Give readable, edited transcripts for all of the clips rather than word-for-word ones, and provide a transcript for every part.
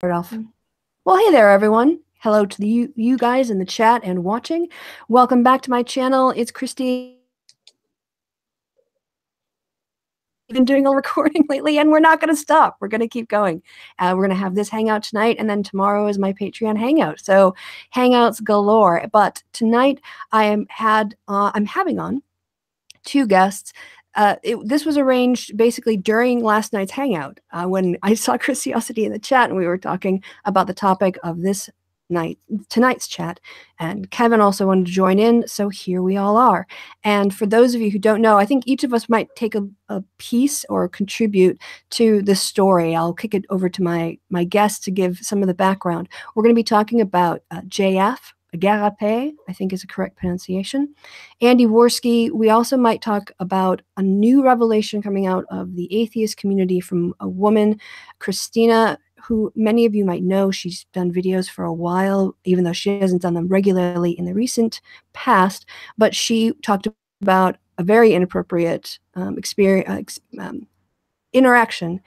Off. Well, hey there, everyone. Hello to you guys in the chat and watching. Welcome back to my channel. It's Christy. I've been doing a recording lately, and we're not going to stop. We're going to keep going. We're going to have this hangout tonight, and then tomorrow is my Patreon hangout. So hangouts galore. But tonight I'm having on two guests. This was arranged basically during last night's hangout when I saw Chrisiousty in the chat and we were talking about the topic of tonight's chat, and Kevin also wanted to join in, so here we all are. And for those of you who don't know, I think each of us might take a piece or contribute to the story. I'll kick it over to my guest to give some of the background. We're going to be talking about JF, Garapé, I think is a correct pronunciation. Andy Warski. We also might talk about a new revelation coming out of the atheist community from a woman, Christina, who many of you might know. She's done videos for a while, even though she hasn't done them regularly in the recent past. But she talked about a very inappropriate interaction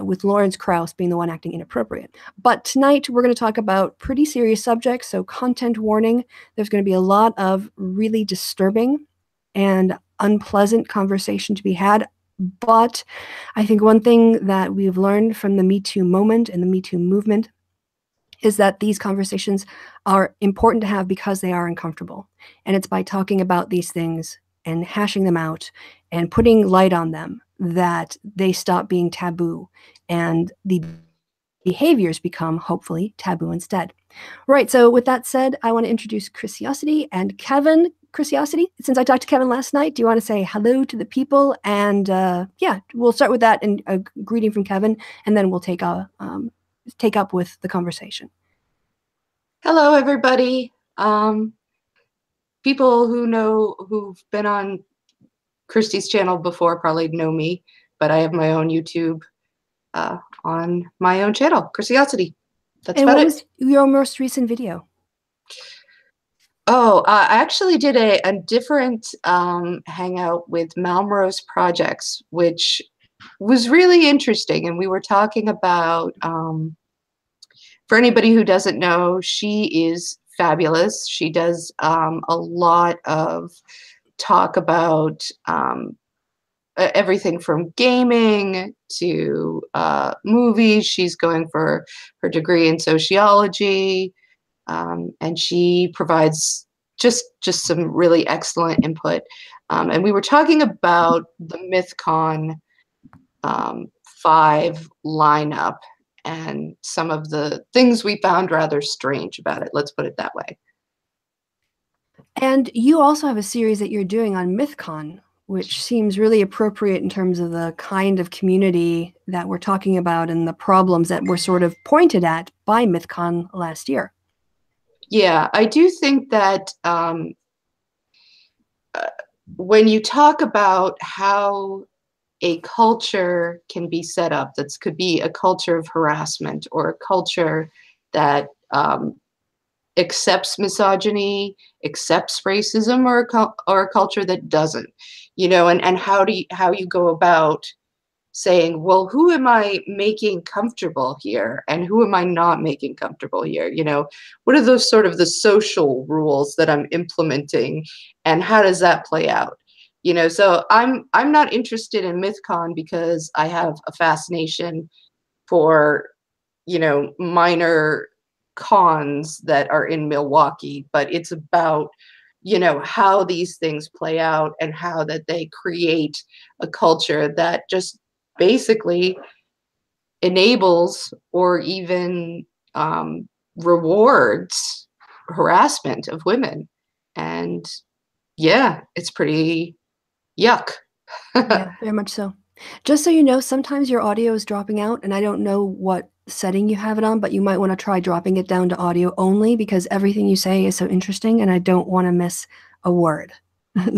with Lawrence Krauss being the one acting inappropriate. But tonight we're going to talk about pretty serious subjects, so content warning. There's going to be a lot of really disturbing and unpleasant conversation to be had. But I think one thing that we've learned from the Me Too moment and the Me Too movement is that these conversations are important to have because they are uncomfortable. And it's by talking about these things and hashing them out and putting light on them that they stop being taboo and the behaviors become, hopefully, taboo instead. Right, so with that said, I want to introduce Chrisiousty and Kevin. Chrisiousty, since I talked to Kevin last night, do you want to say hello to the people? And yeah, we'll start with that and a greeting from Kevin, and then we'll take up with the conversation. Hello, everybody. People who've been on Christy's channel before probably know me, but I have my own YouTube on my own channel, Chrisiousty. That's about it. What was your most recent video? Oh, I actually did a different hangout with Malmrose Projects, which was really interesting. And we were talking about, for anybody who doesn't know, she is fabulous. She does a lot of talk about everything from gaming to movies. She's going for her degree in sociology, and she provides just some really excellent input. And we were talking about the MythCon 5 lineup and some of the things we found rather strange about it. Let's put it that way. And you also have a series that you're doing on MythCon, which seems really appropriate in terms of the kind of community that we're talking about and the problems that were sort of pointed at by MythCon last year. Yeah, I do think that when you talk about how a culture can be set up, that could be a culture of harassment or a culture that accepts misogyny, accepts racism, or a culture that doesn't, you know, and how you go about saying, well, who am I making comfortable here and who am I not making comfortable here? You know, what are those sort of the social rules that I'm implementing and how does that play out? You know, so I'm not interested in MythCon because I have a fascination for, you know, minor cons that are in Milwaukee, but it's about, you know, how these things play out and how that they create a culture that just basically enables or even rewards harassment of women. And yeah, it's pretty yuck. Yeah, very much so. Just so you know, sometimes your audio is dropping out, and I don't know what setting you have it on, but you might want to try dropping it down to audio only because everything you say is so interesting, and I don't want to miss a word.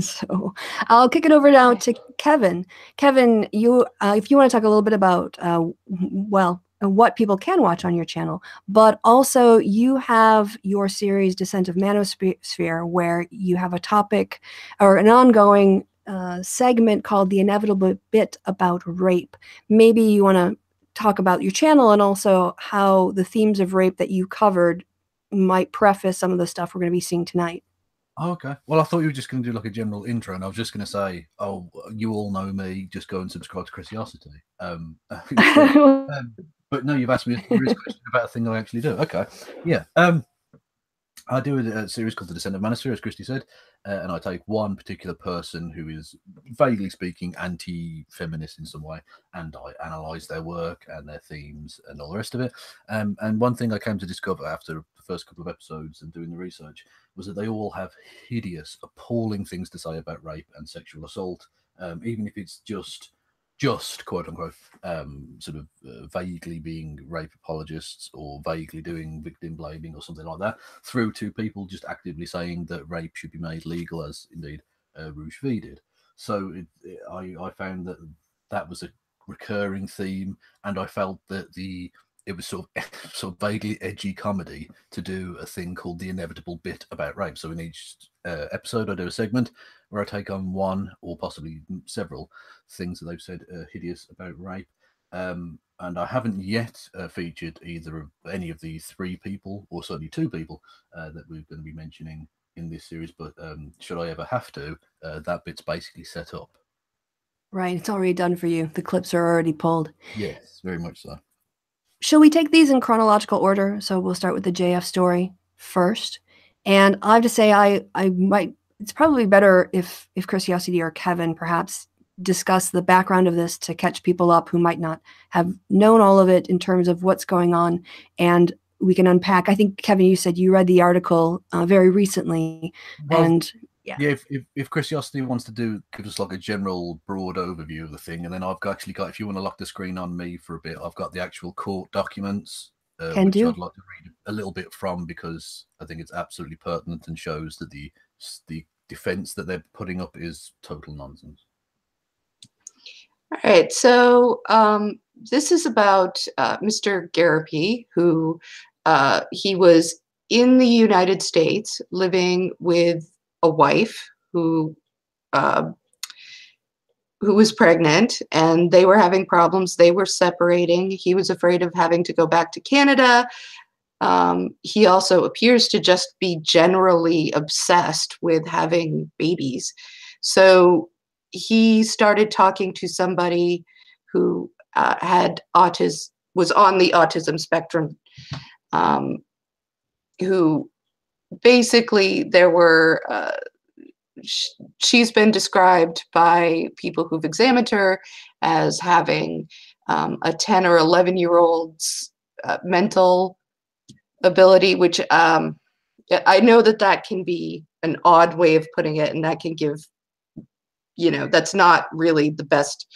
So I'll kick it over now to Kevin. Kevin, you, if you want to talk a little bit about, well, what people can watch on your channel, but also you have your series Descent of Manosphere, where you have a topic or an ongoing segment called The Inevitable Bit About Rape. Maybe you want to talk about your channel and also how the themes of rape that you covered might preface some of the stuff we're going to be seeing tonight. Oh, okay. Well, I thought you were just going to do like a general intro, and I was just going to say, "Oh, you all know me. Just go and subscribe to Chrisiousty." But no, you've asked me a serious question about a thing I actually do. Okay, yeah. I do a series called The Descent of Manosphere, as Christy said, and I take one particular person who is, vaguely speaking, anti-feminist in some way, and I analyse their work and their themes and all the rest of it. And one thing I came to discover after the first couple of episodes and doing the research was that they all have hideous, appalling things to say about rape and sexual assault, even if it's just quote unquote sort of vaguely being rape apologists or vaguely doing victim blaming or something like that, through to people just actively saying that rape should be made legal, as indeed Rouge V did. So I found that was a recurring theme, and I felt that it was sort of vaguely edgy comedy to do a thing called the inevitable bit about rape. So in each episode, I do a segment where I take on one or possibly several things that they've said hideous about rape. And I haven't yet featured either of any of the three people, or certainly two people, that we're going to be mentioning in this series. But should I ever have to, that bit's basically set up. Right, it's already done for you. The clips are already pulled. Yes, very much so. Shall we take these in chronological order? So we'll start with the JF story first. And I have to say, I might. It's probably better if Chrisiousty or Kevin perhaps discuss the background of this to catch people up who might not have known all of it in terms of what's going on, and we can unpack. I think, Kevin, you said you read the article very recently, well, and yeah, if Chrisiousty wants to give us like a general broad overview of the thing, and then I've actually got, if you want to lock the screen on me for a bit, I've got the actual court documents, which I'd like to read a little bit from, because I think it's absolutely pertinent and shows that the defense that they're putting up is total nonsense. All right, so this is about Mr. Garapi, who he was in the United States living with a wife who was pregnant, and they were having problems. They were separating. He was afraid of having to go back to Canada. He also appears to just be generally obsessed with having babies. So he started talking to somebody who had autism, was on the autism spectrum, who basically there were, she's been described by people who've examined her as having a 10 or 11-year-old's mental ability, which I know that can be an odd way of putting it, and that can give, that's not really the best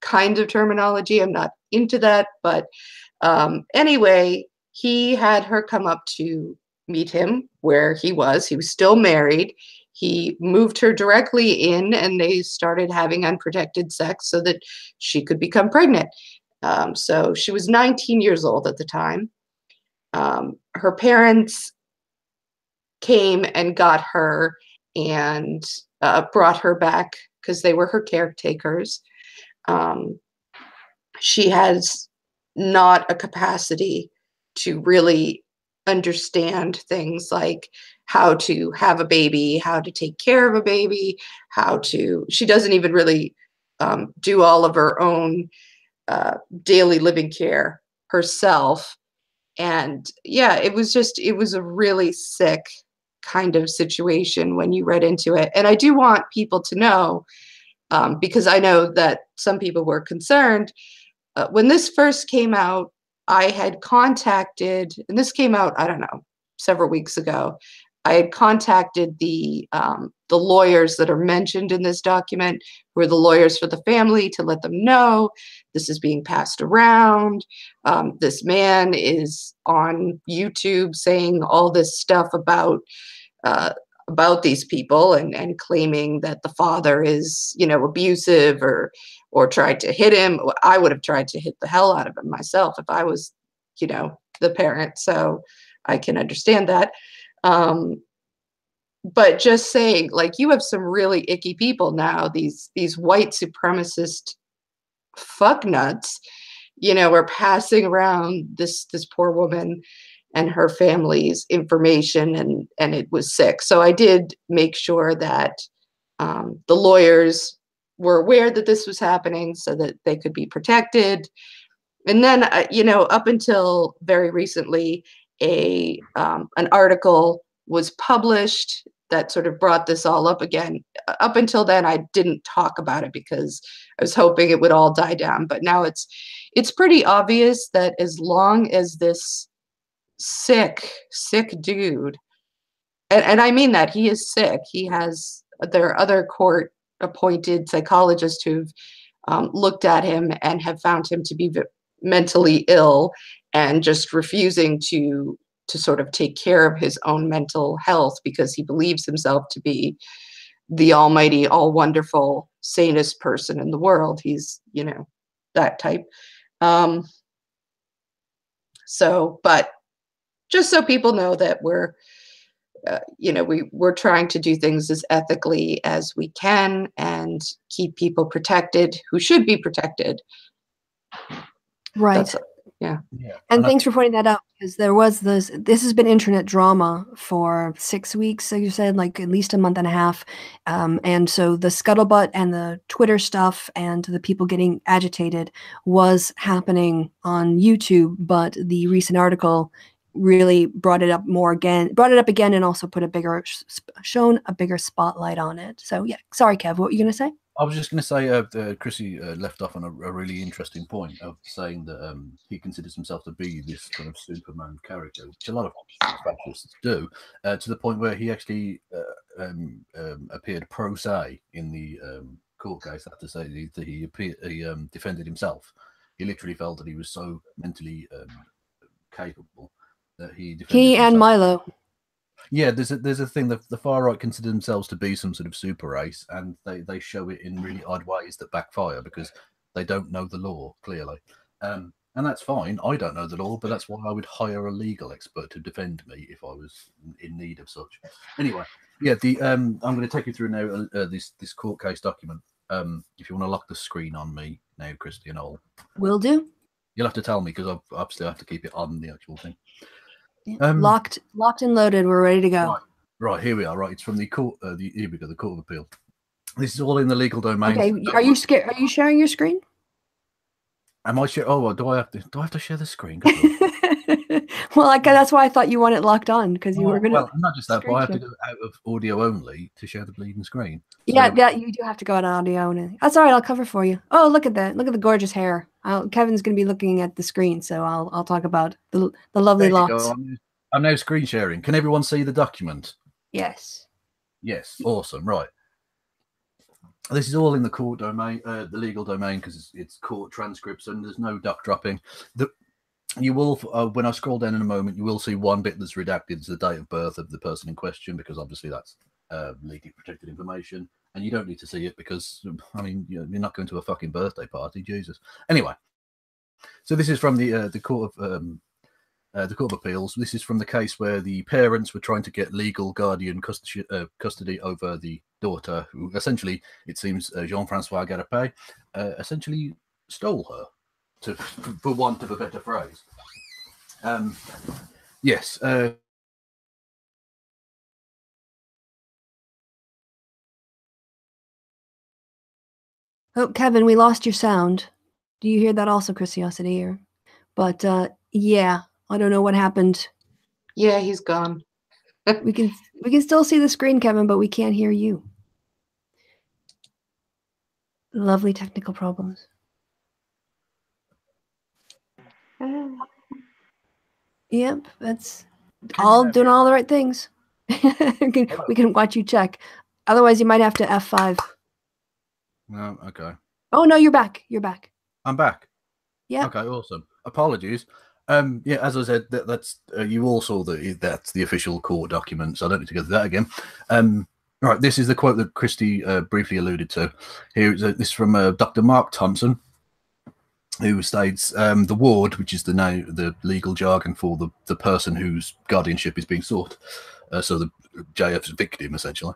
kind of terminology. I'm not into that, but anyway, he had her come up to meet him where he was. He was still married. He moved her directly in, and they started having unprotected sex so that she could become pregnant. So she was 19 years old at the time. Her parents came and got her and brought her back because they were her caretakers. She has not a capacity to really understand things like how to have a baby, how to take care of a baby, she doesn't even really do all of her own daily living care herself. And yeah, it was a really sick kind of situation when you read into it. And I do want people to know, because I know that some people were concerned, when this first came out, I had contacted, and this came out, I don't know, several weeks ago. I had contacted the lawyers that are mentioned in this document, who are the lawyers for the family, to let them know this is being passed around. This man is on YouTube saying all this stuff about these people and claiming that the father is, abusive or tried to hit him. I would have tried to hit the hell out of him myself if I was, the parent. So I can understand that. But just saying, like, you have some really icky people now, these white supremacist fucknuts, were passing around this poor woman and her family's information, and it was sick. So I did make sure that the lawyers were aware that this was happening so that they could be protected. And then, up until very recently, an article was published that sort of brought this all up again. Up until then, I didn't talk about it because I was hoping it would all die down. But now it's pretty obvious that as long as this sick dude, and I mean that he is sick, there are other court appointed psychologists who've looked at him and have found him to be mentally ill and just refusing to sort of take care of his own mental health because he believes himself to be the almighty, all wonderful, sanest person in the world. He's, that type. But just so people know that we're trying to do things as ethically as we can and keep people protected who should be protected. Right. Yeah. And thanks for pointing that out, because there was this has been internet drama for 6 weeks. So you said, like, at least a month and a half. And so the scuttlebutt and the Twitter stuff and the people getting agitated was happening on YouTube. But the recent article really brought it up again, and also put shone a bigger spotlight on it. So yeah, sorry, Kev, what were you going to say? I was just going to say, Chrissy left off on a really interesting point of saying that he considers himself to be this kind of Superman character, which a lot of fascists do, to the point where he actually appeared pro se in the court case. I have to say that he defended himself. He literally felt that he was so mentally capable that he defended himself. And Milo. Yeah, there's a thing that the far right consider themselves to be some sort of super race, and they show it in really odd ways that backfire because they don't know the law clearly, and that's fine. I don't know the law, but that's why I would hire a legal expert to defend me if I was in need of such. Anyway, yeah, I'm going to take you through now this court case document. If you want to lock the screen on me now, Christy and all, will do. You'll have to tell me because I obviously have to keep it on the actual thing. Locked and loaded. We're ready to go. Right, here we are. Right, it's from the court. Here we go. The Court of Appeal. This is all in the legal domain. Okay, are you scared? Are you sharing your screen? Am I sure? Oh, well, do I have to share the screen? Well, that's why I thought you want it locked on, because you were going to. Well, not just that, but I have to go out of audio only to share the bleeding screen. So, yeah, you do have to go out audio only. That's all right. I'll cover for you. Oh, look at that! Look at the gorgeous hair. Kevin's going to be looking at the screen, so I'll talk about the lovely locks. I'm now screen sharing. Can everyone see the document? Yes. Yes. Awesome. Right. This is all in the court domain, the legal domain, because it's court transcripts and there's no duck dropping. You will, when I scroll down in a moment, you will see one bit that's redacted. It's the date of birth of the person in question, because obviously that's legally protected information, and you don't need to see it because, I mean, you're not going to a fucking birthday party, Jesus. Anyway, so this is from the Court of Appeals. This is from the case where the parents were trying to get legal guardian custody over the daughter, who essentially, it seems, Jean-Francois Garapé essentially stole her, for want of a better phrase. Yes. Oh, Kevin, we lost your sound. Do you hear that also, Chrisiousty? But yeah, I don't know what happened. Yeah, he's gone. we can still see the screen, Kevin, but we can't hear you. Lovely technical problems. Yep, that's doing all the right things. we can watch you check. Otherwise, you might have to F5. No, okay. Oh no, you're back. You're back. I'm back. Yeah. Okay, awesome. Apologies. Yeah, as I said, that's you all saw that's the official court document, so I don't need to go through that again. Right, this is the quote that Christy briefly alluded to. Here, this is from Dr. Mark Thompson, who states the ward, which is the legal jargon for the person whose guardianship is being sought, so the JF's victim essentially,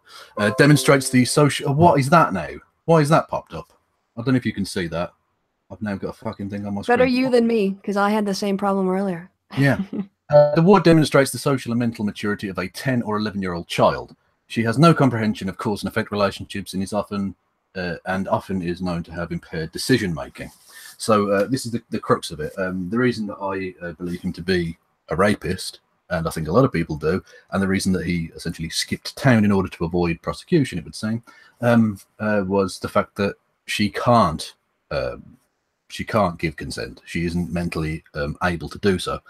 demonstrates the social. What is that now? Why is that popped up? I don't know if you can see that. I've now got a fucking thing on my screen. Better you than me, because I had the same problem earlier. Yeah. The war demonstrates the social and mental maturity of a 10 or 11-year-old child. She has no comprehension of cause and effect relationships and is often is known to have impaired decision making. So this is the crux of it. The reason that I believe him to be a rapist, and I think a lot of people do, and the reason that he essentially skipped town in order to avoid prosecution, it would seem, was the fact that she can't give consent. She isn't mentally able to do so.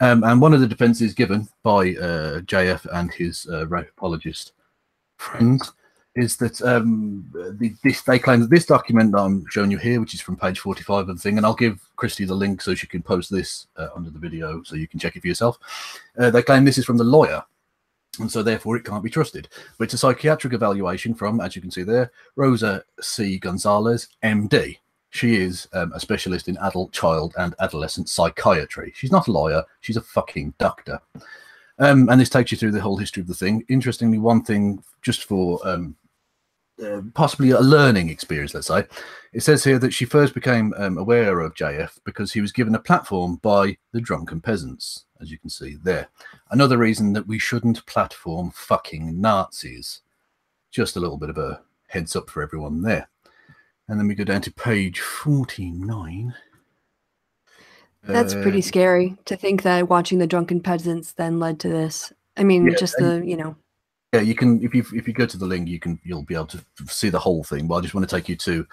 And one of the defenses given by JF and his rape apologist friends is that they claim that this document that I'm showing you here, which is from page 45 of the thing, and I'll give Christy the link so she can post this under the video so you can check it for yourself. They claim this is from the lawyer, and so therefore it can't be trusted. But it's a psychiatric evaluation from, as you can see there, Rosa C. Gonzalez, MD. She is a specialist in adult, child, and adolescent psychiatry. She's not a lawyer. She's a fucking doctor. And this takes you through the whole history of the thing. Interestingly, one thing just for possibly a learning experience, let's say, it says here that she first became aware of JF because he was given a platform by the drunken peasants, as you can see there. Another reason that we shouldn't platform fucking Nazis. Just a little bit of a heads up for everyone there. And then we go down to page 49. That's pretty scary to think that watching the drunken peasants then led to this. I mean, yeah, just the, you know. Yeah, you can, if you go to the link, you'll be able to see the whole thing. But I just want to take you to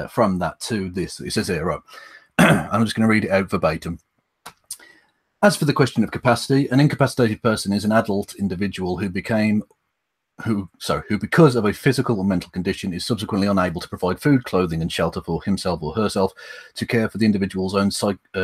from that to this. It says here, right. I'm just going to read it out verbatim. As for the question of capacity, an incapacitated person is an adult individual who because of a physical or mental condition is subsequently unable to provide food, clothing, and shelter for himself or herself, to care for the individual's own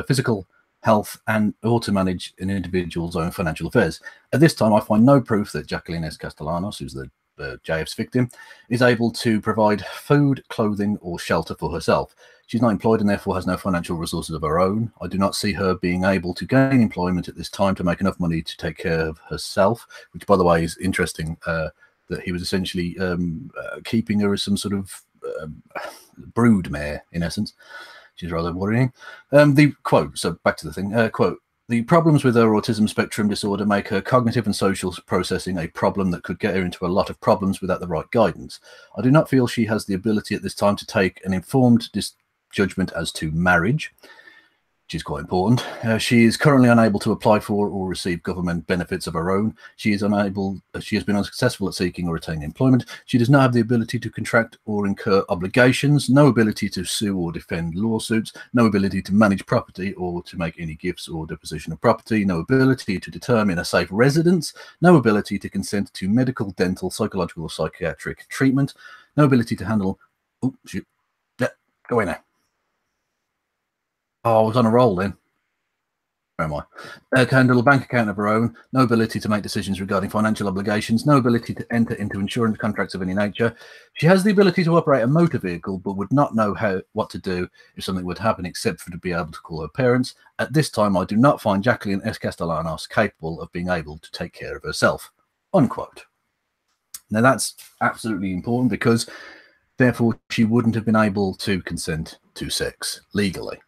physical health, and or to manage an individual's own financial affairs. At this time, I find no proof that Jacqueline S. Castellanos, who's the JF's victim, is able to provide food, clothing, or shelter for herself. She's not employed and therefore has no financial resources of her own. I do not see her being able to gain employment at this time to make enough money to take care of herself, which, by the way, is interesting, that he was essentially keeping her as some sort of broodmare, in essence, which is rather worrying. The quote, so back to the thing, quote, the problems with her autism spectrum disorder make her cognitive and social processing a problem that could get her into a lot of problems without the right guidance. I do not feel she has the ability at this time to take an informed judgment as to marriage, which is quite important. She is currently unable to apply for or receive government benefits of her own. She has been unsuccessful at seeking or retaining employment. She does not have the ability to contract or incur obligations, no ability to sue or defend lawsuits, no ability to manage property or to make any gifts or deposition of property, no ability to determine a safe residence, no ability to consent to medical, dental, psychological, or psychiatric treatment, no ability to handle... Oh, shoot. Yeah, go away now. Oh, I was on a roll then. Where am I? Can handle a bank account of her own, no ability to make decisions regarding financial obligations, no ability to enter into insurance contracts of any nature. She has the ability to operate a motor vehicle, but would not know what to do if something would happen, except for to be able to call her parents. At this time, I do not find Jacqueline S. Castellanos capable of being able to take care of herself. Unquote. Now, that's absolutely important because, therefore, she wouldn't have been able to consent to sex legally.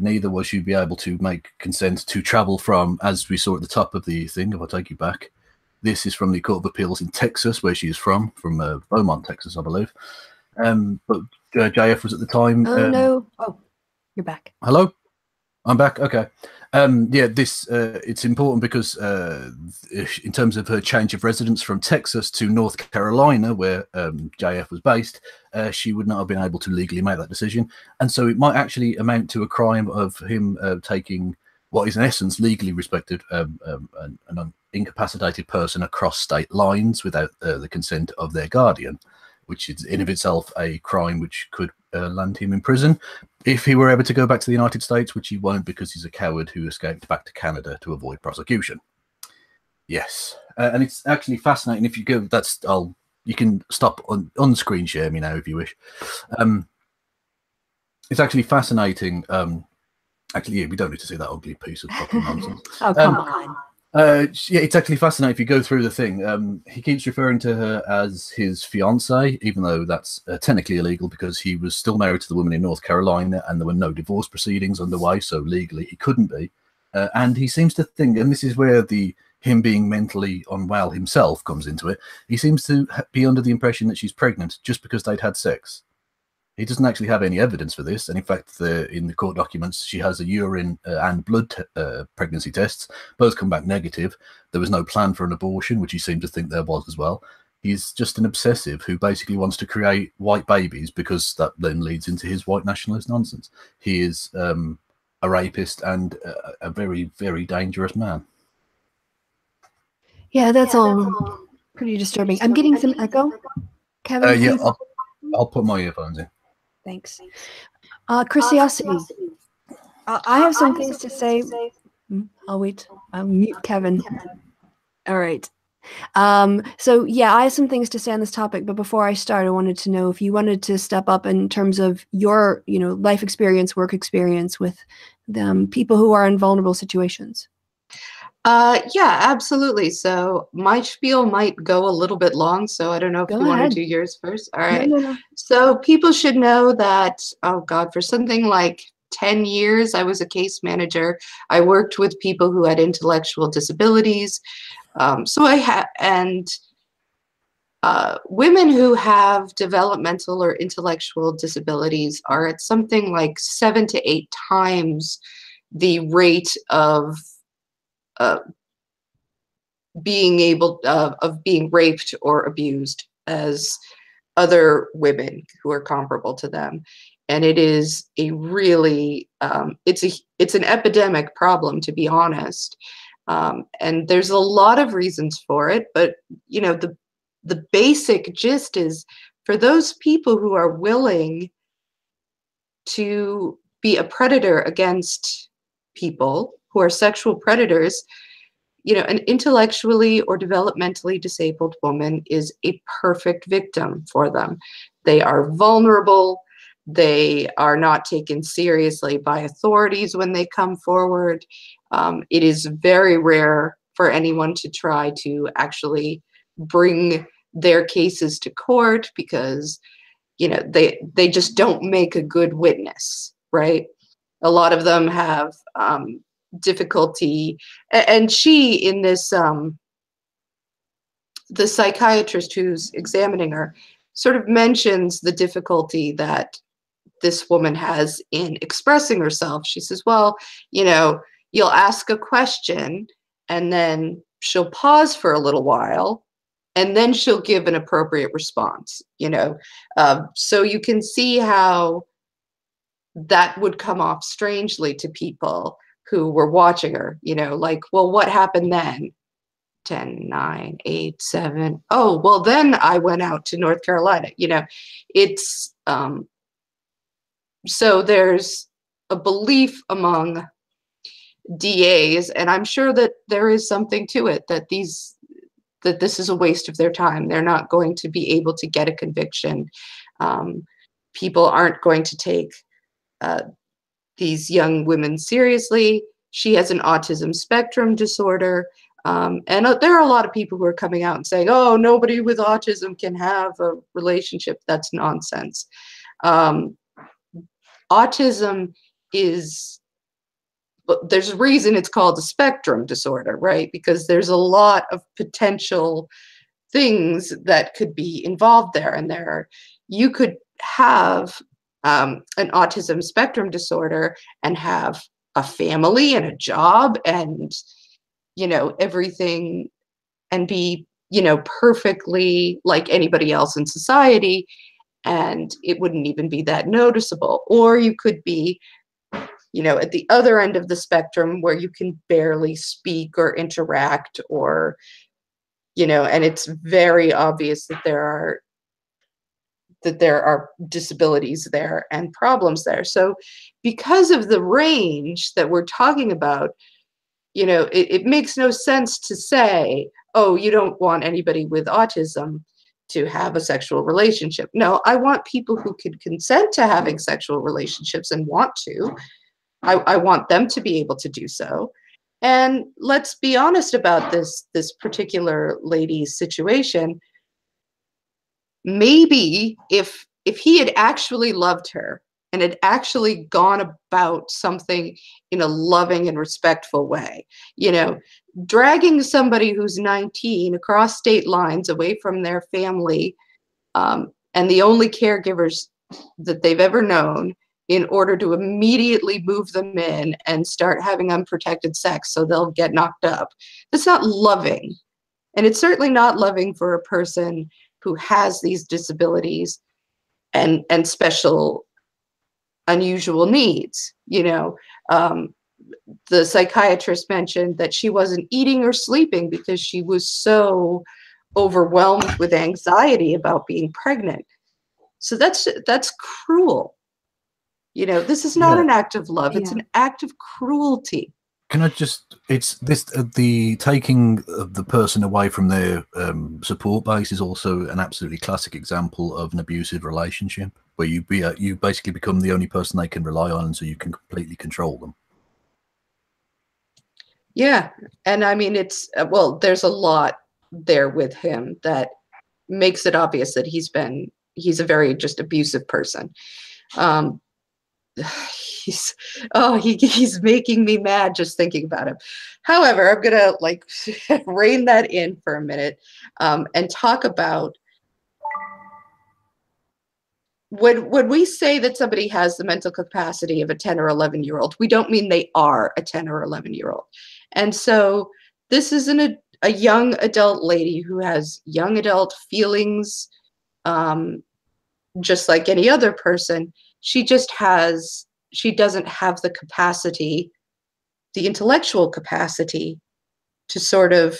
Neither will she be able to make consent to travel from, as we saw at the top of the thing, if I take you back, this is from the Court of Appeals in Texas, where she is from Beaumont, Texas, I believe. But JF was at the time... Oh, no. Oh, you're back. Hello? I'm back? Okay. Yeah, this it's important because in terms of her change of residence from Texas to North Carolina, where JF was based, she would not have been able to legally make that decision. And so it might actually amount to a crime of him taking what is in essence legally respected an incapacitated person across state lines without the consent of their guardian, which is in of itself a crime which could land him in prison if he were ever to go back to the United States, which he won't because he's a coward who escaped back to Canada to avoid prosecution. Yes, and it's actually fascinating. If you go, you can stop on screen share me now if you wish. It's actually fascinating. Actually, yeah, we don't need to see that ugly piece of fucking nonsense. Oh, come on. Yeah, it's actually fascinating if you go through the thing. He keeps referring to her as his fiance, even though that's technically illegal because he was still married to the woman in North Carolina and there were no divorce proceedings underway, so legally he couldn't be. And he seems to think, and this is where the him being mentally unwell himself comes into it, he seems to be under the impression that she's pregnant just because they'd had sex. He doesn't actually have any evidence for this, and in fact, in the court documents, she has a urine and blood pregnancy tests. Both come back negative. There was no plan for an abortion, which he seemed to think there was as well. He's just an obsessive who basically wants to create white babies because that then leads into his white nationalist nonsense. He is a rapist and a very, very dangerous man. Yeah, that's all pretty disturbing. I'm getting some echo. Kevin, yeah, I'll put my earphones in. Thanks. Chrisiousty. I have some things to say. I'll wait. I'll mute Kevin. All right. So yeah, I have some things to say on this topic, but before I start, I wanted to know if you wanted to step up in terms of your, life experience, work experience with people who are in vulnerable situations. Yeah, absolutely. So my spiel might go a little bit long, so I don't know if you want to do yours first. All right. No. So people should know that, oh God, for something like 10 years, I was a case manager. I worked with people who had intellectual disabilities. So I had, and women who have developmental or intellectual disabilities are at something like 7 to 8 times the rate of being raped or abused as other women who are comparable to them. And it is a really it's an epidemic problem, to be honest. And there's a lot of reasons for it, but the basic gist is, for those people who are willing to be a predator against people who are sexual predators, an intellectually or developmentally disabled woman is a perfect victim for them. They are vulnerable. They are not taken seriously by authorities when they come forward. It is very rare for anyone to try to actually bring their cases to court because, they just don't make a good witness, right? A lot of them have difficulty, and she, in this the psychiatrist who's examining her sort of mentions the difficulty that this woman has in expressing herself. She says, well, you'll ask a question and then she'll pause for a little while and then she'll give an appropriate response, so you can see how that would come off strangely to people who were watching her, like, well, what happened then? 10, 9, 8, 7. Oh, well, then I went out to North Carolina. It's so there's a belief among DAs, and I'm sure that there is something to it, that this is a waste of their time. They're not going to be able to get a conviction. People aren't going to take these young women seriously. She has an autism spectrum disorder. And there are a lot of people who are coming out and saying, oh, nobody with autism can have a relationship. That's nonsense. Autism there's a reason it's called a spectrum disorder, right? Because there's a lot of potential things that could be involved there. And you could have an autism spectrum disorder and have a family and a job and everything, and be perfectly like anybody else in society, and it wouldn't even be that noticeable. Or you could be at the other end of the spectrum where you can barely speak or interact, or and it's very obvious that there are disabilities there and problems there. So because of the range that we're talking about, it makes no sense to say, oh, you don't want anybody with autism to have a sexual relationship. No, I want people who can consent to having sexual relationships and want to. I want them to be able to do so. And let's be honest about this particular lady's situation. Maybe if he had actually loved her and had actually gone about something in a loving and respectful way, you know, dragging somebody who's 19 across state lines away from their family, and the only caregivers that they've ever known, in order to immediately move them in and start having unprotected sex so they'll get knocked up. That's not loving. And it's certainly not loving for a person who has these disabilities and special unusual needs. You know, the psychiatrist mentioned that she wasn't eating or sleeping because she was so overwhelmed with anxiety about being pregnant. So that's cruel. You know, this is not an act of love. It's an act of cruelty. Can I just, it's this, the taking the person away from their support base is also an absolutely classic example of an abusive relationship where you basically become the only person they can rely on, and so you can completely control them. Yeah. And I mean, it's, well, there's a lot there with him that makes it obvious that he's a very just abusive person. He's making me mad just thinking about him. However, I'm gonna like rein that in for a minute, and talk about when we say that somebody has the mental capacity of a 10 or 11-year-old, we don't mean they are a 10 or 11-year-old. And so this isn't a young adult lady who has young adult feelings, just like any other person. She doesn't have the capacity, the intellectual capacity to sort of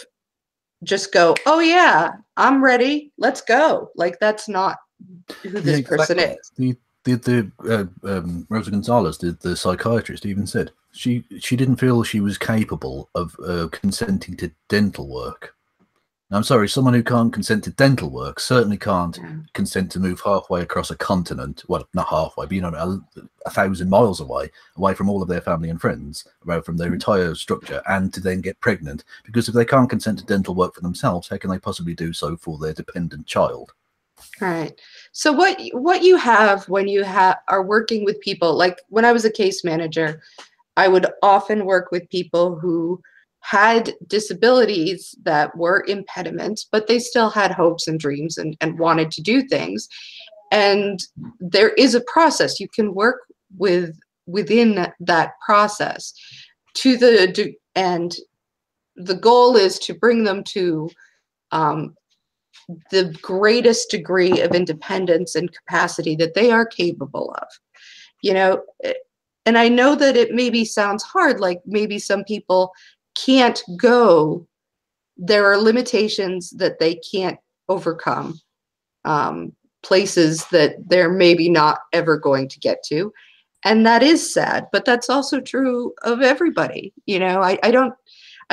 just go, oh yeah, I'm ready, let's go. Like, that's not who this person is. Rosa Gonzalez, the psychiatrist, even said she didn't feel she was capable of consenting to dental work. Now, I'm sorry, someone who can't consent to dental work certainly can't consent to move halfway across a continent. Well, not halfway, but 1,000 miles away from all of their family and friends, away from their entire structure, and to then get pregnant. Because if they can't consent to dental work for themselves, how can they possibly do so for their dependent child? Right. So what you have when you are working with people, like when I was a case manager, I would often work with people who had disabilities that were impediments, but they still had hopes and dreams and wanted to do things. And there is a process. You can work within that process and the goal is to bring them to the greatest degree of independence and capacity that they are capable of. You know, and I know that it maybe sounds hard, like maybe some people can't go. There are limitations that they can't overcome, places that they're maybe not ever going to get to. And that is sad, but that's also true of everybody. You know, I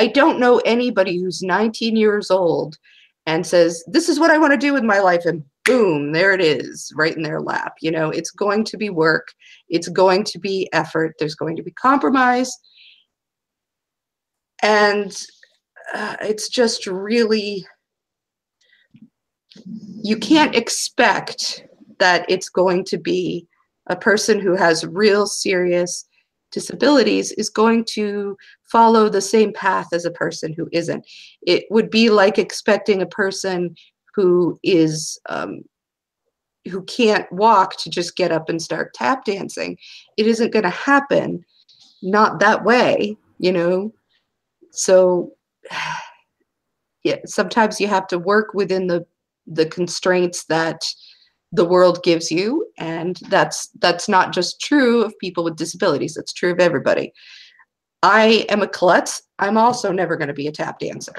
don't know anybody who's 19 years old and says, this is what I want to do with my life, and boom, there it is, right in their lap. You know, it's going to be work. It's going to be effort. There's going to be compromise. And it's just really, you can't expect that it's going to be a person who has real serious disabilities is going to follow the same path as a person who isn't. It would be like expecting a person who is who can't walk to just get up and start tap dancing. It isn't going to happen, not that way, you know. So yeah, sometimes you have to work within the constraints that the world gives you, and that's not just true of people with disabilities. That's true of everybody. I am a klutz. I'm also never going to be a tap dancer.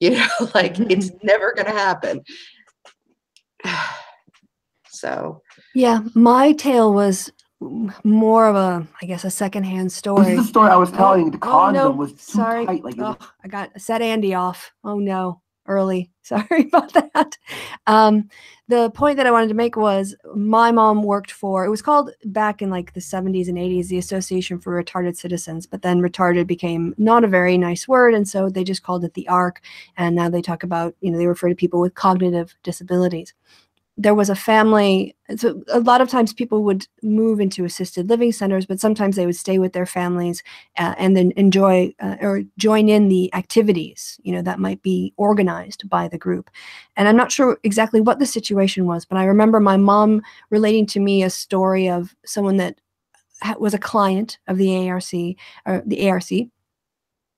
You know, like it's never going to happen. So yeah, my tale was more of a, I guess, a secondhand story. This is the story I was telling. The condom no, was too sorry. tight. Like I got set Andy off. Oh no. early. Sorry about that. The point that I wanted to make was my mom worked for, it was called back in like the 70s and 80s, the Association for Retarded Citizens, but then retarded became not a very nice word. And so they just called it the ARC. And now they talk about, they refer to people with cognitive disabilities. There was a family. So a lot of times people would move into assisted living centers, but sometimes they would stay with their families and then enjoy or join in the activities, that might be organized by the group. And I'm not sure exactly what the situation was, but I remember my mom relating to me a story of someone that was a client of the ARC, or the ARC,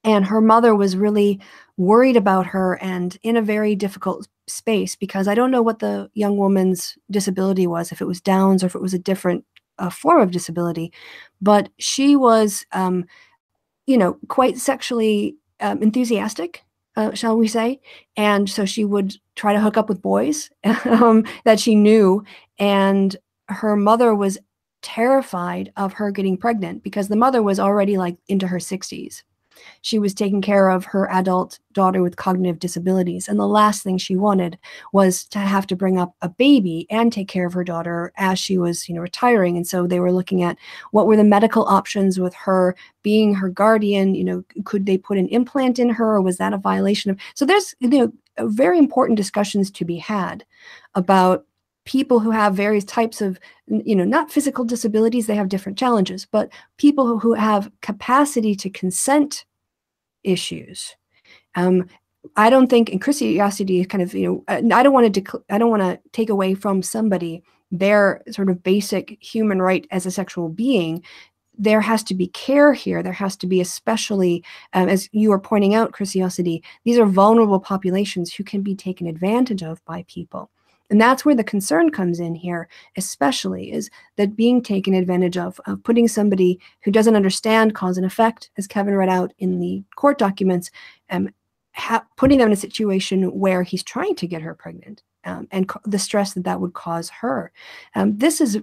and her mother was really worried about her and in a very difficult space, because I don't know what the young woman's disability was, if it was Downs or if it was a different form of disability. But she was, quite sexually enthusiastic, shall we say. And so she would try to hook up with boys that she knew. And her mother was terrified of her getting pregnant because the mother was already like into her 60s. She was taking care of her adult daughter with cognitive disabilities. And the last thing she wanted was to have to bring up a baby and take care of her daughter as she was, retiring. And so they were looking at what were the medical options with her being her guardian. Could they put an implant in her, or was that a violation of? So there's, very important discussions to be had about people who have various types of, not physical disabilities, they have different challenges, but people who have capacity to consent issues. I don't think, and Chrisiousty is kind of, I don't want to take away from somebody their sort of basic human right as a sexual being. There has to be care here. There has to be, especially, as you were pointing out, Chrisiousty, these are vulnerable populations who can be taken advantage of by people. And that's where the concern comes in here, especially, is that being taken advantage of putting somebody who doesn't understand cause and effect, as Kevin read out in the court documents, putting them in a situation where he's trying to get her pregnant, and the stress that would cause her. This is,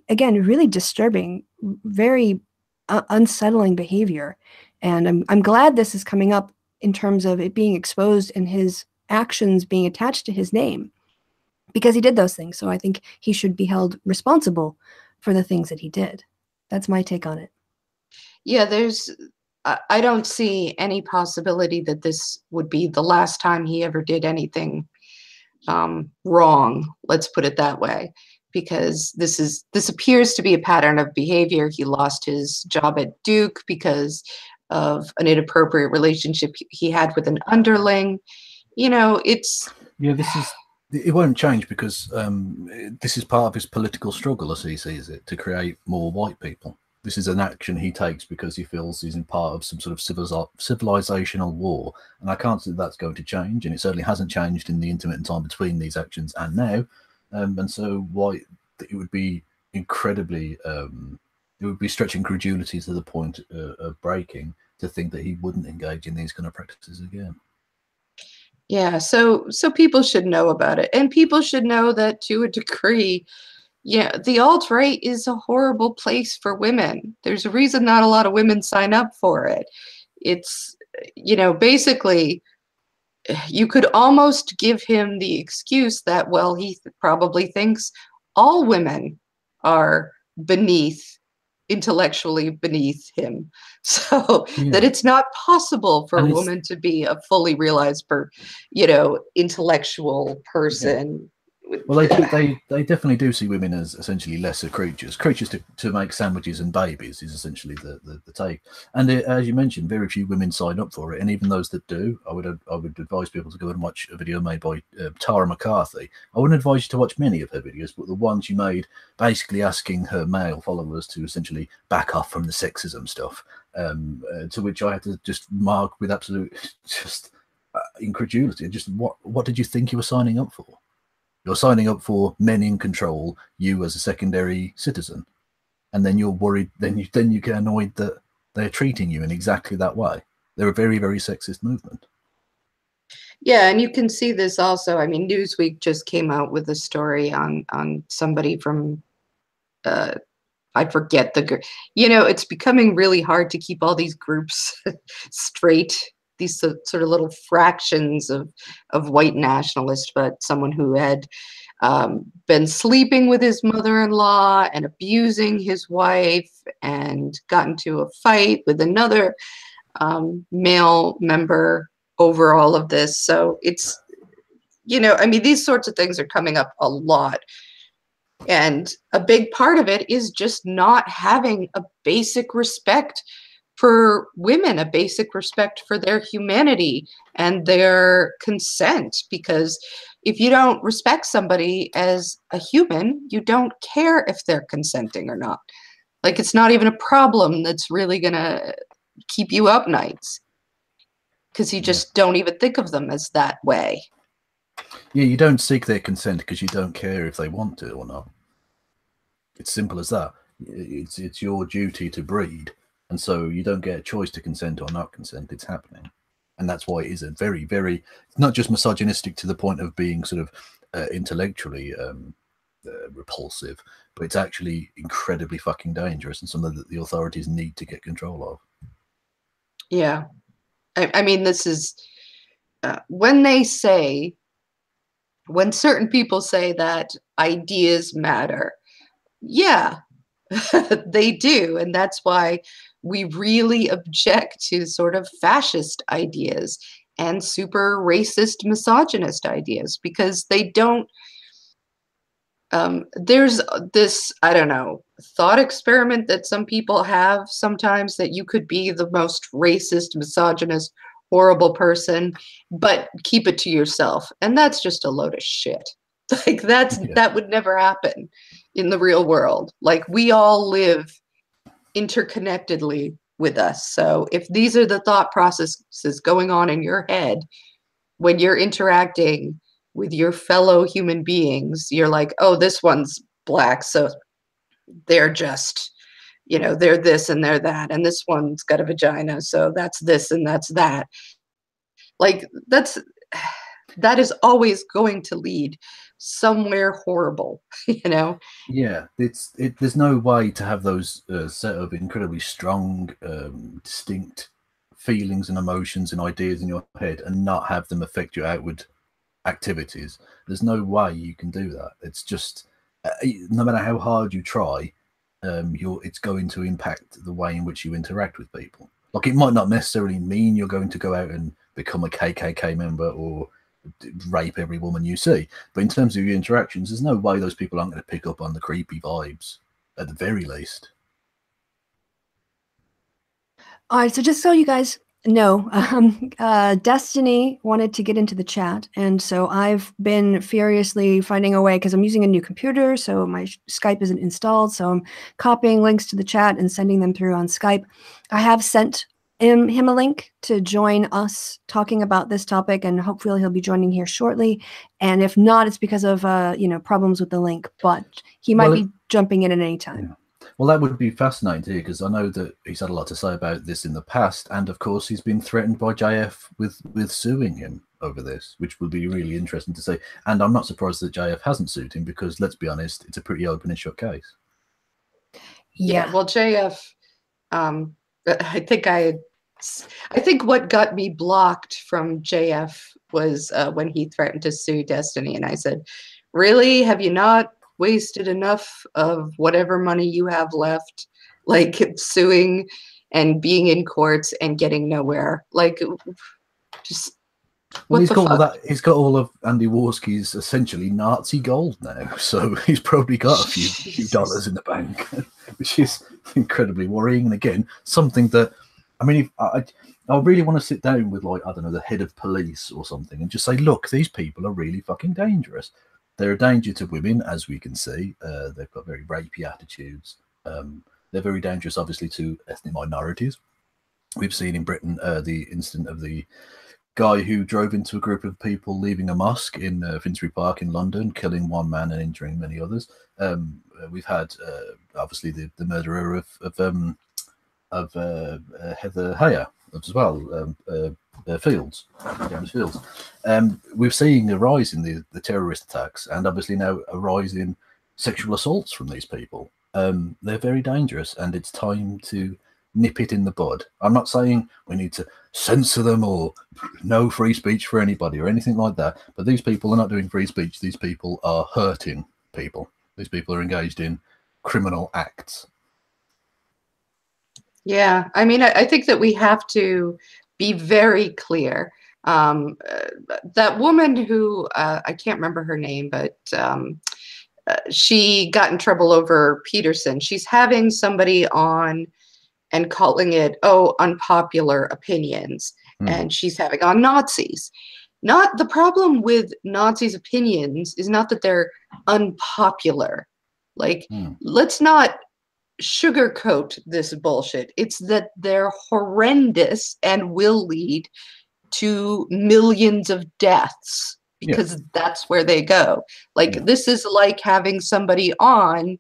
again, really disturbing, very unsettling behavior. And I'm glad this is coming up in terms of it being exposed and his actions being attached to his name, because he did those things. So I think he should be held responsible for the things that he did. That's my take on it. Yeah, I don't see any possibility that this would be the last time he ever did anything wrong. Let's put it that way, because this appears to be a pattern of behavior. He lost his job at Duke because of an inappropriate relationship he had with an underling. It won't change, because this is part of his political struggle, as he sees it, to create more white people. This is an action he takes because he feels he's in part of some sort of civilizational war. And I can't see that's going to change. And it certainly hasn't changed in the intermittent time between these actions and now. And so it would be incredibly, it would be stretching credulity to the point of breaking to think that he wouldn't engage in these kind of practices again. Yeah, so people should know about it, and people should know that, to a degree, the alt-right is a horrible place for women. There's a reason not a lot of women sign up for it. It's, basically, you could almost give him the excuse that, well, he probably thinks all women are intellectually beneath him, so that it's not possible for a woman to be a fully realized intellectual person. Well, they definitely do see women as essentially lesser creatures to make sandwiches and babies is essentially the take. And as you mentioned, very few women sign up for it, and even those that do, I would advise people to go and watch a video made by Tara McCarthy. I wouldn't advise you to watch many of her videos, but the one she made basically asking her male followers to essentially back off from the sexism stuff, to which I had to just mark with absolute incredulity. Just what did you think you were signing up for? You're signing up for men in control, you as a secondary citizen, and then you're worried. Then you get annoyed that they're treating you in exactly that way. They're a very, very sexist movement. Yeah, and you can see this also. I mean, Newsweek just came out with a story on somebody from, I forget it's becoming really hard to keep all these groups straight these sort of little fractions of white nationalist, but someone who had been sleeping with his mother-in-law and abusing his wife and got into a fight with another male member over all of this. So it's, you know, I mean, these sorts of things are coming up a lot. And a big part of it is just not having a basic respect for women, a basic respect for their humanity and their consent. Because if you don't respect somebody as a human, you don't care if they're consenting or not. Like, it's not even a problem that's really going to keep you up nights, because you just don't even think of them as that way. Yeah, you don't seek their consent because you don't care if they want to or not. It's simple as that. It's your duty to breed, and so you don't get a choice to consent or not consent. It's happening, and that's why it is a very, very, not just misogynistic to the point of being sort of intellectually repulsive, but it's actually incredibly fucking dangerous and something that the authorities need to get control of. Yeah, I mean, this is when they say, when certain people say that ideas matter. Yeah, they do. And that's why we really object to sort of fascist ideas and super racist, misogynist ideas, because they don't, there's this, I don't know, thought experiment that some people have sometimes, that you could be the most racist, misogynist, horrible person, but keep it to yourself. And that's just a load of shit. Like, that would never happen in the real world. Like, we all live interconnectedly with us. So if these are the thought processes going on in your head when you're interacting with your fellow human beings, you're like, oh, this one's black, so they're just, you know, they're this and they're that, and this one's got a vagina, so that's this and that's that. Like, that is always going to lead somewhere horrible, you know? Yeah, there's no way to have those set of incredibly strong, distinct feelings and emotions and ideas in your head and not have them affect your outward activities. There's no way you can do that. It's just, no matter how hard you try, it's going to impact the way in which you interact with people. Like, it might not necessarily mean you're going to go out and become a KKK member or rape every woman you see, but in terms of your interactions, there's no way those people aren't going to pick up on the creepy vibes at the very least. All right, so just so you guys know, Destiny wanted to get into the chat, and so I've been furiously finding a way, because I'm using a new computer, so my Skype isn't installed, so I'm copying links to the chat and sending them through on Skype. I have sent him a link to join us talking about this topic, and hopefully he'll be joining here shortly. And if not, it's because of problems with the link, but he might be jumping in at any time. Yeah. Well, that would be fascinating to hear, because I know that he's had a lot to say about this in the past, and of course he's been threatened by JF with suing him over this, which would be really interesting to see. And I'm not surprised that JF hasn't sued him, because let's be honest, it's a pretty open and shut case. Yeah, well, JF, I think what got me blocked from JF was when he threatened to sue Destiny. And I said, really? Have you not wasted enough of whatever money you have left, like suing and being in courts and getting nowhere? Like, just, well, he's got all that. He's got all of Andy Warski's essentially Nazi gold now, so he's probably got a few dollars in the bank, which is incredibly worrying. And again, something that, I mean, I really want to sit down with, like, I don't know, the head of police or something, and just say, look, these people are really fucking dangerous. They're a danger to women, as we can see. They've got very rapey attitudes. They're very dangerous, obviously, to ethnic minorities. We've seen in Britain the incident of the guy who drove into a group of people leaving a mosque in Finsbury Park in London, killing one man and injuring many others. We've had, obviously, the murderer of Heather Heyer as well, Fields, James Fields. We're seeing a rise in the terrorist attacks, and obviously now a rise in sexual assaults from these people. They're very dangerous, and it's time to nip it in the bud. I'm not saying we need to censor them or no free speech for anybody or anything like that. But these people are not doing free speech. These people are hurting people. These people are engaged in criminal acts. Yeah, I mean, I think that we have to be very clear. That woman who, I can't remember her name, but she got in trouble over Peterson. She's having somebody on and calling it, oh, unpopular opinions. And she's having on Nazis. Not the problem with Nazis' opinions is not that they're unpopular. Like, let's not sugarcoat this bullshit. It's that they're horrendous and will lead to millions of deaths because that's where they go. Like, this is like having somebody on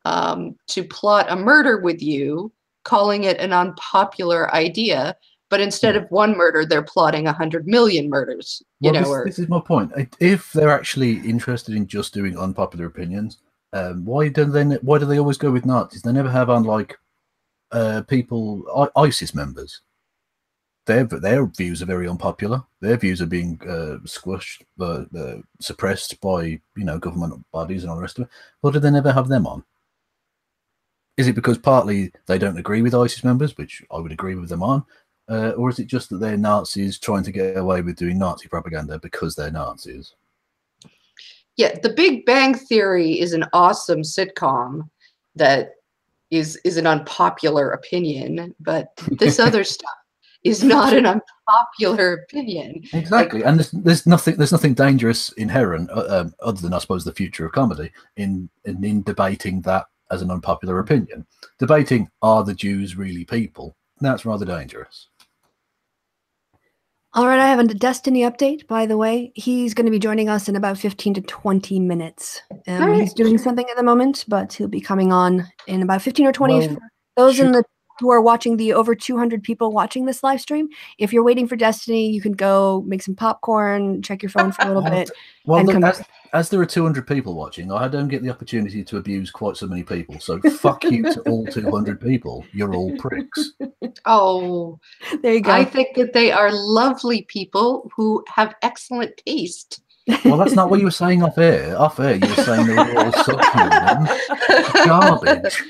to plot a murder with you, calling it an unpopular idea, but instead of one murder, they're plotting 100 million murders. You know, this is my point. If they're actually interested in just doing unpopular opinions, why do they always go with Nazis? They never have on like people, ISIS members. Their views are very unpopular. Their views are being squashed, suppressed by government bodies and all the rest of it. Why do they never have them on? Is it because partly they don't agree with ISIS members, which I would agree with them on, or is it just that they're Nazis trying to get away with doing Nazi propaganda because they're Nazis? Yeah, The Big Bang Theory is an awesome sitcom that is an unpopular opinion, but this other stuff is not an unpopular opinion. Exactly, and there's nothing dangerous inherent, other than I suppose the future of comedy, in debating that as an unpopular opinion. Debating, are the Jews really people? That's rather dangerous. All right, I have a Destiny update, by the way. He's going to be joining us in about 15 to 20 minutes. He's doing something at the moment, but he'll be coming on in about 15 or 20. Well, those who are watching, the over 200 people watching this live stream, if you're waiting for Destiny, you can go make some popcorn, check your phone for a little bit. Well, look, as there are 200 people watching, I don't get the opportunity to abuse quite so many people. So fuck you to all 200 people. You're all pricks. Oh, there you go. I think that they are lovely people who have excellent taste. Well, that's not what you were saying off air. Off air, you were saying they were all garbage.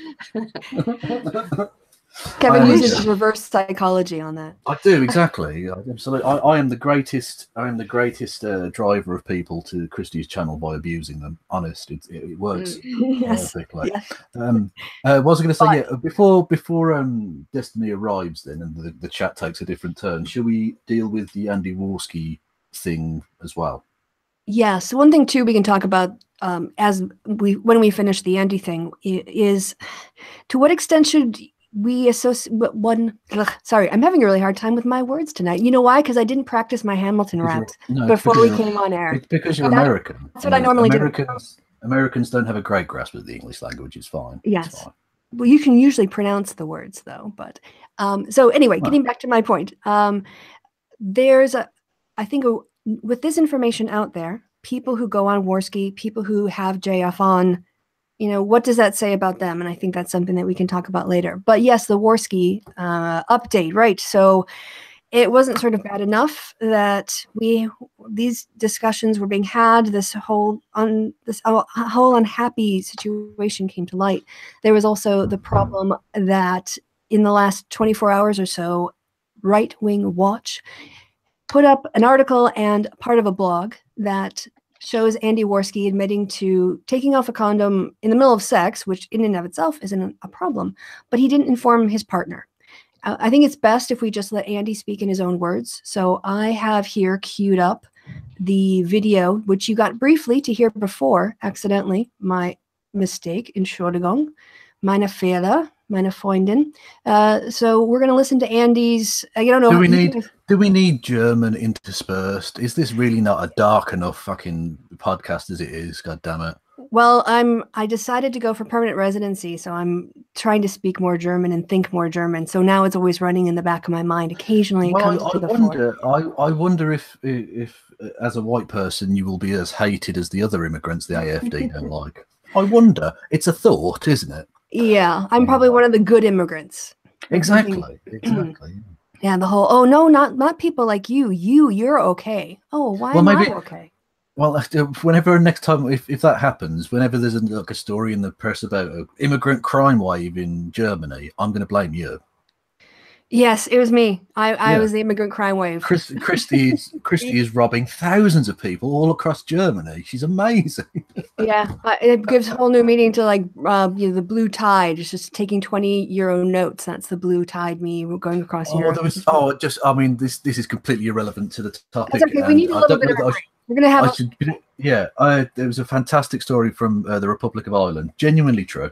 Kevin uses reverse psychology on that. I do, exactly. Absolutely. I am the greatest. I am the greatest driver of people to Christie's channel by abusing them. Honest, it works perfectly. Yes. What was I going to say? Yeah, before Destiny arrives, then, and the chat takes a different turn. Shall we deal with the Andy Warski thing as well? Yes. One thing too we can talk about when we finish the Andy thing is to what extent should we associate sorry, I'm having a really hard time with my words tonight. You know why? Because I didn't practice my Hamilton raps before we came on air. It's because you're American. That's what I normally do. Americans don't have a great grasp of the English language. It's fine. Yes. It's fine. Well, you can usually pronounce the words though. But so anyway, getting back to my point, there's I think with this information out there, people who go on Warski, people who have JF on, what does that say about them? And I think that's something that we can talk about later. But yes, the Warski update, right? So it wasn't sort of bad enough that these discussions were being had. This whole unhappy situation came to light. There was also the problem that in the last 24 hours or so, Right Wing Watch put up an article and part of a blog that shows Andy Warski admitting to taking off a condom in the middle of sex, which in and of itself isn't a problem, but he didn't inform his partner. I think it's best if we just let Andy speak in his own words. So I have here queued up the video, which you got briefly to hear before, accidentally, my mistake, Entschuldigung, meine Fehler, meine Freundin. So we're going to listen to Andy's, I don't know. Do we need German interspersed? Is this really not a dark enough fucking podcast as it is? God damn it. Well, I decided to go for permanent residency, so I'm trying to speak more German and think more German. So now it's always running in the back of my mind. Occasionally, it comes to the fore. I wonder if as a white person you will be as hated as the other immigrants the AFD don't like. I wonder. It's a thought, isn't it? Yeah, I'm probably one of the good immigrants. Exactly. Yeah, the whole, oh no, not people like you're okay. Oh, why am I okay? Well, whenever next time, if that happens, whenever there's a story in the press about an immigrant crime wave in Germany, I'm going to blame you. Yes, it was me. I was the immigrant crime wave. Christy is robbing thousands of people all across Germany. She's amazing. Yeah, it gives a whole new meaning to like the blue tide. It's just taking 20 euro notes. That's the blue tide. Me going across Europe. I mean, this is completely irrelevant to the topic. That's okay. We need a little bit of a break. We're gonna have. There was a fantastic story from the Republic of Ireland. Genuinely true.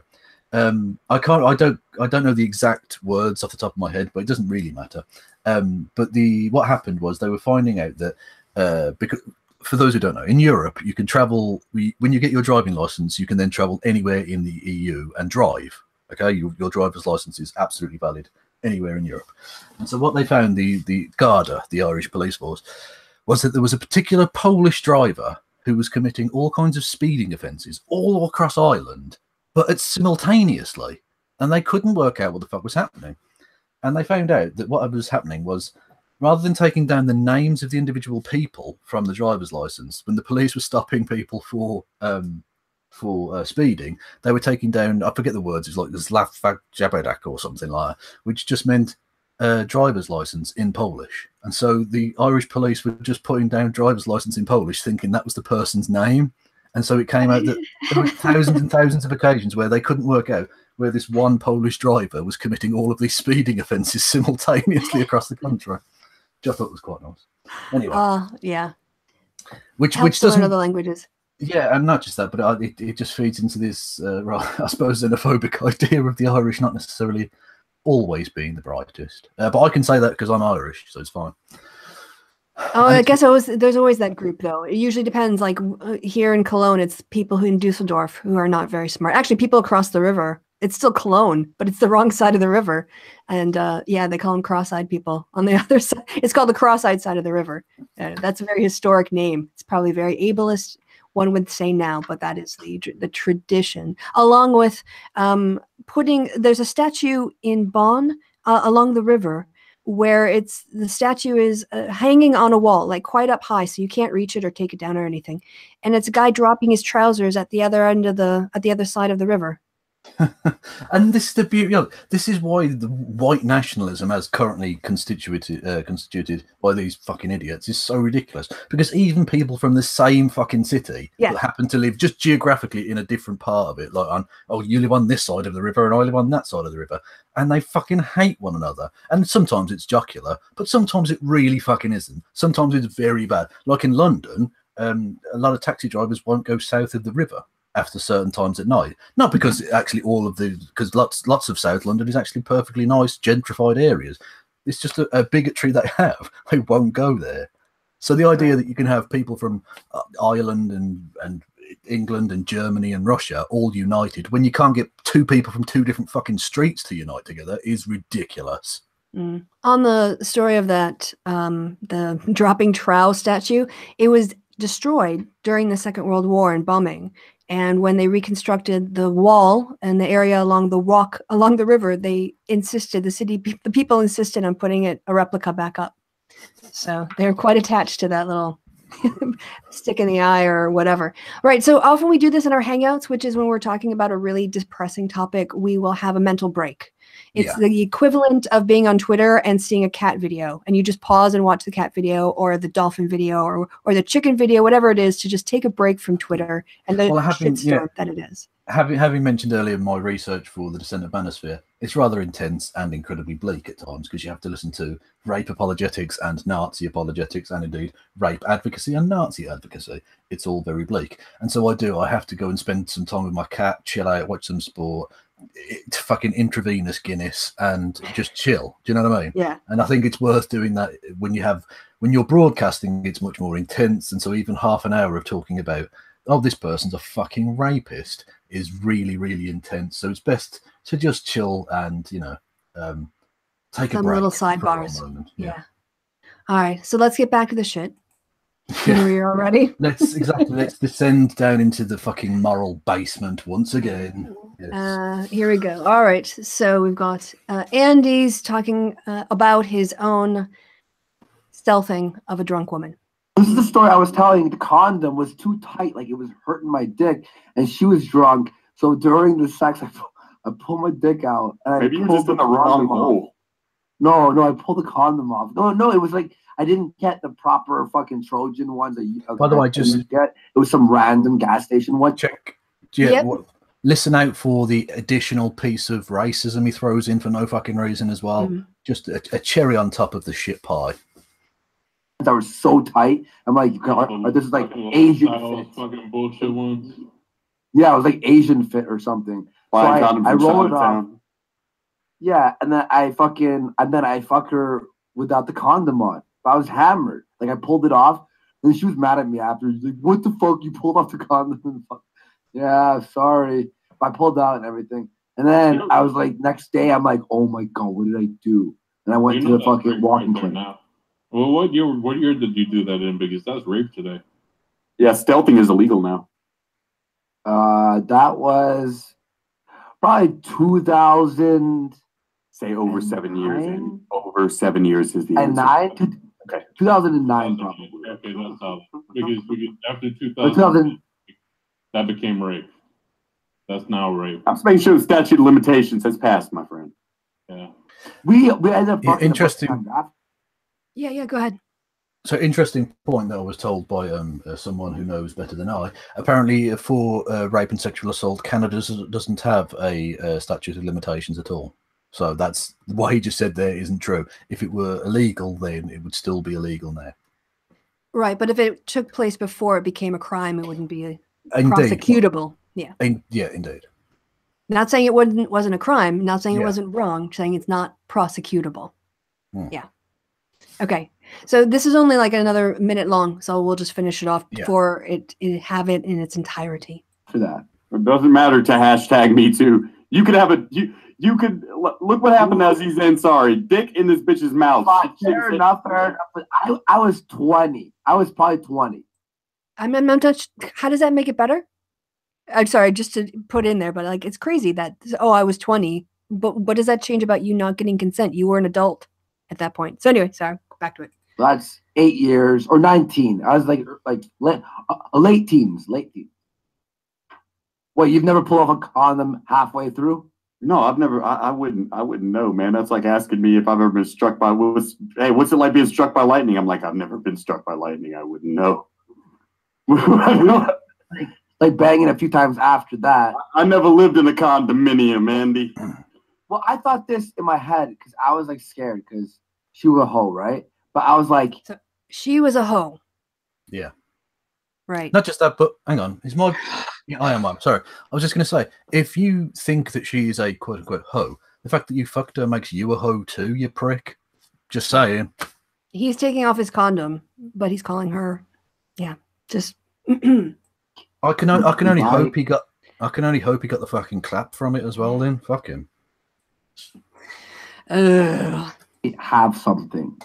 I don't know the exact words off the top of my head, but it doesn't really matter. But what happened was they were finding out that because for those who don't know, in Europe you can travel when you get your driving license, you can then travel anywhere in the EU and drive. Okay, your driver's license is absolutely valid anywhere in Europe. And so what they found, the Garda, the Irish police force, was that there was a particular Polish driver who was committing all kinds of speeding offences all across Ireland, but it's simultaneously, and they couldn't work out what the fuck was happening. And they found out that what was happening was, rather than taking down the names of the individual people from the driver's license, when the police were stopping people for speeding, they were taking down, I forget the words, it's like Zlaf Jabedak or something like that, which just meant driver's license in Polish. And so the Irish police were just putting down driver's license in Polish, thinking that was the person's name. And so it came out that there were thousands and thousands of occasions where they couldn't work out where this one Polish driver was committing all of these speeding offences simultaneously across the country, which I thought was quite nice. Anyway. Yeah. Which doesn't, other languages. Yeah, and not just that, but it just feeds into this, I suppose, xenophobic idea of the Irish not necessarily always being the brightest. But I can say that because I'm Irish, so it's fine. I guess there's always that group, though. It usually depends. Like here in Cologne, it's people in Dusseldorf who are not very smart. Actually, people across the river. It's still Cologne, but it's the wrong side of the river. And they call them cross-eyed people on the other side. It's called the cross-eyed side of the river. That's a very historic name. It's probably very ableist, one would say now, but that is the tradition. Along with there's a statue in Bonn along the river, where the statue is hanging on a wall, like quite up high, so you can't reach it or take it down or anything. And it's a guy dropping his trousers at the other side of the river. And this is the beauty of it. This is why the white nationalism, as currently constituted by these fucking idiots, is so ridiculous. Because even people from the same fucking city that happen to live just geographically in a different part of it, like you live on this side of the river and I live on that side of the river, and they fucking hate one another. And sometimes it's jocular, but sometimes it really fucking isn't. Sometimes it's very bad. Like in London, a lot of taxi drivers won't go south of the river after certain times at night. Not because actually because lots of South London is actually perfectly nice, gentrified areas. It's just a bigotry they have. They won't go there. So the idea that you can have people from Ireland and England and Germany and Russia all united when you can't get two people from two different fucking streets to unite together is ridiculous. On the story of that, the dropping trowel statue, it was destroyed during the Second World War in bombing. And when they reconstructed the wall and the area along the river, the people insisted on putting a replica back up. So they're quite attached to that little stick in the eye or whatever. Right. So often we do this in our Hangouts, which is when we're talking about a really depressing topic, we will have a mental break. It's the equivalent of being on Twitter and seeing a cat video, and you just pause and watch the cat video or the dolphin video or the chicken video, whatever it is, to just take a break from Twitter and the shitstorm that it is. Having mentioned earlier my research for the Descent of Manosphere, it's rather intense and incredibly bleak at times because you have to listen to rape apologetics and Nazi apologetics and indeed rape advocacy and Nazi advocacy. It's all very bleak. And so I have to go and spend some time with my cat, chill out, watch some sport, fucking intravenous Guinness and just chill. Do you know what I mean? Yeah. And I think it's worth doing that when you're broadcasting. It's much more intense, and so even half an hour of talking about this person's a fucking rapist is really, really intense. So it's best to just chill and take a break. Some little sidebars. Yeah. All right, so let's get back to the shit. We're already. Let's descend down into the fucking moral basement once again. Yes. Here we go. All right. So we've got Andy's talking about his own stealthing of a drunk woman. This is the story I was telling. The condom was too tight, like it was hurting my dick, and she was drunk. So during the sex, I pulled my dick out. And maybe you're just in the wrong hole. No, I pulled the condom off. No, it was like I didn't get the proper fucking Trojan ones. By the way, it was some random gas station one. Check. Yeah. Yep. Listen out for the additional piece of racism he throws in for no fucking reason as well. Just a cherry on top of the shit pie. That were so tight. I'm like, this is like Asian fit. Fucking bullshit ones. Yeah, it was like Asian fit or something. So I roll it off. Yeah, and then I fuck her without the condom on. But I was hammered. Like I pulled it off, and she was mad at me after. She's like, "What the fuck? You pulled off the condom?" Yeah, sorry. But I pulled out and everything. And then I was like, next day, I'm like, "Oh my god, what did I do?" And I went to the fucking walking clinic. Well, what year did you do that in? Because that's rape today. Yeah, stealthing is illegal now. That was probably 2000. Say over 7 years. And over 7 years is the answer. And 2009 probably. Okay, that's how. Because after 2000, that became rape. That's now rape. I'm just making sure the statute of limitations has passed, my friend. Yeah. We ended up fucking interesting. Yeah, go ahead. So interesting point that I was told by someone who knows better than I. Apparently, for rape and sexual assault, Canada doesn't have a statute of limitations at all. So that's what he just said there isn't true. If it were illegal, then it would still be illegal now. Right, but if it took place before it became a crime, it wouldn't be prosecutable. Yeah. Yeah, indeed. Not saying it wasn't a crime. Not saying it wasn't wrong. Saying it's not prosecutable. Yeah. Okay. So this is only like another minute long, so we'll just finish it off before it have it in its entirety. For that, it doesn't matter to hashtag me too. You could have you could look what happened as he's in. Sorry, dick in this bitch's mouth. Fair enough. But I was 20. I was probably 20. I'm touched. How does that make it better? I'm sorry, just to put in there, but like it's crazy that I was 20. But what does that change about you not getting consent? You were an adult at that point. So anyway, sorry, back to it. That's 8 years or 19. I was like late teens. What, you've never pulled off a condom halfway through? No, I've never. I wouldn't know, man. That's like asking me if I've ever been struck by what's it like being struck by lightning? I'm like, I've never been struck by lightning. I wouldn't know. like banging a few times after that. I never lived in a condominium, Andy. Well, I thought this in my head because I was like scared because she was a hoe, right? But I was like, so she was a hoe. Yeah. Right. Not just that, but hang on. I'm sorry. I was just going to say, if you think that she is a quote unquote hoe, the fact that you fucked her makes you a hoe too, you prick. Just saying. He's taking off his condom, but he's calling her. Yeah. Just. I can only hope he got the fucking clap from it as well. Then fuck him. Have something.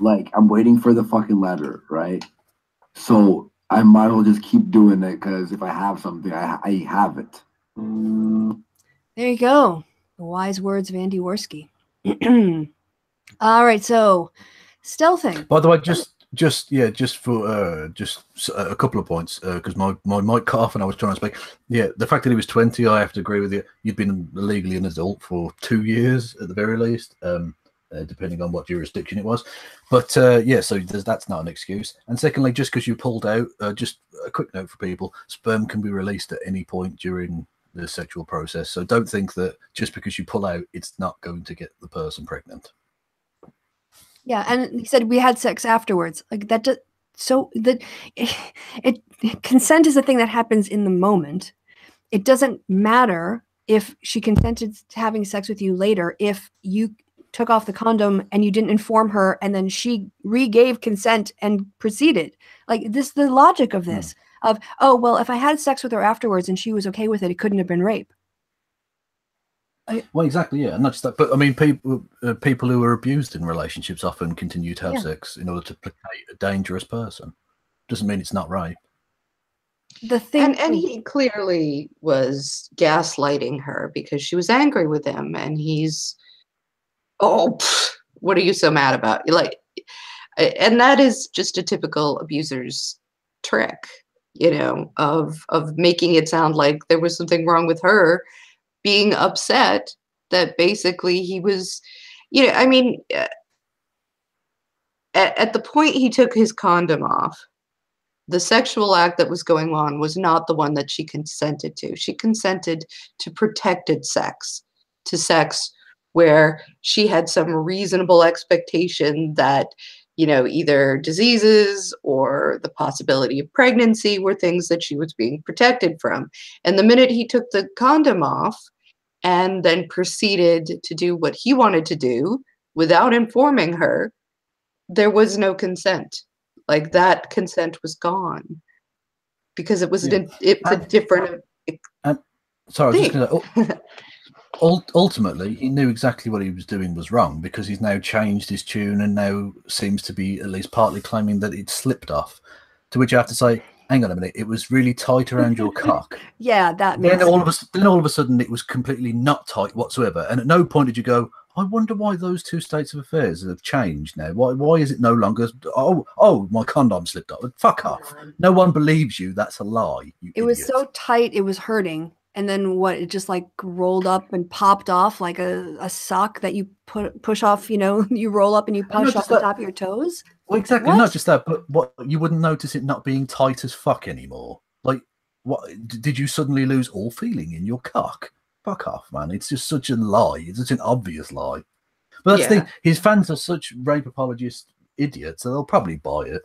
Like I'm waiting for the fucking letter, right? So I might as well just keep doing it because if I have something, I have it. There you go. The wise words of Andy Warski. All right, so stealthing. By the way, just for a couple of points because my mic cut off and I was trying to speak. Yeah, the fact that he was 20, I have to agree with you. You'd been legally an adult for 2 years at the very least. Depending on what jurisdiction it was. But so that's not an excuse. And secondly, just because you pulled out, just a quick note for people, sperm can be released at any point during the sexual process. So don't think that just because you pull out, it's not going to get the person pregnant. Yeah, and he said we had sex afterwards. Like that consent is a thing that happens in the moment. It doesn't matter if she consented to having sex with you later if you took off the condom and you didn't inform her and then she re-gave consent and proceeded. Like this, the logic of this of, oh, well, if I had sex with her afterwards and she was okay with it, it couldn't have been rape. Well, exactly, yeah. And not just that, but I mean, people who are abused in relationships often continue to have sex in order to placate a dangerous person. Doesn't mean it's not rape. The thing, and he clearly was gaslighting her because she was angry with him, and he's, what are you so mad about? Like, and that is just a typical abuser's trick, of making it sound like there was something wrong with her, being upset that basically he was, I mean, at the point he took his condom off, the sexual act that was going on was not the one that she consented to. She consented to protected sex, to sex where she had some reasonable expectation that, either diseases or the possibility of pregnancy were things that she was being protected from. And the minute he took the condom off and then proceeded to do what he wanted to do without informing her, there was no consent. Like, that consent was gone because it was a different sorry, thing. I was just going to ultimately, he knew exactly what he was doing was wrong, because he's now changed his tune and now seems to be at least partly claiming that it slipped off. To which I have to say, hang on a minute, it was really tight around your cock. Yeah, that makes then all of a sudden it was completely not tight whatsoever. And at no point did you go, I wonder why those two states of affairs have changed now. Why is it no longer, my condom slipped off? Fuck off. No one believes you. That's a lie. It was so tight, it was hurting. And then it just like rolled up and popped off like a sock that you push off, you roll up and you push off the top of your toes. Well, exactly. What? Not just that, but what, you wouldn't notice it not being tight as fuck anymore. Like, what, did you suddenly lose all feeling in your cock? Fuck off, man. It's just such a lie. It's such an obvious lie. But that's the thing. His fans are such rape apologist idiots, so they'll probably buy it.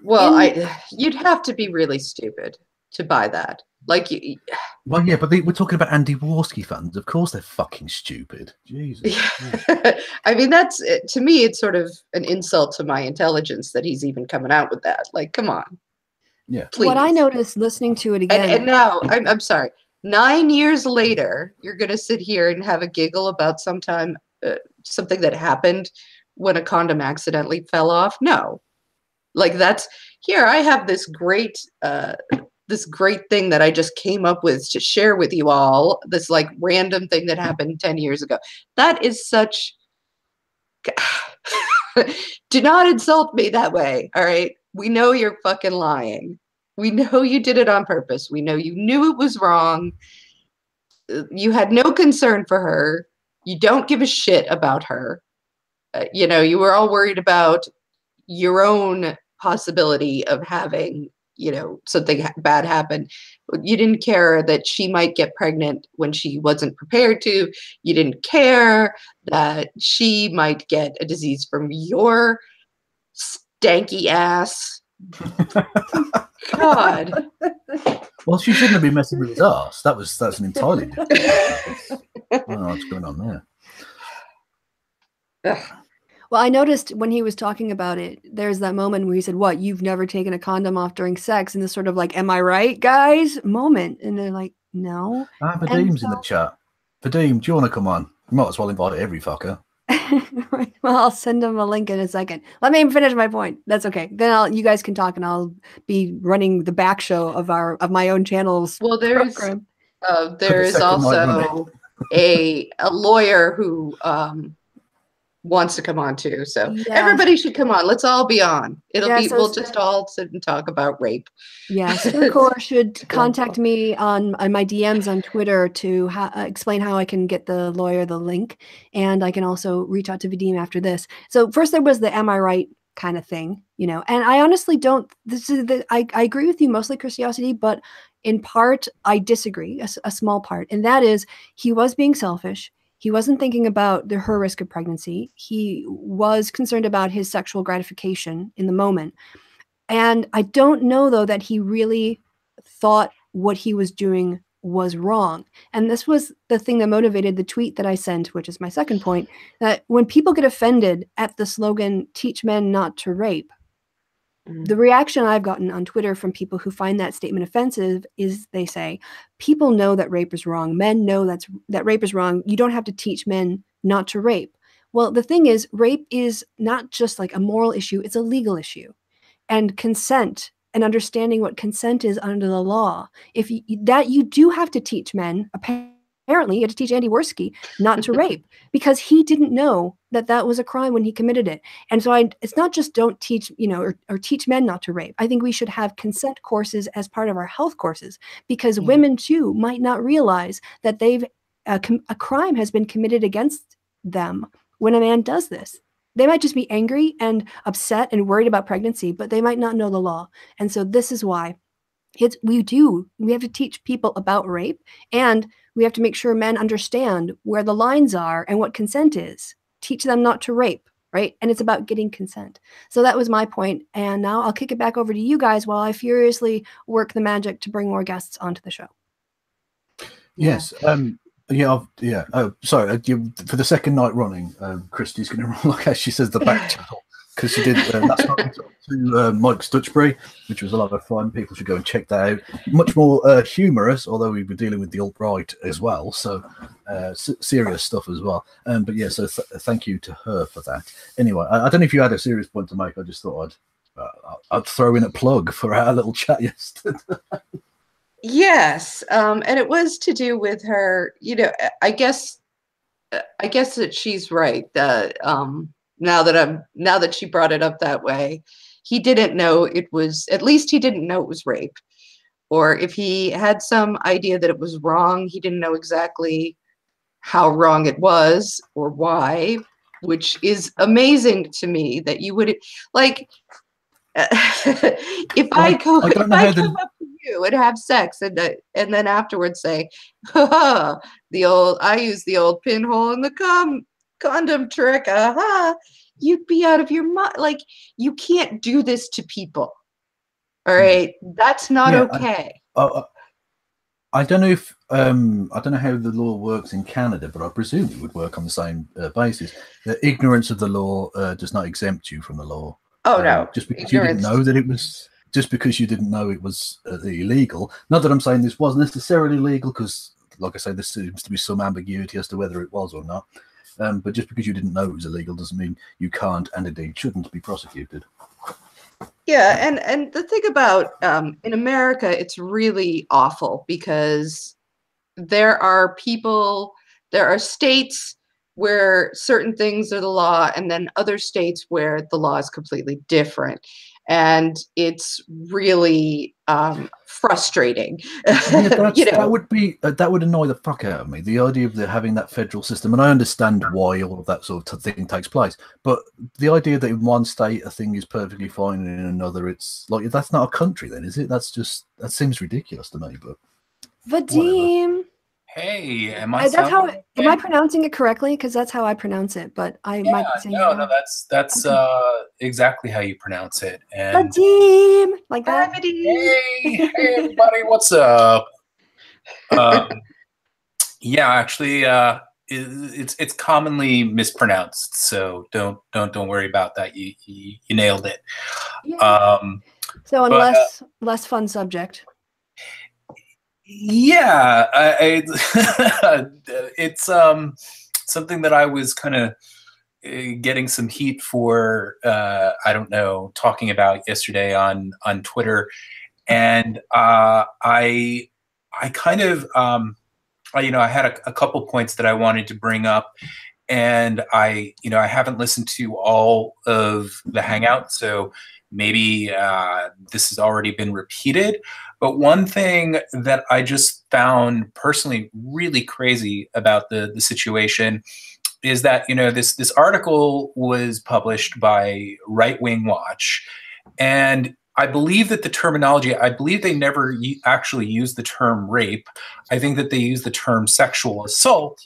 Well, you'd have to be really stupid to buy that. Like, well, yeah, but we're talking about Andy Warski fans. Of course, they're fucking stupid. Jesus. I mean, that's, to me, it's sort of an insult to my intelligence that he's even coming out with that. Like, come on. Yeah. Please. What I noticed listening to it again, and now I'm sorry. 9 years later, you're gonna sit here and have a giggle about something that happened when a condom accidentally fell off. No, like, that's here. I have this great thing that I just came up with to share with you all. This like random thing that happened 10 years ago. That is such. Do not insult me that way. All right. We know you're fucking lying. We know you did it on purpose. We know you knew it was wrong. You had no concern for her. You don't give a shit about her. You were all worried about your own possibility of having, something bad happen. You didn't care that she might get pregnant when she wasn't prepared to. You didn't care that she might get a disease from your stanky ass. God. Well, she shouldn't have been messing with his ass. That's an entirely different thing. I don't know what's going on there. Well, I noticed when he was talking about it, there's that moment where he said, "What, you've never taken a condom off during sex?" And this sort of like, "Am I right, guys?" moment. And they're like, "No." Vadim's in the chat. Vadim, do you want to come on? You might as well invite every fucker. Well, I'll send him a link in a second. Let me finish my point. That's okay. Then you guys can talk, and I'll be running the back show of my own channel's program. There is also a lawyer who wants to come on too. So everybody should come on. Let's all be on. We'll just all sit and talk about rape. Yeah, Sircor should contact me on my DMs on Twitter to explain how I can get the lawyer the link, and I can also reach out to Vadim after this. So first there was the "Am I right?" kind of thing, and I honestly don't. I agree with you mostly, Chrisiousty, but in part I disagree, a small part, and that is he was being selfish. He wasn't thinking about her risk of pregnancy. He was concerned about his sexual gratification in the moment. And I don't know, though, that he really thought what he was doing was wrong. And this was the thing that motivated the tweet that I sent, which is my second point, that when people get offended at the slogan, "Teach men not to rape," the reaction I've gotten on Twitter from people who find that statement offensive is they say, people know that rape is wrong. Men know that rape is wrong. You don't have to teach men not to rape. Well, the thing is, rape is not just like a moral issue, it's a legal issue. And consent and understanding what consent is under the law, if you, that you do have to teach men, apparently you have to teach Andy Warski not to rape, because he didn't know that that was a crime when he committed it. And so it's not just don't teach, you know, or teach men not to rape. I think we should have consent courses as part of our health courses, because women too might not realize that a crime has been committed against them when a man does this. They might just be angry and upset and worried about pregnancy, but they might not know the law. And so this is why we have to teach people about rape, and we have to make sure men understand where the lines are and what consent is. Teach them not to rape, right? And it's about getting consent. So that was my point. And now I'll kick it back over to you guys while I furiously work the magic to bring more guests onto the show. Yes. Yeah. Oh, sorry. For the second night running, Christy's going to run, like as she says, the back channel, because she did last night to Mike Stutchbury, which was a lot of fun. People should go and check that out. Much more humorous, although we were dealing with the alt-right as well, so serious stuff as well. But yeah, so thank you to her for that. Anyway, I don't know if you had a serious point to make. I just thought I'd throw in a plug for our little chat yesterday. Yes, and it was to do with her. You know, I guess that she's right. Now that she brought it up that way, he didn't know it was. At least he didn't know it was rape, or if he had some idea that it was wrong, he didn't know exactly how wrong it was or why, which is amazing to me that you would like. If I come up to you and have sex and then afterwards say, I use the old pinhole in the condom trick, you'd be out of your mind. Like, you can't do this to people. All right, that's not okay. I don't know if I don't know how the law works in Canada, but I presume it would work on the same basis. The ignorance of the law does not exempt you from the law. Oh no! Just because you didn't know that it was, just because you didn't know it was illegal. Not that I'm saying this was necessarily legal, because, like I say, there seems to be some ambiguity as to whether it was or not. But just because you didn't know it was illegal doesn't mean you can't, and indeed shouldn't, be prosecuted. Yeah, and the thing about in America, it's really awful because there are states where certain things are the law, and then other states where the law is completely different. And it's really frustrating. That would annoy the fuck out of me. The idea of having that federal system, and I understand why all of that sort of thing takes place. But the idea that in one state a thing is perfectly fine and in another it's like, that's not a country, then, is it? That seems ridiculous to me. But Vadim. Whatever. Hey, am I pronouncing it correctly? Because that's how I pronounce it, but I might be saying no, that's exactly how you pronounce it. And Vadim, like that. Hey, everybody, what's up? Yeah, actually, it's commonly mispronounced, so don't worry about that. You nailed it. Yeah. So less fun subject. Yeah, it's something that I was kind of getting some heat for, I don't know, talking about yesterday on Twitter, and I kind of I had a couple points that I wanted to bring up, and I haven't listened to all of the Hangout, so maybe this has already been repeated. But one thing that I just found personally really crazy about the situation is that, this article was published by Right Wing Watch, and I believe that the terminology, I believe they never actually used the term rape. I think that they used the term sexual assault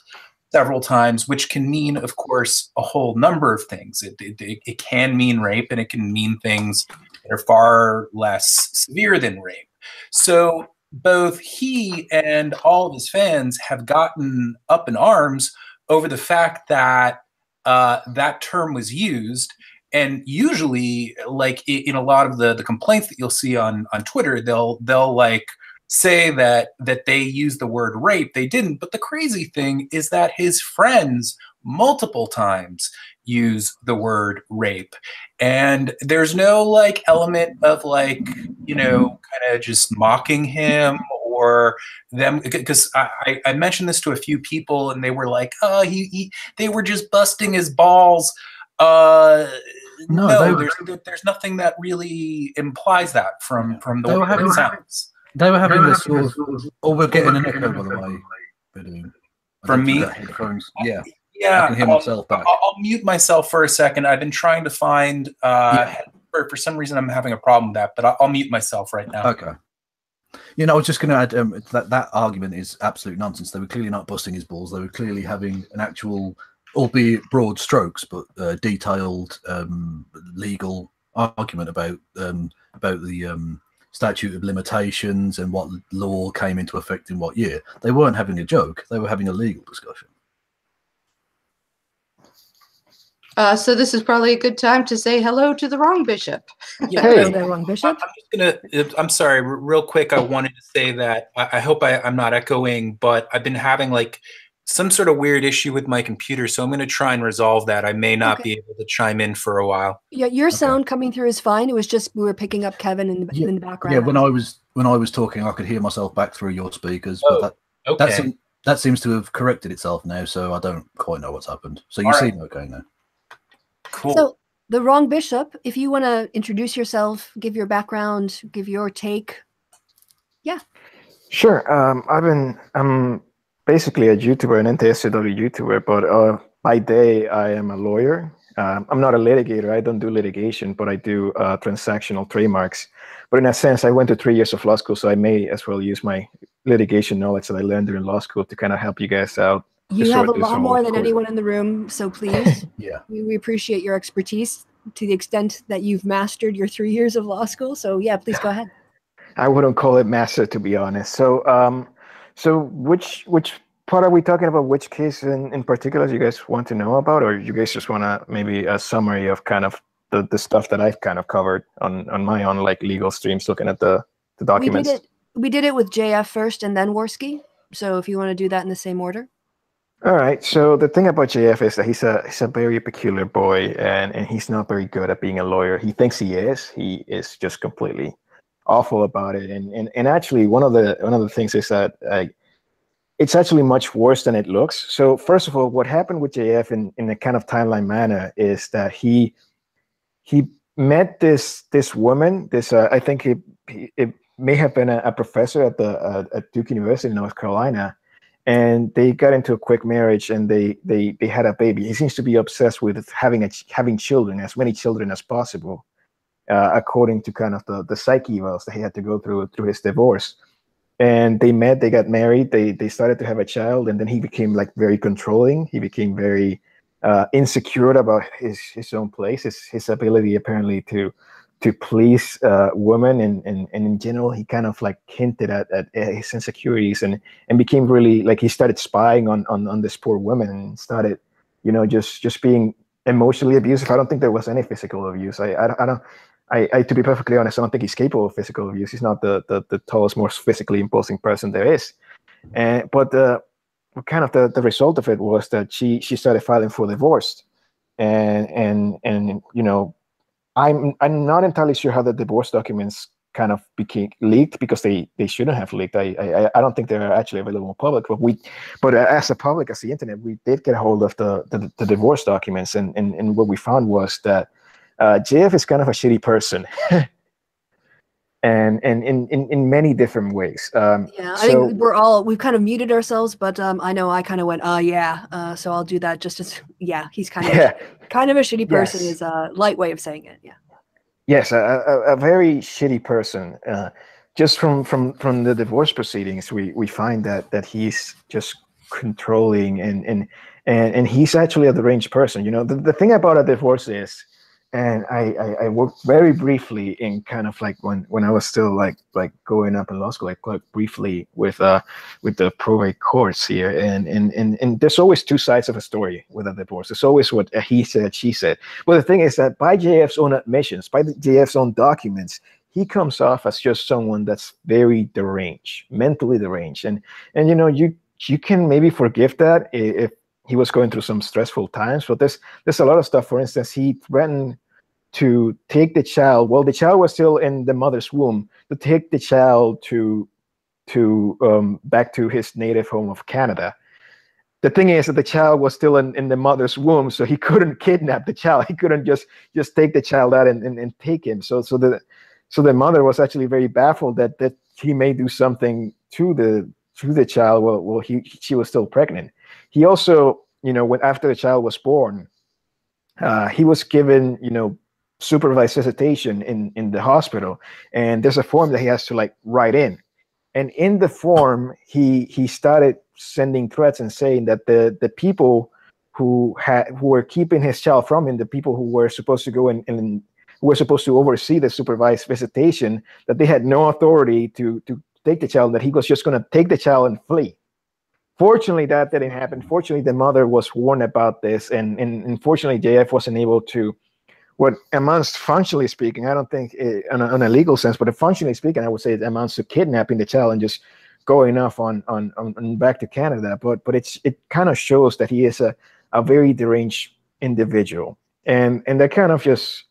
several times, which can mean, of course, a whole number of things. It can mean rape, and it can mean things that are far less severe than rape. So both he and all of his fans have gotten up in arms over the fact that that term was used. And usually, like in a lot of the complaints that you'll see on Twitter, they'll like say that they used the word rape. They didn't. But the crazy thing is that his friends multiple times use the word rape, and there's no like element of like, you know, kind of just mocking him or them, because I mentioned this to a few people and they were like, oh, they were just busting his balls. No, there's nothing that really implies that from the way it sounds. They were having this sort of, oh, we're getting an echo, by the way. From me? Yeah. Yeah, I can hear myself back. I'll mute myself for a second. I've been trying to find, for some reason I'm having a problem with that, but I'll mute myself right now. Okay. You know, I was just going to add that argument is absolute nonsense. They were clearly not busting his balls. They were clearly having an actual, albeit broad strokes, but detailed legal argument about the statute of limitations and what law came into effect in what year. They weren't having a joke. They were having a legal discussion. So this is probably a good time to say hello to the wrong bishop. Yeah, Hello there, wrong bishop. I'm sorry, real quick. I wanted to say that I hope I'm not echoing, but I've been having like some sort of weird issue with my computer, so I'm going to try and resolve that. I may not be able to chime in for a while. Yeah, your sound coming through is fine. It was just we were picking up Kevin in the background. Yeah, when I was talking, I could hear myself back through your speakers. But that seems to have corrected itself now, so I don't quite know what's happened. So you seem okay now. Cool. So the wrong bishop, if you want to introduce yourself, give your background, give your take. Yeah. Sure. I'm basically a YouTuber, an NTSCW YouTuber, but by day I am a lawyer. I'm not a litigator. I don't do litigation, but I do transactional trademarks. But in a sense, I went to 3 years of law school, so I may as well use my litigation knowledge that I learned during law school to kind of help you guys out. You have a lot more than anyone in the room, so please. Yeah. We appreciate your expertise to the extent that you've mastered your 3 years of law school. So yeah, please go ahead. I wouldn't call it master, to be honest. So so which part are we talking about? Which case in particular you guys want to know about, or you guys just want to maybe a summary of kind of the stuff that I've kind of covered on my own like legal streams, looking at the documents? We did it with JF first and then Warski. So if you want to do that in the same order. All right. So the thing about JF is that he's a very peculiar boy, and he's not very good at being a lawyer. He thinks he is. He is just completely awful about it. And actually, one of the things is that it's actually much worse than it looks. So first of all, what happened with JF in a kind of timeline manner is that he met this woman. I think it may have been a professor at Duke University in North Carolina. And they got into a quick marriage, and they had a baby. He seems to be obsessed with having children, as many children as possible, according to kind of the psyche evals that he had to go through his divorce. And they met, they got married, they started to have a child, and then he became like very controlling. He became very insecure about his own place, his ability apparently to please women, and in general he kind of like hinted at his insecurities, and became really like he started spying on this poor woman, and started just being emotionally abusive. I don't think there was any physical abuse. I to be perfectly honest, I don't think he's capable of physical abuse. He's not the tallest, most physically imposing person there is. But kind of the result of it was that she started filing for divorce, and I'm not entirely sure how the divorce documents kind of became leaked, because they shouldn't have leaked. I don't think they're actually available in public, but as a public, as the internet, we did get a hold of the divorce documents, and what we found was that JF is kind of a shitty person. and in many different ways. I think we've kind of muted ourselves, but I know I kind of went, so I'll do that just as, he's kind of a shitty person is a light way of saying it. Yeah. Yes, a very shitty person. Just from the divorce proceedings, we find that he's just controlling, and he's actually a deranged person. The thing about a divorce is, and I worked very briefly in kind of like when I was still like going up in law school, I worked briefly with the probate courts here, and there's always two sides of a story with a divorce. There's always what he said, she said. But the thing is that by JF's own admissions, by JF's own documents, he comes off as just someone that's very deranged, mentally deranged, and you can maybe forgive that he was going through some stressful times. But there's a lot of stuff. For instance, he threatened to take the child. Well, the child was still in the mother's womb, to take the child to back to his native home of Canada. The thing is that the child was still in the mother's womb, so he couldn't kidnap the child. He couldn't just take the child out and take him. So the mother was actually very baffled that he may do something to the child while she was still pregnant. He also, when after the child was born, he was given, supervised visitation in the hospital, and there's a form that he has to write in. And in the form, he started sending threats and saying that the people who were keeping his child from him, the people who were supposed to go and who were supposed to oversee the supervised visitation, that they had no authority to take the child, that he was just going to take the child and flee. Fortunately, that didn't happen. Fortunately, the mother was warned about this, and unfortunately, JF wasn't able to. What amounts, functionally speaking, I don't think on a legal sense, but functionally speaking, I would say it amounts to kidnapping the child and just going off on back to Canada. But it kind of shows that he is a very deranged individual, and that kind of just,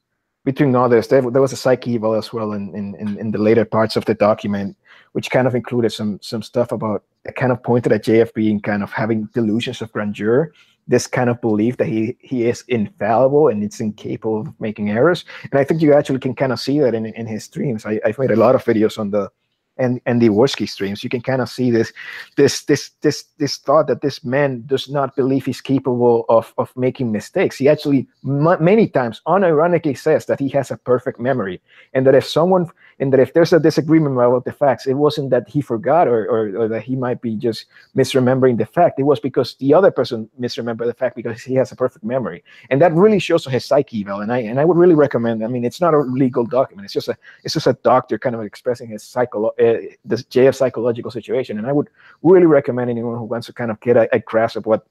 between others, there was a psyche eval as well in the later parts of the document, which kind of included some stuff about that kind of pointed at JF being kind of having delusions of grandeur. This kind of belief that he is infallible and it's incapable of making errors. And I think you actually can kind of see that in his streams. I've made a lot of videos on the Warski streams. You can kind of see this thought that this man does not believe he's capable of making mistakes. He actually many times unironically says that he has a perfect memory, and that if there's a disagreement about the facts, it wasn't that he forgot or that he might be just misremembering the fact. It was because the other person misremembered the fact because he has a perfect memory, and that really shows on his psyche eval. And I would really recommend. I mean, it's not a legal document. It's just a doctor kind of expressing his the JF psychological situation. And I would really recommend anyone who wants to kind of get a grasp of what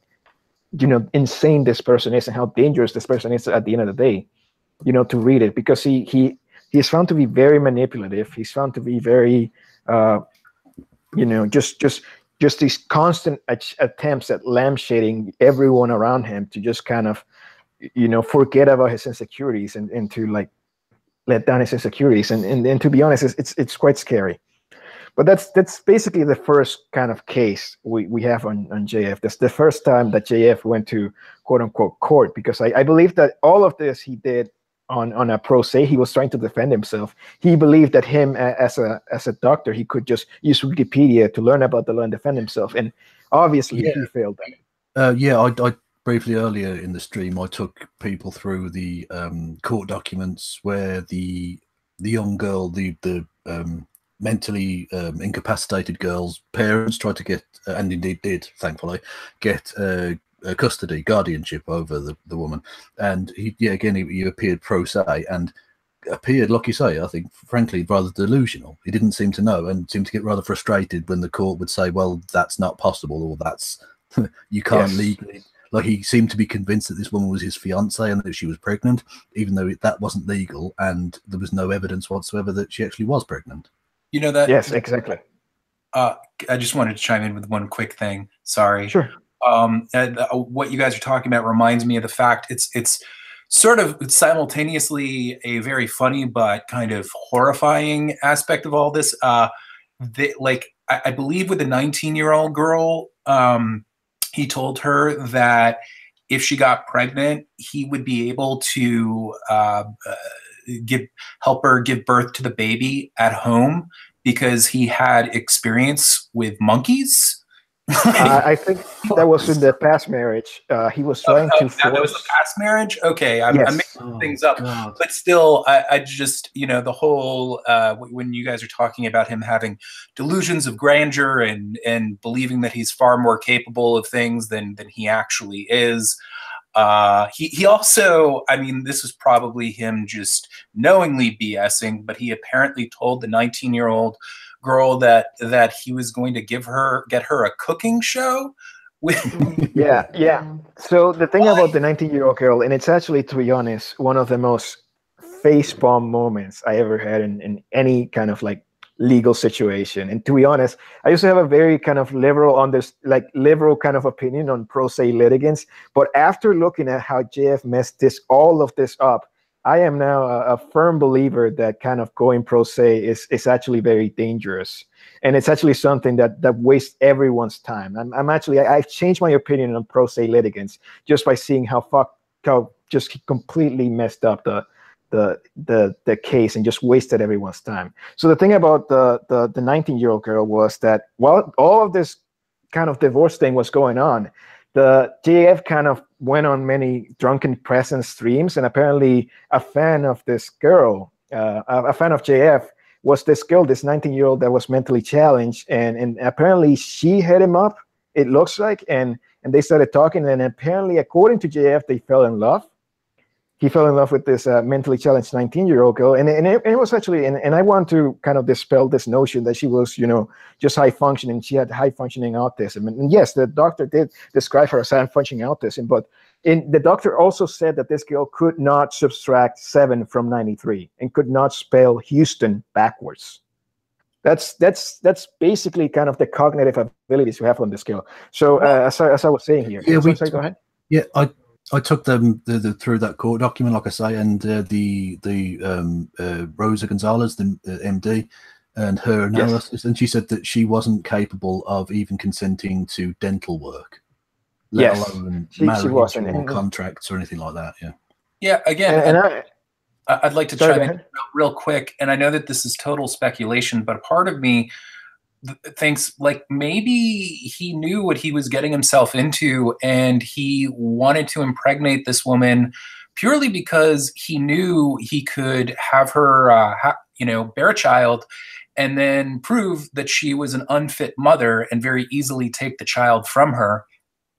insane this person is and how dangerous this person is at the end of the day, to read it, because he is found to be very manipulative. He's found to be very just these constant attempts at lampshading everyone around him to just kind of forget about his insecurities and to let down his insecurities, and to be honest, it's quite scary. But that's basically the first kind of case we have on JF. That's the first time that JF went to quote unquote court, because I believe that all of this he did on a pro se. He was trying to defend himself. He believed that him as a doctor, he could just use Wikipedia to learn about the law and defend himself, and obviously he failed that. I briefly earlier in the stream, I took people through the court documents where the young girl, the mentally incapacitated girl's parents tried to get, and indeed did, thankfully, get custody, guardianship over the woman. And he appeared pro se and appeared, like you say, I think, frankly, rather delusional. He didn't seem to know and seemed to get rather frustrated when the court would say, well, that's not possible, or that's, you can't legally. Like, he seemed to be convinced that this woman was his fiancée and that she was pregnant, even though that wasn't legal, and there was no evidence whatsoever that she actually was pregnant. That. Yes, exactly. I just wanted to chime in with one quick thing. Sorry. Sure. What you guys are talking about reminds me of the fact it's sort of simultaneously a very funny but kind of horrifying aspect of all this. I believe with the 19-year-old girl, he told her that if she got pregnant, he would be able to help her give birth to the baby at home because he had experience with monkeys. I think that was in the past marriage. He was trying to force. That was the past marriage? Okay, I'm mixing things up. God. But still, I just, the whole, when you guys are talking about him having delusions of grandeur and believing that he's far more capable of things than he actually is. He also, this was probably him just knowingly BSing, but he apparently told the 19-year-old girl that he was going to get her a cooking show. Yeah. So the thing about the 19-year-old girl, and it's actually, to be honest, one of the most facepalm moments I ever had in any kind of legal situation. And to be honest, I used to have a very kind of liberal kind of opinion on pro se litigants. But after looking at how JF messed all of this up, I am now a firm believer that kind of going pro se is actually very dangerous. And it's actually something that wastes everyone's time. I've changed my opinion on pro se litigants just by seeing how just completely messed up the case and just wasted everyone's time. So the thing about the 19-year-old girl was that while all of this kind of divorce thing was going on, the JF kind of went on many drunken presence streams, and apparently a fan of this girl, a fan of JF, was this girl, this 19-year-old that was mentally challenged, and apparently she hit him up, it looks like, and they started talking, and apparently, according to JF, they fell in love. He fell in love with this mentally challenged 19-year-old girl, and it was actually, and I want to kind of dispel this notion that she was, just high functioning. She had high functioning autism, and yes, the doctor did describe her as high functioning autism, but the doctor also said that this girl could not subtract 7 from 93 and could not spell Houston backwards. That's basically kind of the cognitive abilities you have on this scale. So as I was saying here, yeah, sorry, go ahead. Yeah, I took them through that court document, like I say, and the Rosa Gonzalez, the MD, and her analysis, yes. And she said that she wasn't capable of even consenting to dental work, let alone marriage or contracts or anything like that. Yeah. Yeah. Again, I'd like to chime in real quick, and I know that this is total speculation, but a part of me thinks like maybe he knew what he was getting himself into, and he wanted to impregnate this woman purely because he knew he could have her, bear a child, and then prove that she was an unfit mother and very easily take the child from her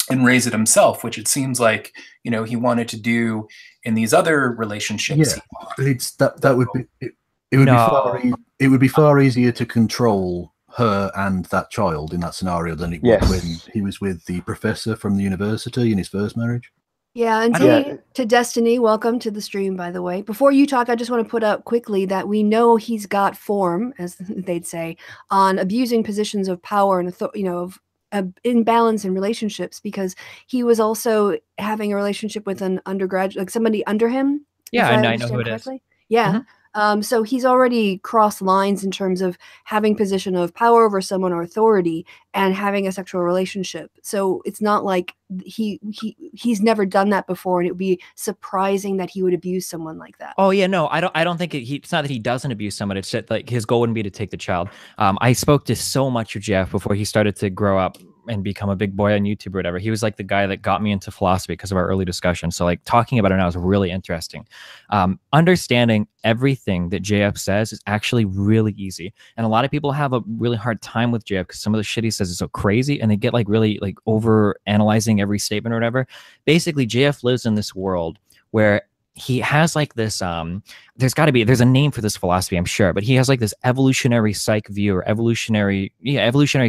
and raise it himself, which it seems like he wanted to do in these other relationships. Yeah, it would be far easier to control her and that child in that scenario than it was when he was with the professor from the university in his first marriage. Yeah, and to Destiny, welcome to the stream, by the way. Before you talk, I just want to put out quickly that we know he's got form, as they'd say, on abusing positions of power and of imbalance in relationships, because he was also having a relationship with an undergraduate, like somebody under him. Yeah, and I know who it is. Yeah. Mm-hmm. So he's already crossed lines in terms of having position of power over someone or authority and having a sexual relationship. So it's not like he's never done that before, and it would be surprising that he would abuse someone like that. Oh yeah, no, I don't think it's not that he doesn't abuse someone. It's just like his goal wouldn't be to take the child. I spoke to so much of Jeff before he started to grow up and become a big boy on YouTube or whatever. He was like the guy that got me into philosophy because of our early discussion. So like talking about it now is really interesting. Understanding everything that JF says is actually really easy. And a lot of people have a really hard time with JF because some of the shit he says is so crazy, and they get like really like over analyzing every statement or whatever. Basically, JF lives in this world where he has like this there's a name for this philosophy, I'm sure, but he has like this evolutionary psych view or evolutionary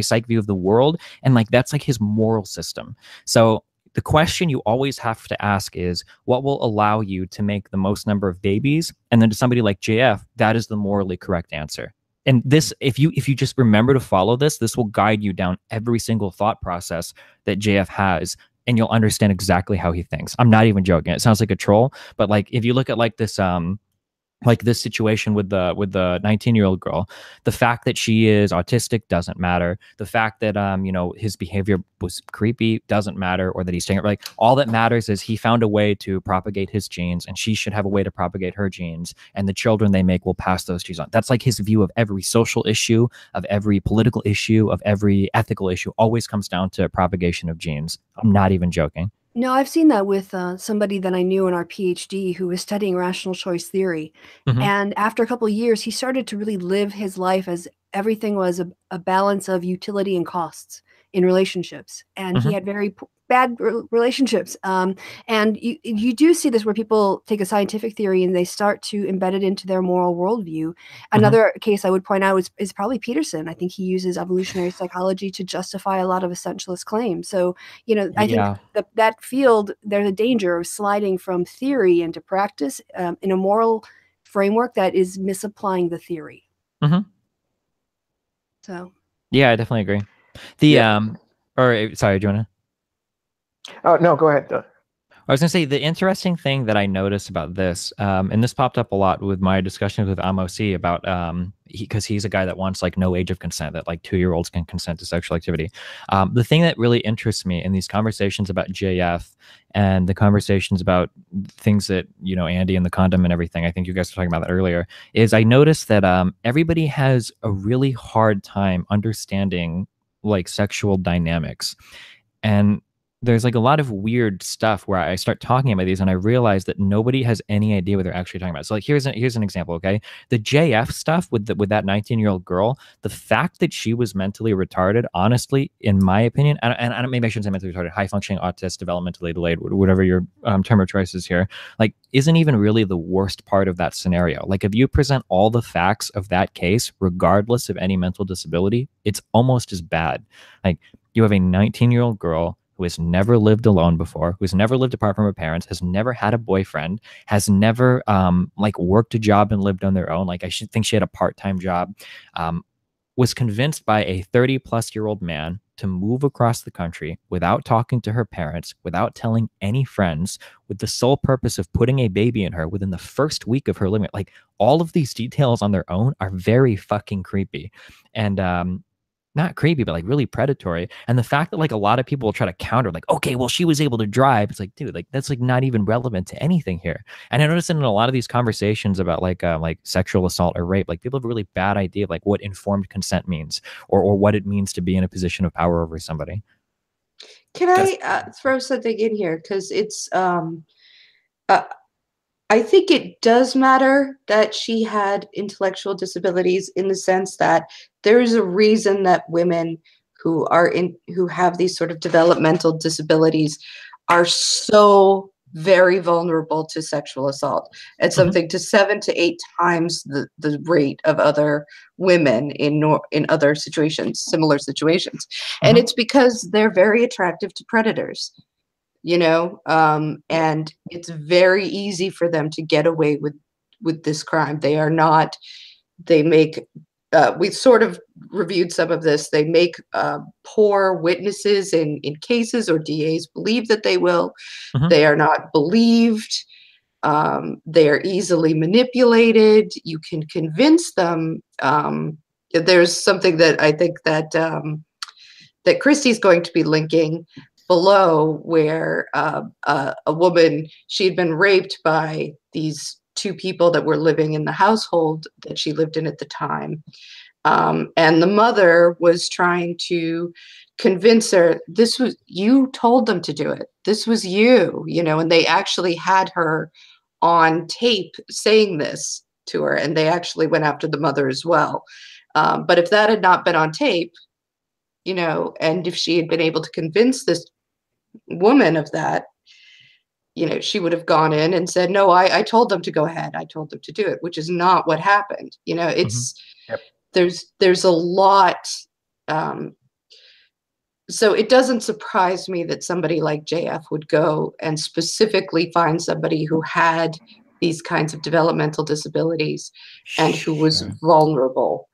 psych view of the world, and like that's like his moral system. So the question you always have to ask is, what will allow you to make the most number of babies? And then to somebody like JF, that is the morally correct answer. And this, if you just remember to follow this will guide you down every single thought process that JF has, and you'll understand exactly how he thinks. I'm not even joking. It sounds like a troll, but like if you look at like this situation with the 19-year-old girl, the fact that she is autistic doesn't matter. The fact that his behavior was creepy doesn't matter, or that he's staying like, all that matters is he found a way to propagate his genes, and she should have a way to propagate her genes, and the children they make will pass those genes on. That's like his view of every social issue, of every political issue, of every ethical issue. Always comes down to propagation of genes. I'm not even joking. No, I've seen that with somebody that I knew in our PhD who was studying rational choice theory. Mm-hmm. And after a couple of years, he started to really live his life as everything was a balance of utility and costs in relationships. And he had very bad relationships. And you do see this where people take a scientific theory and they start to embed it into their moral worldview. Another case I would point out is probably Peterson. I think he uses evolutionary psychology to justify a lot of essentialist claims. So, I think that field, there's a danger of sliding from theory into practice in a moral framework that is misapplying the theory. Mm-hmm. So yeah, I definitely agree. The or sorry, do you wanna? Oh no, go ahead. I was going to say the interesting thing that I noticed about this, and this popped up a lot with my discussions with Amosi about, because he's a guy that wants like no age of consent, that like 2-year-olds can consent to sexual activity. The thing that really interests me in these conversations about JF and the conversations about things that, you know, Andy and the condom and everything, I think you guys were talking about that earlier, is I noticed that everybody has a really hard time understanding like sexual dynamics. And there's like a lot of weird stuff where I start talking about these and I realize that nobody has any idea what they're actually talking about. So like here's an example, okay? The JF stuff with that 19-year-old girl, the fact that she was mentally retarded, honestly, in my opinion, and maybe I shouldn't say mentally retarded, high functioning autist, developmentally delayed, whatever your term of choice is here, like isn't even really the worst part of that scenario. Like if you present all the facts of that case, regardless of any mental disability, it's almost as bad. Like you have a 19-year-old girl who has never lived alone before, who's never lived apart from her parents, has never had a boyfriend, has never like worked a job and lived on their own. Like I should think she had a part-time job, was convinced by a 30-plus-year-old man to move across the country without talking to her parents, without telling any friends, with the sole purpose of putting a baby in her within the first week of her living. Like all of these details on their own are very fucking creepy. And not creepy, but like really predatory. And the fact that like a lot of people will try to counter, like, okay, well, she was able to drive. It's like, dude, like that's like not even relevant to anything here. And I noticed in a lot of these conversations about like sexual assault or rape, like people have a really bad idea of like what informed consent means or what it means to be in a position of power over somebody. Can I throw something in here? Because it's I think it does matter that she had intellectual disabilities in the sense that there is a reason that women who have these sort of developmental disabilities are so very vulnerable to sexual assault. It's something to 7 to 8 times the rate of other women in other situations, similar situations. And it's because they're very attractive to predators. You know, and it's very easy for them to get away with this crime. They are not, they make, we sort of reviewed some of this. They make poor witnesses in cases, or DAs believe that they will. They are not believed. They are easily manipulated. You can convince them. There's something that I think that that Christy's going to be linking below, where a woman, she'd been raped by these 2 people that were living in the household that she lived in at the time. And the mother was trying to convince her, this was, you told them to do it. This was you know, and they actually had her on tape saying this to her, and they actually went after the mother as well. But if that had not been on tape, you know, and if she had been able to convince this woman of that, you know, she would have gone in and said, no, I told them to go ahead. I told them to do it, which is not what happened. You know, it's, there's a lot. So it doesn't surprise me that somebody like JF would go and specifically find somebody who had these kinds of developmental disabilities and who was vulnerable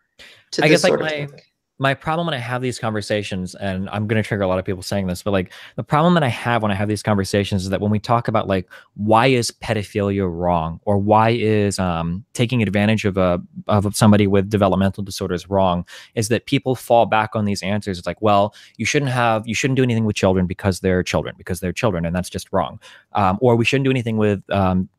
to this sort of thing. My problem when I have these conversations, and I'm going to trigger a lot of people saying this, but like the problem that I have when I have these conversations is that when we talk about like, why is pedophilia wrong, or why is taking advantage of somebody with developmental disorders wrong, is that people fall back on these answers. It's like, well, you shouldn't do anything with children because they're children, and that's just wrong. Or we shouldn't do anything with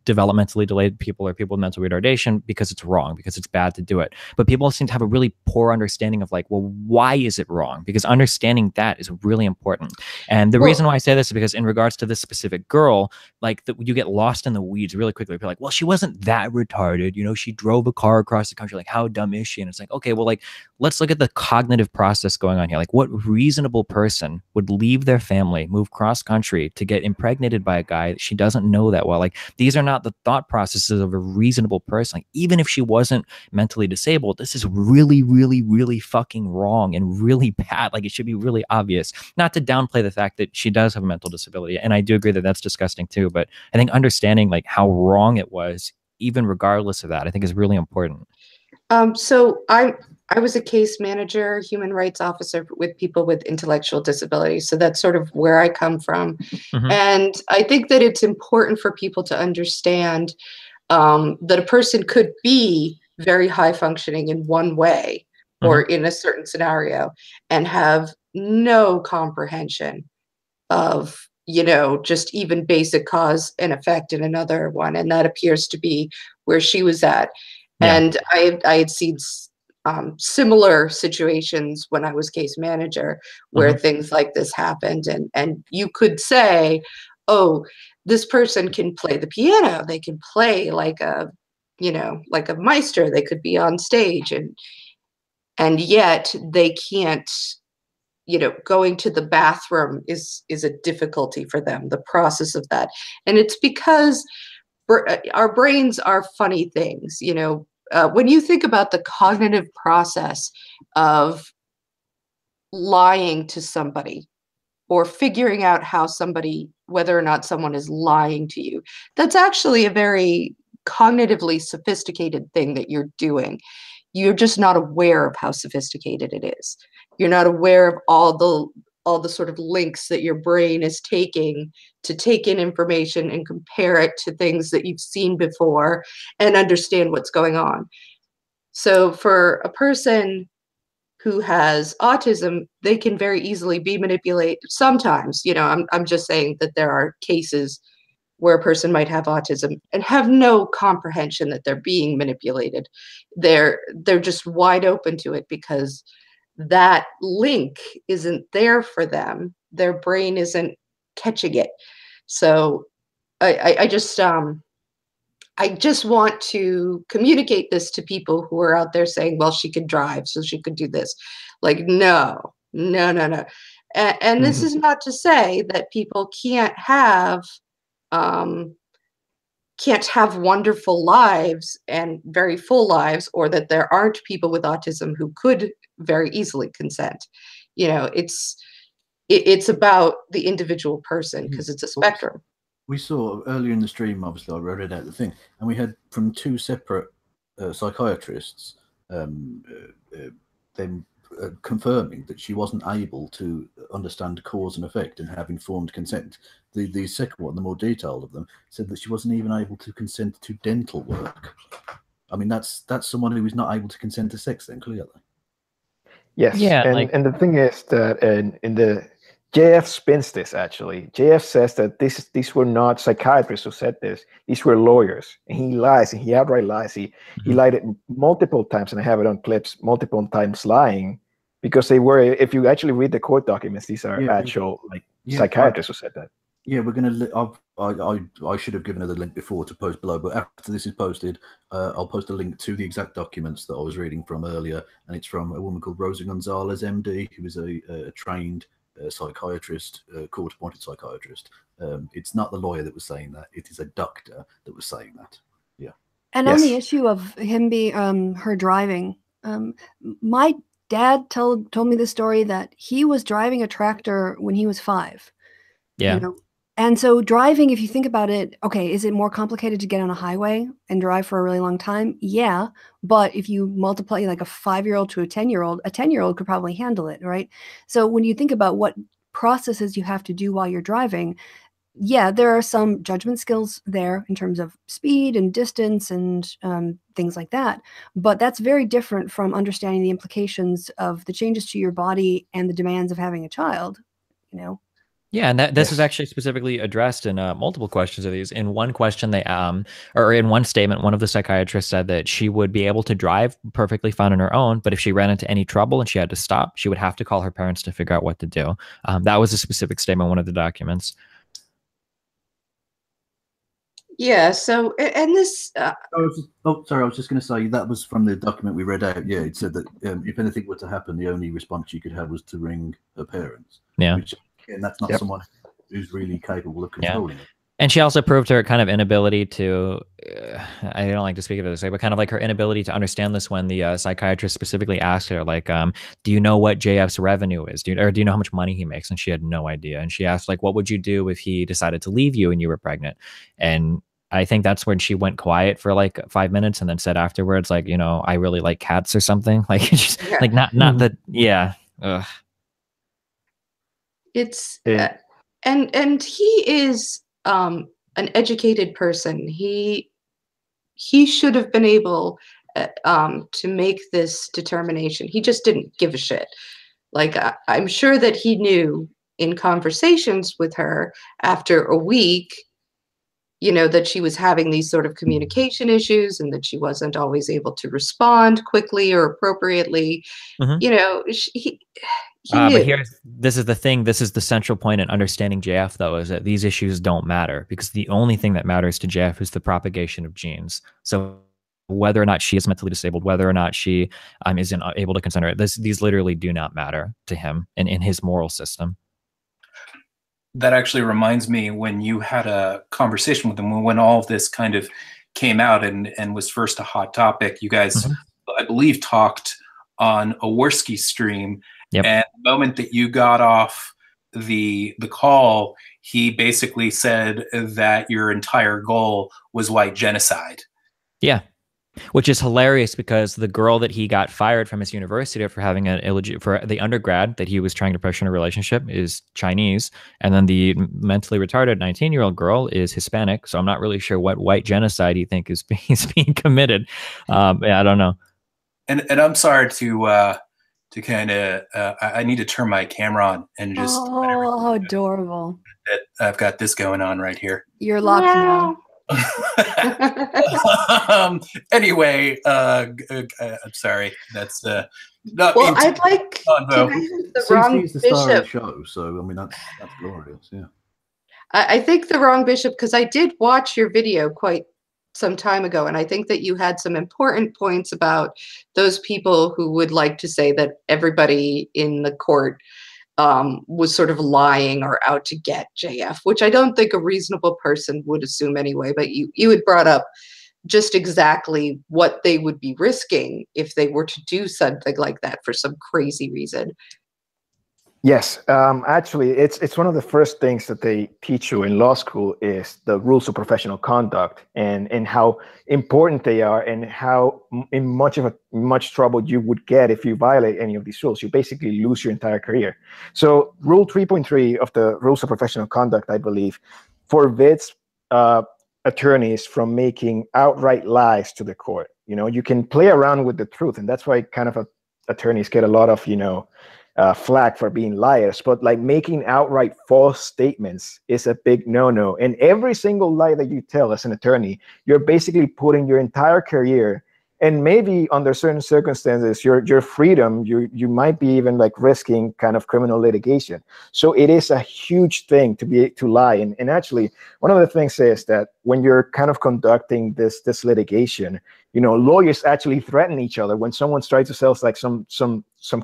developmentally delayed people or people with mental retardation because it's wrong, because it's bad to do it. But people seem to have a really poor understanding of like, well, why is it wrong? Because understanding that is really important. And the reason why I say this is because in regards to this specific girl, like you get lost in the weeds really quickly. You're like, well, she wasn't that retarded. You know, she drove a car across the country. Like, how dumb is she? And it's like, okay, well, like, let's look at the cognitive process going on here. Like, what reasonable person would leave their family, move cross country to get impregnated by a guy that she doesn't know that well? Like, these are not the thought processes of a reasonable person. Like, even if she wasn't mentally disabled, this is really, really, really fucking wrong and really bad. Like, it should be really obvious. Not to downplay the fact that she does have a mental disability, and I do agree that that's disgusting too, but I think understanding like how wrong it was, even regardless of that, I think is really important. So I I was a case manager, human rights officer with people with intellectual disabilities. So that's sort of where I come from. And I think that it's important for people to understand that a person could be very high functioning in one way or in a certain scenario and have no comprehension of, you know, just even basic cause and effect in another one. And that appears to be where she was at. And I had seen similar situations when I was case manager where things like this happened. And you could say, oh, this person can play the piano. They can play like a, you know, like a maestro. They could be on stage and yet they can't, you know, going to the bathroom is a difficulty for them, the process of that. And it's because our brains are funny things, you know. When you think about the cognitive process of lying to somebody or figuring out how somebody, whether or not someone is lying to you, that's actually a very cognitively sophisticated thing that you're doing. You're just not aware of how sophisticated it is. You're not aware of all the sort of links that your brain is taking to take in information and compare it to things that you've seen before and understand what's going on. So for a person who has autism, they can very easily be manipulated. Sometimes, you know, I'm just saying that there are cases where a person might have autism and have no comprehension that they're being manipulated. They're just wide open to it because that link isn't there for them. Their brain isn't catching it. So I just want to communicate this to people who are out there saying, well, she could drive, so she could do this. Like, no. And this is not to say that people can't have wonderful lives and very full lives, or that there aren't people with autism who could very easily consent. You know, it's about the individual person because it's a spectrum. We saw earlier in the stream, obviously I wrote it out the thing, and we had from two separate psychiatrists them confirming that she wasn't able to understand cause and effect and have informed consent. The second one, the more detailed of them, said that she wasn't even able to consent to dental work. I mean, that's someone who is not able to consent to sex then, clearly. Yes, Yeah, and the thing is that in the JF spins this actually. JF says that these were not psychiatrists who said this. These were lawyers, and he lies, and he outright lies. He lied it multiple times, and I have it on clips, multiple times lying, because they were. If you actually read the court documents, these are actual psychiatrists who said that. Yeah, we're gonna. I should have given her the link before to post below, but after this is posted, I'll post a link to the exact documents that I was reading from earlier, and it's from a woman called Rosa Gonzalez, MD, who is a trained psychiatrist, court-appointed psychiatrist. It's not the lawyer that was saying that; it is a doctor that was saying that. Yeah. And on the issue of him being her driving, my dad told me the story that he was driving a tractor when he was 5. Yeah. You know? And so driving, if you think about it, okay, is it more complicated to get on a highway and drive for a really long time? Yeah. But if you multiply like a 5-year-old to a 10-year-old, a 10-year-old could probably handle it, right? So when you think about what processes you have to do while you're driving, yeah, there are some judgment skills there in terms of speed and distance and things like that. But that's very different from understanding the implications of the changes to your body and the demands of having a child, you know? Yeah, and this is actually specifically addressed in multiple questions of these. In one question, they or in one statement, one of the psychiatrists said that she would be able to drive perfectly fine on her own, but if she ran into any trouble and she had to stop, she would have to call her parents to figure out what to do. That was a specific statement in one of the documents. Yeah. So, and this. I was just going to say that was from the document we read out. Yeah, it said that if anything were to happen, the only response she could have was to ring her parents. Yeah. And that's not someone who's really capable of controlling it. And she also proved her kind of inability to, I don't like to speak of it this way, but kind of like her inability to understand this when the psychiatrist specifically asked her, like, do you know what JF's revenue is? Do you know how much money he makes? And she had no idea. And she asked, like, what would you do if he decided to leave you and you were pregnant? And I think that's when she went quiet for like 5 minutes and then said afterwards, like, you know, I really like cats or something. Like, just Yeah. like not the yeah. Ugh. It's Yeah. and he is an educated person. He should have been able to make this determination. He just didn't give a shit. Like I'm sure that he knew in conversations with her after a week, you know, that she was having these sort of communication issues and that she wasn't always able to respond quickly or appropriately. Mhm. You know, he But knew. this is the thing. This is the central point in understanding JF, though, is that these issues don't matter because the only thing that matters to JF is the propagation of genes. So whether or not she is mentally disabled, whether or not she isn't able to consent, these literally do not matter to him and in his moral system. That actually reminds me when you had a conversation with him, when all of this kind of came out and was first a hot topic, you guys, I believe, talked on a Warski stream. Yep. And the moment that you got off the call, he basically said that your entire goal was white genocide. Yeah. Which is hilarious because the girl that he got fired from his university for having for the undergrad that he was trying to pressure in a relationship is Chinese. And then the mentally retarded 19-year-old girl is Hispanic. So I'm not really sure what white genocide you think is being committed. Yeah, I don't know. And I'm sorry to kind of, I need to turn my camera on and just. Oh, how adorable. I've got this going on right here. You're locked now. Anyway, I'm sorry. That's not. Well, I'd like to the wrong CC's the star of the bishop. show, so I mean that's glorious. Yeah. I think the wrong bishop, because I did watch your video quite some time ago, and I think that you had some important points about those people who would like to say that everybody in the court was sort of lying or out to get JF, which I don't think a reasonable person would assume anyway. But you had brought up just exactly what they would be risking if they were to do something like that for some crazy reason. Yes, actually, it's one of the first things that they teach you in law school is the rules of professional conduct and how important they are and how in much trouble you would get if you violate any of these rules. You basically lose your entire career. So Rule 3.3 of the rules of professional conduct, I believe, forbids attorneys from making outright lies to the court. You know, you can play around with the truth, and that's why kind of attorneys get a lot of, you know, flack for being liars, but like making outright false statements is a big no-no. And every single lie that you tell as an attorney, you're basically putting your entire career and maybe under certain circumstances, your freedom, you might be even like risking kind of criminal litigation. So it is a huge thing to lie. And actually, one of the things is that when you're kind of conducting this litigation, you know, lawyers actually threaten each other when someone's trying to sell like some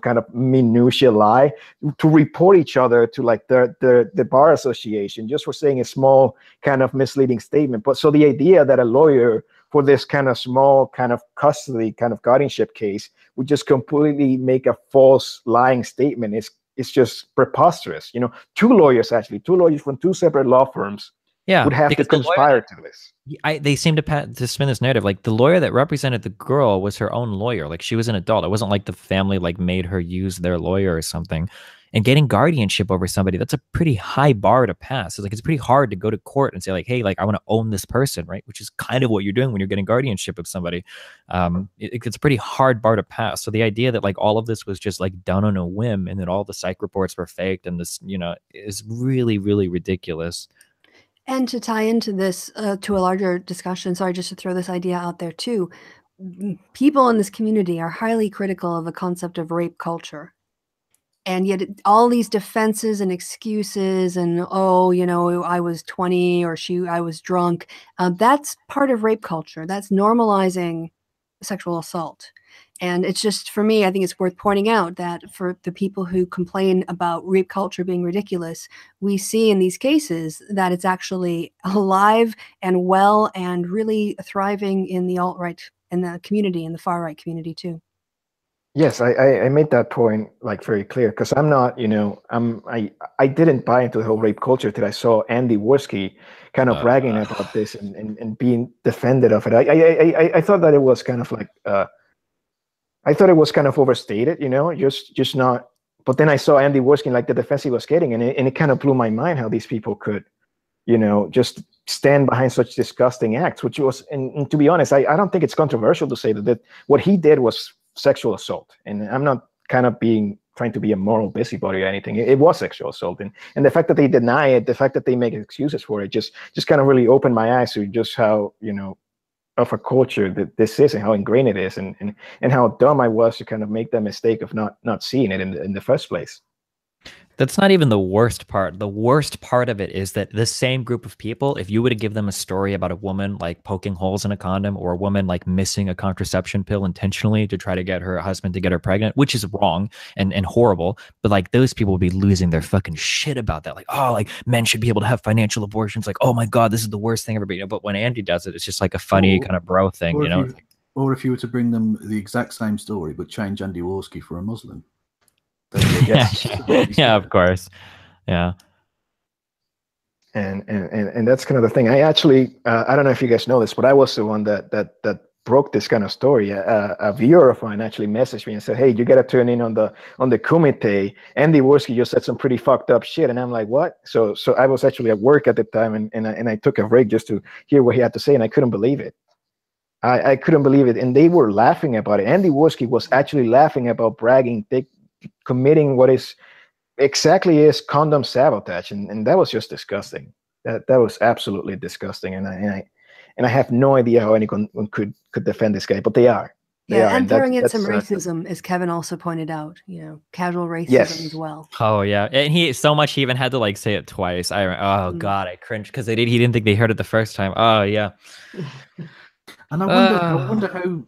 kind of minutiae lie to report each other to like the bar association just for saying a small kind of misleading statement. But so the idea that a lawyer for this kind of small kind of custody kind of guardianship case would just completely make a false lying statement is just preposterous. You know, two lawyers from two separate law firms would have to conspire to this. They seem to spin this narrative like the lawyer that represented the girl was her own lawyer. Like she was an adult. It wasn't like the family like made her use their lawyer or something. And getting guardianship over somebody, that's a pretty high bar to pass. It's like it's pretty hard to go to court and say like, hey, like I want to own this person, right? Which is kind of what you're doing when you're getting guardianship of somebody. It's a pretty hard bar to pass. So the idea that like all of this was just like done on a whim and that all the psych reports were faked and this, you know, is really, really ridiculous. And to tie into this, to a larger discussion, sorry, just to throw this idea out there too, people in this community are highly critical of the concept of rape culture. And yet all these defenses and excuses and, oh, you know, I was 20 or I was drunk, that's part of rape culture. That's normalizing sexual assault. And it's just, for me, I think it's worth pointing out that for the people who complain about rape culture being ridiculous, we see in these cases that it's actually alive and well and really thriving in the alt-right, in the community, in the far-right community too. Yes, I made that point like very clear because I'm not, you know, I didn't buy into the whole rape culture till I saw Andy Warski kind of bragging about this and being defended of it. I thought that it was kind of like I thought it was kind of overstated, you know, just not. But then I saw Andy Warski like the defense he was getting, and it kind of blew my mind how these people could, you know, just stand behind such disgusting acts, which was, and to be honest, I don't think it's controversial to say that what he did was sexual assault. And I'm not kind of trying to be a moral busybody or anything. It was sexual assault. And the fact that they deny it, the fact that they make excuses for it, just kind of really opened my eyes to just how, you know, of a culture that this is and how ingrained it is, and how dumb I was to kind of make that mistake of not seeing it in the first place. That's not even the worst part. The worst part of it is that the same group of people, if you were to give them a story about a woman like poking holes in a condom, or a woman like missing a contraception pill intentionally to try to get her husband to get her pregnant, which is wrong and horrible, but like those people would be losing their fucking shit about that. Like, oh, like men should be able to have financial abortions. Like, oh my God, this is the worst thing ever. You know, but when Andy does it, it's just like a funny kind of bro thing, you know? Or if you were to bring them the exact same story, but change Andy Warski for a Muslim. Yeah, of course. Yeah. And that's kind of the thing. I actually, I don't know if you guys know this, but I was the one that broke this kind of story. A viewer of mine actually messaged me and said, "Hey, you got to turn in on the Kumite. Andy Warski just said some pretty fucked up shit." And I'm like, "What?" So I was actually at work at the time, and I took a break just to hear what he had to say, and I couldn't believe it. I couldn't believe it, and they were laughing about it. Andy Warski was actually laughing about bragging, committing what is exactly is condom sabotage, and that was just disgusting. That was absolutely disgusting, and I have no idea how anyone could defend this guy, but they are. And throwing in some racism, as Kevin also pointed out, you know, casual racism as well. Oh yeah, and he even had to like say it twice. God, I cringed because he didn't think they heard it the first time. Oh yeah. And I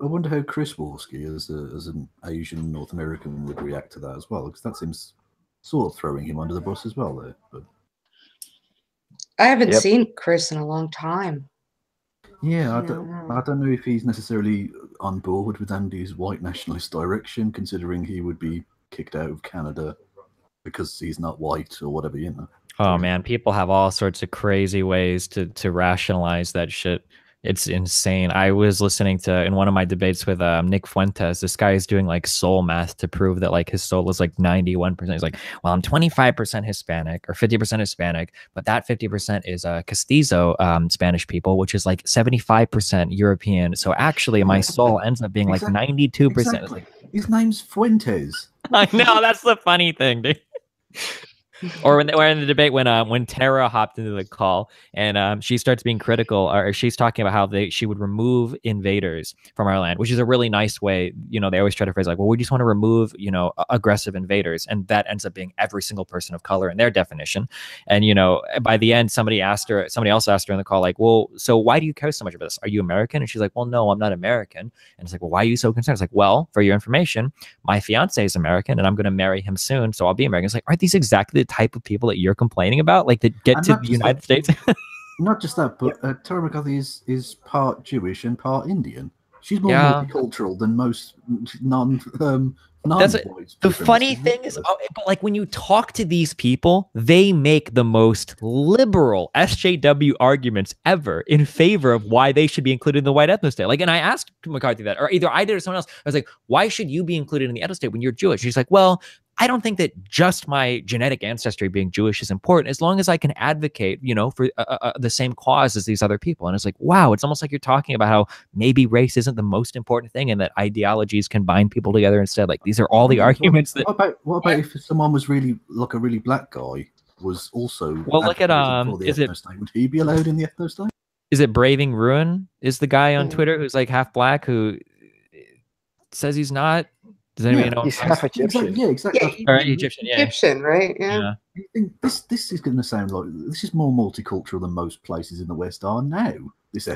wonder how Chris Warski, as an Asian North American, would react to that as well, because that seems sort of throwing him under the bus as well there. But I haven't seen Chris in a long time. Yeah, I don't know if he's necessarily on board with Andy's white nationalist direction, considering he would be kicked out of Canada because he's not white or whatever, you know. Oh man, people have all sorts of crazy ways to rationalize that shit. It's insane. I was listening to, in one of my debates with Nick Fuentes, this guy is doing like soul math to prove that like his soul is like 91%. He's like, well, I'm 25% Hispanic or 50% Hispanic, but that 50% is Castizo Spanish people, which is like 75% European. So actually my soul ends up being like 92%. Exactly. His name's Fuentes. I know, that's the funny thing, dude. Or when they were in the debate when Tara hopped into the call and she starts being critical, or she's talking about how she would remove invaders from our land, which is a really nice way. You know, they always try to phrase like, well, we just want to remove, you know, aggressive invaders, and that ends up being every single person of color in their definition. And you know, by the end, somebody else asked her in the call, like, well, so why do you care so much about this? Are you American? And she's like, well, no, I'm not American. And it's like, well, why are you so concerned? It's like, well, for your information, my fiance is American, and I'm going to marry him soon, so I'll be American. It's like, aren't these exactly the type of people that you're complaining about, like that get to the United States? Not just that, but Tara McCarthy is part Jewish and part Indian. She's more multicultural than most the funny thing is, but like when you talk to these people, they make the most liberal SJW arguments ever in favor of why they should be included in the white ethno state. Like, and I asked McCarthy that, or either I did or someone else. I was like, why should you be included in the ethno state when you're Jewish? She's like, well, I don't think that just my genetic ancestry being Jewish is important, as long as I can advocate, you know, for the same cause as these other people. And it's like, wow, it's almost like you're talking about how maybe race isn't the most important thing, and that ideologies can bind people together instead. Like, these are all the arguments that. What about if someone was really like a really black guy was also? Well, look at would he be allowed in the ethno state? Is it Braving Ruin? Is the guy on Twitter who's like half black who says he's not? Does anybody know? He's half Egyptian. Yeah, exactly. Yeah, Egyptian, right? Yeah. This is going to sound like this is more multicultural than most places in the West are now.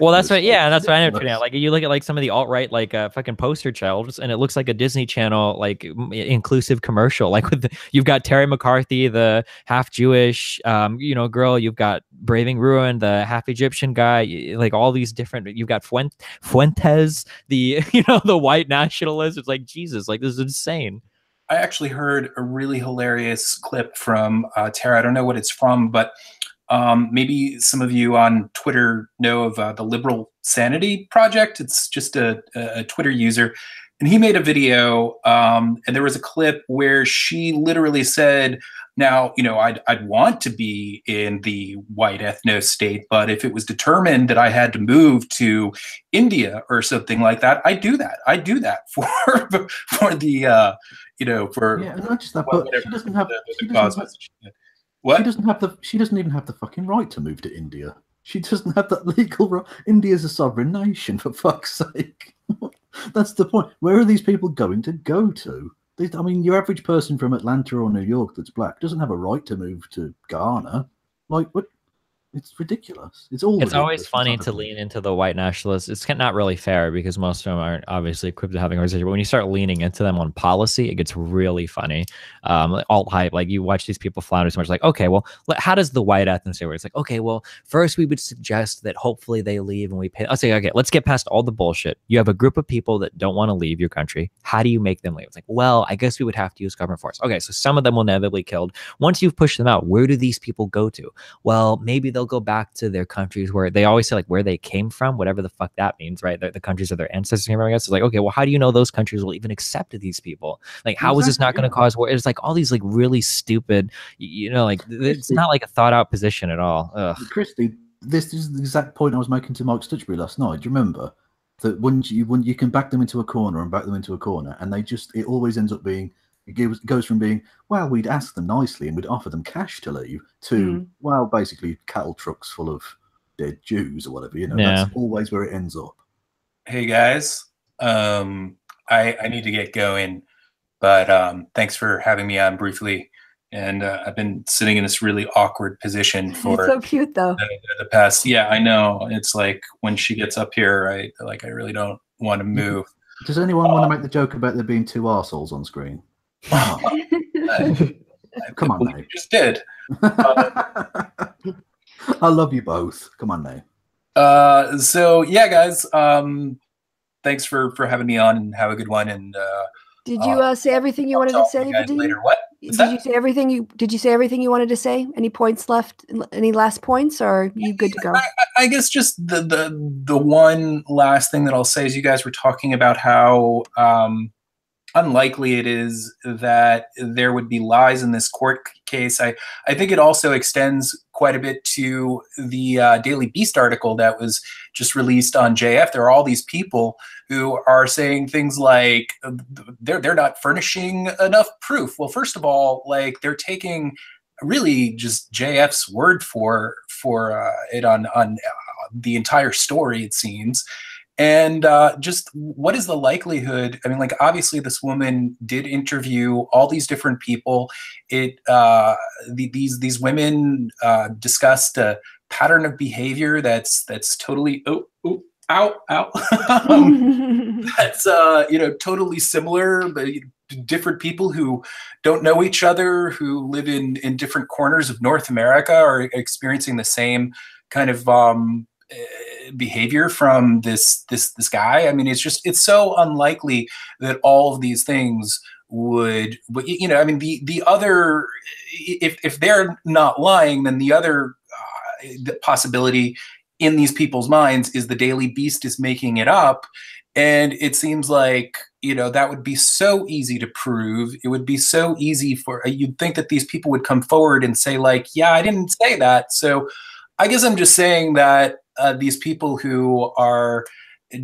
Well, that's what, yeah, that's what I know. Like, you look at like some of the alt-right like fucking poster shelves, and it looks like a Disney Channel like inclusive commercial. Like you've got Terry McCarthy, the half Jewish, girl. You've got Braving Ruin, the half Egyptian guy. Like all these different. You've got Fuentes, the the white nationalist. It's like Jesus. Like this is insane. I actually heard a really hilarious clip from Tara. I don't know what it's from, but maybe some of you on Twitter know of the Liberal Sanity Project. It's just a Twitter user. And he made a video, and there was a clip where she literally said, now, I'd want to be in the white ethno state, but if it was determined that I had to move to India or something like that, I'd do that. I'd do that for the, for yeah, and not just that, but she doesn't have she doesn't even have the fucking right to move to India. She doesn't have that legal right. India's a sovereign nation, for fuck's sake. That's the point. Where are these people going to go to? I mean, your average person from Atlanta or New York that's black doesn't have a right to move to Ghana. Like, what? It's ridiculous. It's always funny to lean into the white nationalists. It's not really fair because most of them aren't obviously equipped to having a conversation. But when you start leaning into them on policy, it gets really funny. Alt hype, like you watch these people flounder so much. Like, okay, well, how does the white ethnicity work? It's like, okay, well, first we would suggest that hopefully they leave and we pay. I'll say, okay, let's get past all the bullshit. You have a group of people that don't want to leave your country. How do you make them leave? It's like, well, I guess we would have to use government force. Okay, so some of them will inevitably be killed. Once you've pushed them out, where do these people go to? Well, maybe they'll go back to their countries where they always say like where they came from, whatever the fuck that means, right? The countries of their ancestors came from, I guess. It's like, okay, well, how do you know those countries will even accept these people? Like, how is this not going to cause war? It's like all these like really stupid, like it's not like a thought out position at all. Ugh. Christy, this is the exact point I was making to Mike Stutchbury last night. Do you remember that when you can back them into a corner and back them into a corner, and it always ends up being, it goes from being, well, we'd ask them nicely and we'd offer them cash to leave, to, well, basically cattle trucks full of dead Jews or whatever. That's always where it ends up. Hey, guys. I need to get going, but thanks for having me on briefly. And I've been sitting in this really awkward position for it's so cute, though. The past. Yeah, I know. It's like when she gets up here, I really don't want to move. Does anyone want to make the joke about there being two arseholes on screen? Oh. Come on, Nate. Just did. I love you both. Come on, Nate. So yeah, guys. Thanks for having me on, and have a good one. And did you say everything you wanted to say, Vadim? Later. What? Did you say everything you wanted to say? Any points left? Any last points? Or are you good to go? I guess just the one last thing that I'll say is you guys were talking about how unlikely it is that there would be lies in this court case. I think it also extends quite a bit to the Daily Beast article that was just released on JF. There are all these people who are saying things like they're not furnishing enough proof. Well, first of all, like they're taking really just JF's word for it on the entire story, it seems. And just what is the likelihood? I mean, like, obviously this woman did interview all these different people. These women discussed a pattern of behavior that's totally ow that's totally similar, but different people who don't know each other, who live in different corners of North America, are experiencing the same kind of behavior from this guy. I mean, it's so unlikely that all of these things would, I mean, the other, if they're not lying, then the other the possibility in these people's minds is the Daily Beast is making it up. And it seems like, that would be so easy to prove. It would be so easy for, you'd think that these people would come forward and say like, yeah, I didn't say that. So I guess I'm just saying that these people who are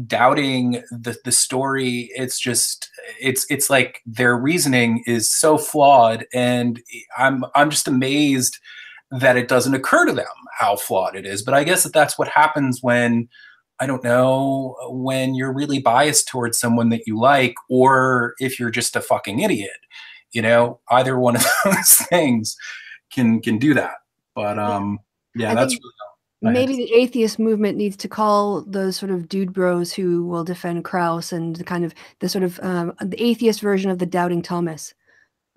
doubting the story, it's like their reasoning is so flawed, and I'm just amazed that it doesn't occur to them how flawed it is. But I guess that's what happens when, I don't know, when you're really biased towards someone that you like, or if you're just a fucking idiot. Either one of those things can do that. But yeah, that's really all. maybe the atheist movement needs to call those sort of dude bros who will defend Krauss and the atheist version of the doubting Thomas.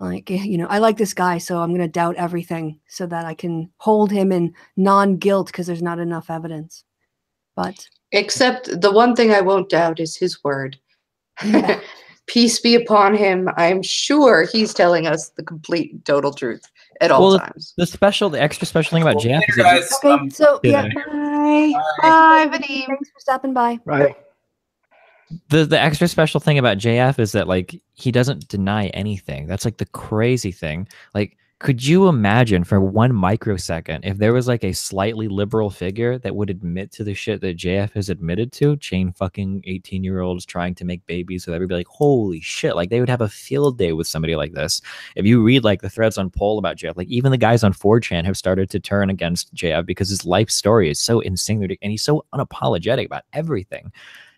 Like, I like this guy, so I'm going to doubt everything so that I can hold him in non-guilt because there's not enough evidence. But except the one thing I won't doubt is his word. Yeah. Peace be upon him. I'm sure he's telling us the complete and total truth at all times. The extra special thing about JF is guys. Okay, so yeah. Bye, Vadim. Thanks for stopping by. Right. The extra special thing about JF is that like he doesn't deny anything. That's like the crazy thing. Like, could you imagine for 1 microsecond if there was like a slightly liberal figure that would admit to the shit that JF has admitted to, chain fucking 18-year-olds trying to make babies with everybody? Like, holy shit, like they would have a field day with somebody like this. If you read like the threads on Poll about JF, like even the guys on 4chan have started to turn against JF because his life story is so insane and he's so unapologetic about everything.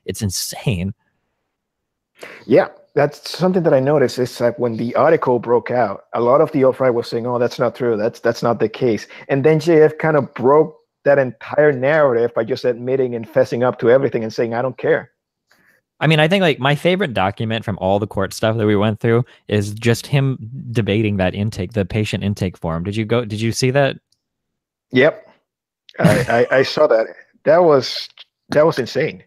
It's insane. Yeah, that's something that I noticed. Is like when the article broke out, a lot of the alt-right was saying, "Oh, that's not true. That's not the case." And then JF kind of broke that entire narrative by just admitting and fessing up to everything and saying, "I don't care." I mean, I think like my favorite document from all the court stuff that we went through is just him debating that intake, the patient intake form. Did you see that? Yep, I saw that. That was insane.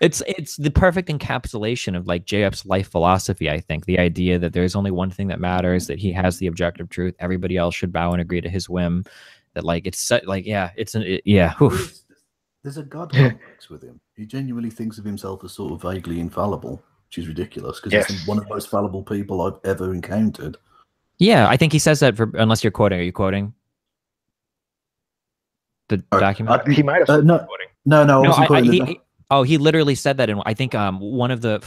It's the perfect encapsulation of like JF's life philosophy. I think the idea that there's only one thing that matters, that he has the objective truth. Everybody else should bow and agree to his whim. That like it's like oof. There's a god complex with him. He genuinely thinks of himself as sort of vaguely infallible, which is ridiculous because he's one of the most fallible people I've ever encountered. Yeah, I think he says that unless you're quoting. Are you quoting the document? He might have no, I wasn't quoting. He literally said that, and I think one of the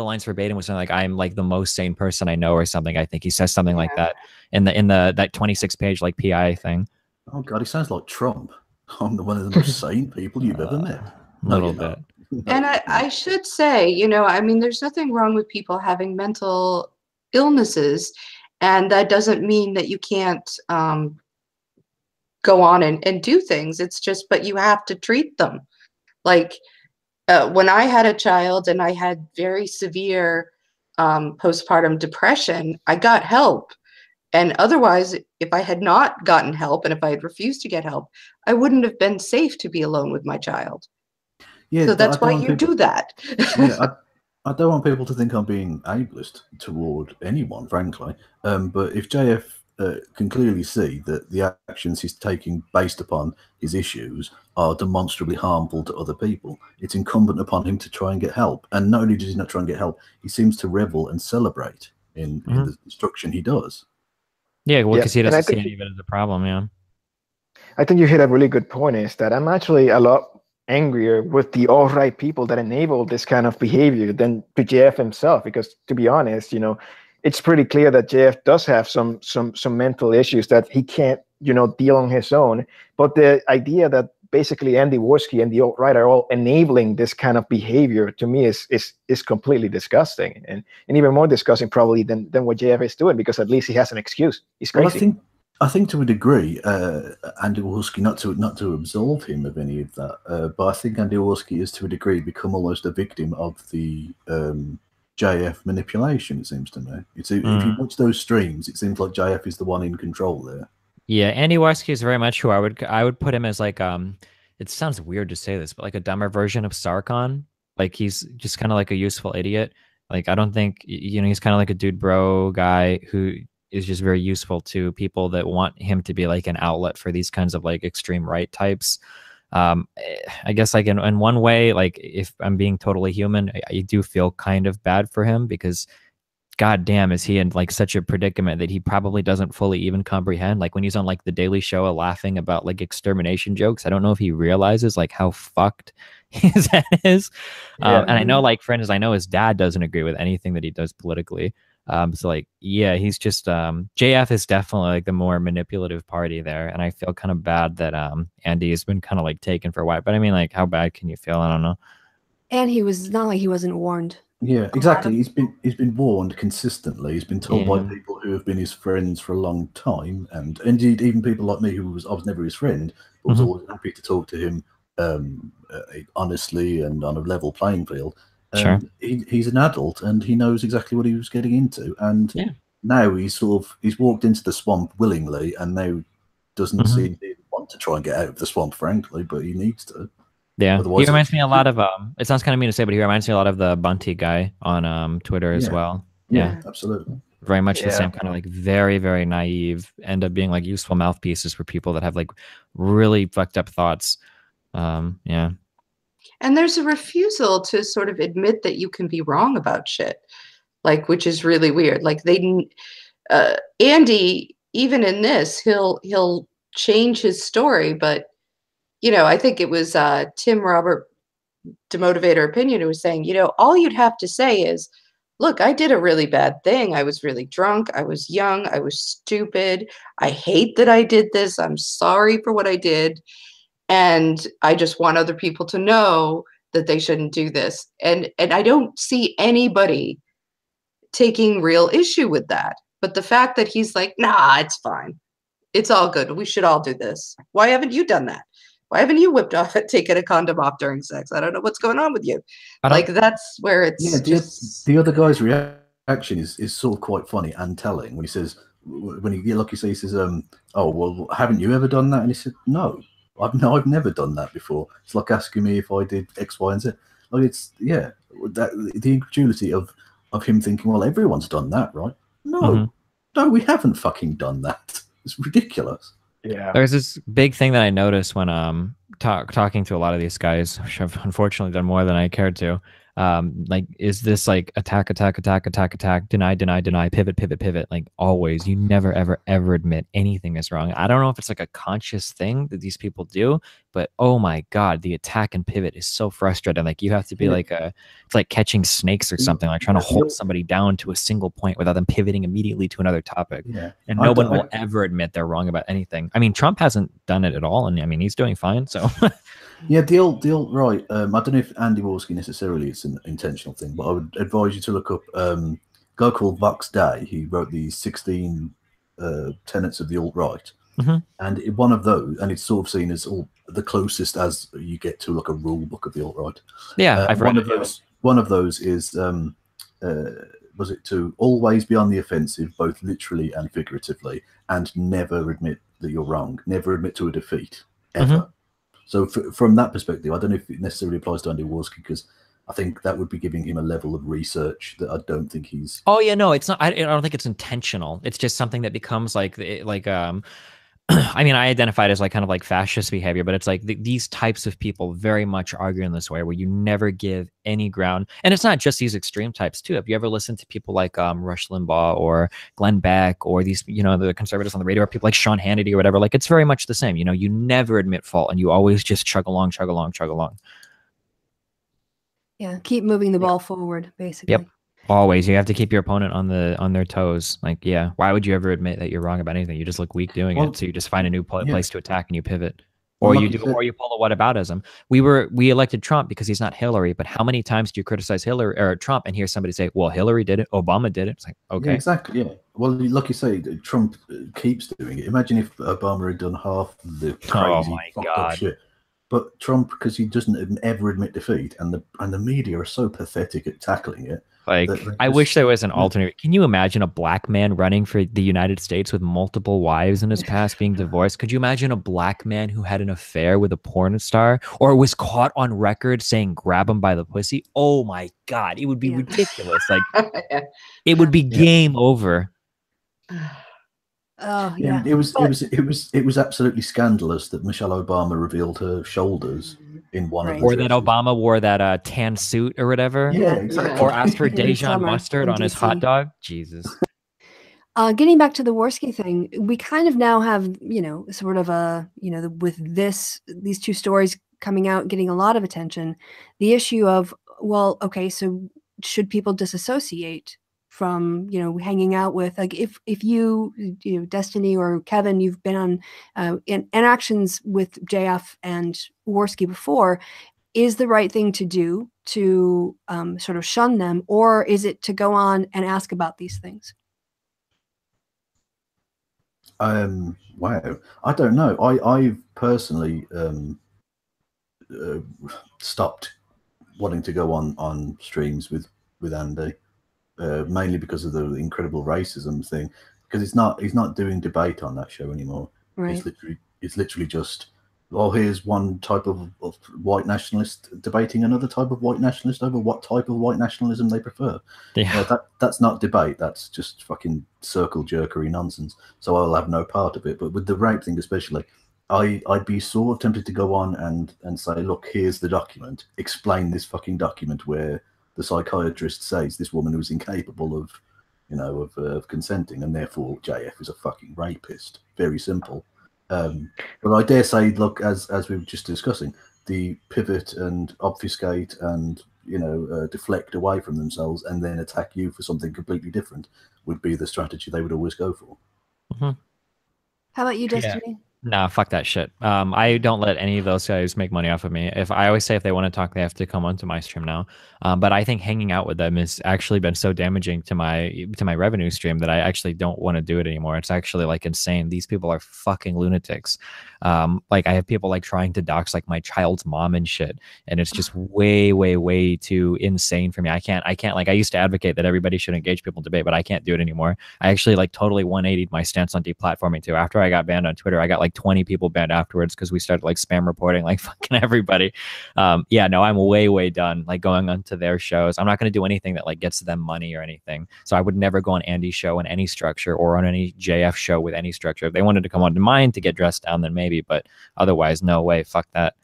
lines verbatim was something like, "I'm like the most sane person I know," or something. I think he says something like that in that 26-page like PI thing. Oh god, he sounds like Trump. I'm one of the most sane people you've ever met. A little bit. And I should say, I mean, there's nothing wrong with people having mental illnesses, and that doesn't mean that you can't go on and do things. It's just, but you have to treat them. Like, when I had a child and I had very severe postpartum depression, I got help. And otherwise, if I had not gotten help and if I had refused to get help, I wouldn't have been safe to be alone with my child. Yeah, so that's why you do that. I don't want people to think I'm being ableist toward anyone, frankly. But if JF can clearly see that the actions he's taking based upon his issues are demonstrably harmful to other people, it's incumbent upon him to try and get help. And not only does he not try and get help, he seems to revel and celebrate in the destruction he does. Yeah, well, because he doesn't see it even as a problem, yeah. I think you hit a really good point, is that I'm actually a lot angrier with the alt-right people that enable this kind of behavior than to JF himself, because to be honest, it's pretty clear that JF does have some mental issues that he can't, deal on his own. But the idea that basically Andy Warski and the alt-right are all enabling this kind of behavior, to me is completely disgusting, and even more disgusting probably than what JF is doing, because at least he has an excuse. He's crazy. Well, I think to a degree, Andy Warski, not to absolve him of any of that, but I think Andy Warski is to a degree become almost a victim of the JF manipulation, it seems to me. If you watch those streams, it seems like JF is the one in control there. Yeah, Andy Warski is very much who I would put him as like it sounds weird to say this, but like a dumber version of Sarkon. Like he's just kind of like a useful idiot. Like I don't think he's kind of like a dude bro guy who is just very useful to people that want him to be like an outlet for these kinds of like extreme right types. I guess like in one way, like if I'm being totally human, I do feel kind of bad for him, because god damn is he in like such a predicament that he probably doesn't fully even comprehend. Like when he's on like the Daily Show laughing about like extermination jokes, I don't know if he realizes like how fucked his head is. And I know, like, for instance, I know his dad doesn't agree with anything that he does politically. So like, yeah, he's just JF is definitely like the more manipulative party there, and I feel kind of bad that Andy has been kind of like taken for a while. But I mean, like, how bad can you feel? I don't know. And he was not like he wasn't warned. Yeah, exactly. He's been warned consistently. He's been told by people who have been his friends for a long time, and indeed even people like me, I was never his friend, but was always happy to talk to him honestly and on a level playing field. Sure. He's an adult and he knows exactly what he was getting into, and now he's walked into the swamp willingly, and now doesn't seem to want to try and get out of the swamp, frankly, but he needs to. Yeah, Otherwise, he reminds me a lot of it sounds kind of mean to say, but he reminds me a lot of the Bunty guy on Twitter as well. Yeah, absolutely. Very much the same kind of like very, very naive, end up being like useful mouthpieces for people that have like really fucked up thoughts. Yeah. And there's a refusal to sort of admit that you can be wrong about shit, like, which is really weird. Like Andy, even in this, he'll change his story, but I think it was Tim Robert, Demotivator Opinion, who was saying, all you'd have to say is, look, I did a really bad thing. I was really drunk. I was young. I was stupid. I hate that I did this. I'm sorry for what I did. And I just want other people to know that they shouldn't do this. And I don't see anybody taking real issue with that. But the fact that he's like, nah, it's fine. It's all good. We should all do this. Why haven't you done that? Why haven't you taken a condom off during sex? I don't know what's going on with you. Like, that's where it's the other guy's reaction is sort of quite funny and telling when he says, like you say, he says, oh, well, haven't you ever done that? And he said, no, I've never done that before. It's like asking me if I did X, Y, and Z. Like, it's, the incredulity of him thinking, well, everyone's done that, right? No, we haven't fucking done that. It's ridiculous. Yeah. There's this big thing that I noticed when talking to a lot of these guys, which I've unfortunately done more than I cared to. Like, is this like attack, deny, pivot, like always. You never, ever admit anything is wrong. I don't know if it's like a conscious thing that these people do, but oh my God, the attack and pivot is so frustrating. Like, you have to be like it's like catching snakes or something, like trying to hold somebody down to a single point without them pivoting immediately to another topip. Yeah. And no one will ever admit they're wrong about anything. I mean, Trump hasn't done it at all, and I mean, he's doing fine, so. Yeah, the old right. I don't know if Andy Warski necessarily it's an intentional thing, but I would advise you to look up a guy called Vox Day. He wrote the 16 tenets of the alt-right, and one of those, and it's sort of seen as the closest as you get to like a rule book of the alt-right. Yeah, I've read one of those is was it to always be on the offensive, both literally and figuratively, and never admit that you're wrong, never admit to a defeat ever. So from that perspective, I don't know if it necessarily applies to Andy Warski, because I think that would be giving him a level of research that I don't think he's. Oh yeah, no, it's not. I don't think it's intentional. It's just something that becomes like I mean, I identify it as like kind of like fascist behavior, but it's like these types of people very much argue in this way where you never give any ground. And it's not just these extreme types too. Have you ever listened to people like Rush Limbaugh or Glenn Beck or these, the conservatives on the radio, or people like Sean Hannity or whatever? Like, it's very much the same. You never admit fault and you always just chug along. Yeah, keep moving the ball forward, basically. Yep. Always. You have to keep your opponent on their toes. Like, yeah, why would you ever admit that you're wrong about anything? You just look weak doing it. So you just find a new place to attack and you pivot. Or you pull a whataboutism. We elected Trump because he's not Hillary, but how many times do you criticize Hillary or Trump and hear somebody say, well, Hillary did it, Obama did it? It's like, okay. Yeah, exactly. Yeah. Well, like you say, Trump keeps doing it. Imagine if Obama had done half the crazy fucked up shit. But Trump, because he doesn't ever admit defeat, and the media are so pathetic at tackling it. Like, I wish there was an alternate. Can you imagine a black man running for the United States with multiple wives in his past, being divorced? Could you imagine a black man who had an affair with a porn star or was caught on record saying grab him by the pussy? Oh my God, it would be ridiculous. Like, it would be game over. Oh yeah. It was absolutely scandalous that Michelle Obama revealed her shoulders in one of the or that Obama wore that tan suit or whatever. Yeah, exactly. Or asked for Dijon mustard on his hot dog. Jesus. Getting back to the Warski thing, we kind of now have, sort of a, with these two stories coming out, getting a lot of attention, the issue of, well, okay, so should people disassociate from, hanging out with, like, if you Destiny or Kevin, you've been on interactions with JF and Warski before, is the right thing to do to sort of shun them, or is it to go on and ask about these things? Wow, I don't know. I've personally stopped wanting to go on streams with Andy, mainly because of the incredible racism thing. Because he's not doing debate on that show anymore. Right. It's literally just, well, here's one type of white nationalist debating another type of white nationalist over what type of white nationalism they prefer. Yeah. That's not debate. That's just fucking circle jerkery nonsense. So I'll have no part of it. But with the rape thing especially, I'd be sort of tempted to go on and say, look, here's the document. Explain this fucking document where the psychiatrist says this woman was incapable of, of consenting, and therefore JF is a fucking rapist. Very simple. But I dare say, look, as we were just discussing, the pivot and obfuscate and deflect away from themselves and then attack you for something completely different would be the strategy they would always go for. Mm-hmm. How about you, Destiny? Nah, fuck that shit. I don't let any of those guys make money off of me. I always say if they want to talk, they have to come onto my stream now. But I think hanging out with them has actually been so damaging to my revenue stream that I actually don't want to do it anymore. It's actually like insane. These people are fucking lunatics. Like I have people like trying to dox like my child's mom and shit, and it's just way, way, way too insane for me. I can't like I used to advocate that everybody should engage people in debate, but I can't do it anymore. I actually like totally 180'd my stance on deplatforming too. After I got banned on Twitter, I got like 20 people banned afterwards because we started like spam reporting like fucking everybody. Yeah, no, I'm way, way done like going onto their shows. I'm not going to do anything that like gets them money or anything. So I would never go on Andy's show in any structure or on any JF show with any structure. If they wanted to come onto mine to get dressed down, then maybe, but otherwise, no way. Fuck that.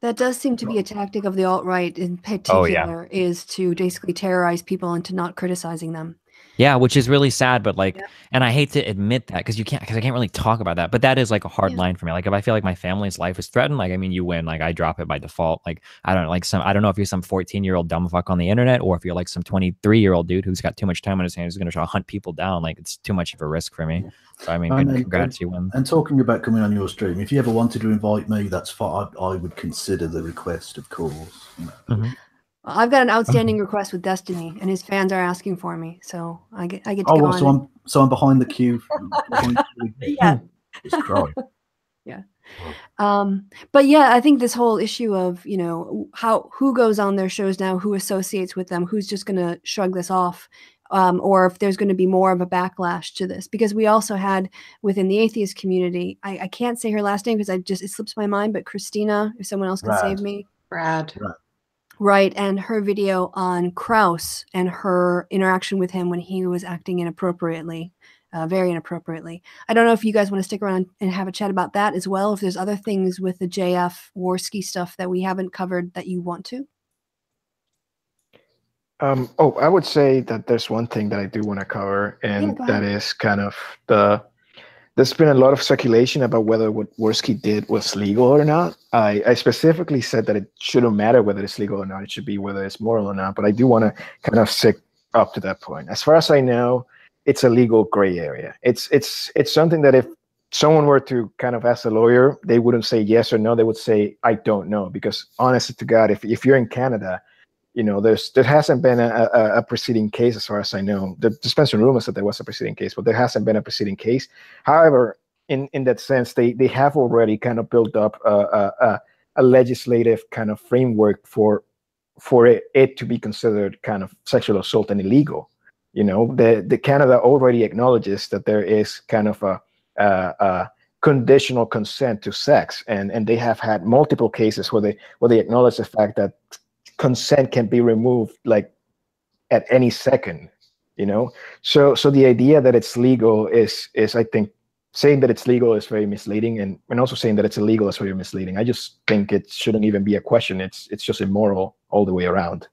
That does seem to be a tactic of the alt-right in particular, is to basically terrorize people into not criticizing them. Yeah, which is really sad, but like, and I hate to admit that because I can't really talk about that, but that is like a hard line for me. Like if I feel like my family's life is threatened, like, I mean, you win, like I drop it by default. Like, I don't know if you're some 14-year-old dumb fuck on the internet, or if you're like some 23-year-old dude who's got too much time on his hands, who's going to try to hunt people down. Like it's too much of a risk for me. So I mean, congrats, you win. And talking about coming on your stream, if you ever wanted to invite me, that's fine. I would consider the request, of course. Well, I've got an outstanding request with Destiny, and his fans are asking for me, so I get to go on. So I'm behind the queue. Yeah. Just crying. Yeah. But yeah, I think this whole issue of, who goes on their shows now, who associates with them, who's just going to shrug this off, or if there's going to be more of a backlash to this, because we also had within the atheist community, I can't say her last name because it slips my mind, but Christina, if someone else can save me. Brad. Right, and her video on Kraus and her interaction with him when he was acting inappropriately, very inappropriately. I don't know if you guys want to stick around and have a chat about that as well, if there's other things with the JF Warski stuff that we haven't covered that you want to. I would say that there's one thing that I do want to cover, and that is kind of there's been a lot of speculation about whether what Warski did was legal or not. I specifically said that it shouldn't matter whether it's legal or not. It should be whether it's moral or not. But I do want to kind of stick up to that point. As far as I know, it's a legal gray area. It's something that if someone were to kind of ask a lawyer, they wouldn't say yes or no. They would say, I don't know. Because honestly to God, if you're in Canada, there hasn't been a preceding case as far as I know. There's been some rumors that there was a preceding case, but there hasn't been a preceding case. However, in that sense, they have already kind of built up a legislative kind of framework for it to be considered kind of sexual assault and illegal. The Canada already acknowledges that there is kind of a conditional consent to sex, and they have had multiple cases where they acknowledge the fact that consent can be removed like at any second, so the idea that it's legal is I think saying that it's legal is very misleading, and also saying that it's illegal is very misleading. I just think it shouldn't even be a question. It's just immoral all the way around.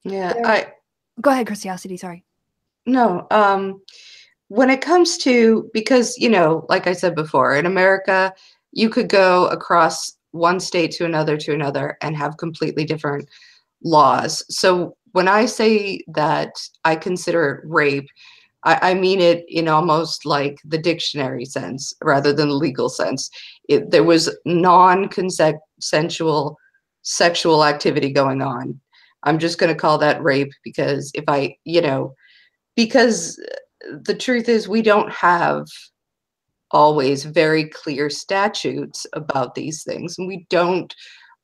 Yeah, go ahead, Chrisiousty, sorry. No, when it comes to, because like I said before, in America you could go across one state to another and have completely different laws. So when I say that I consider it rape, I mean it in almost like the dictionary sense rather than the legal sense. There was non-consensual sexual activity going on. I'm just going to call that rape because because the truth is we don't have always very clear statutes about these things, and we don't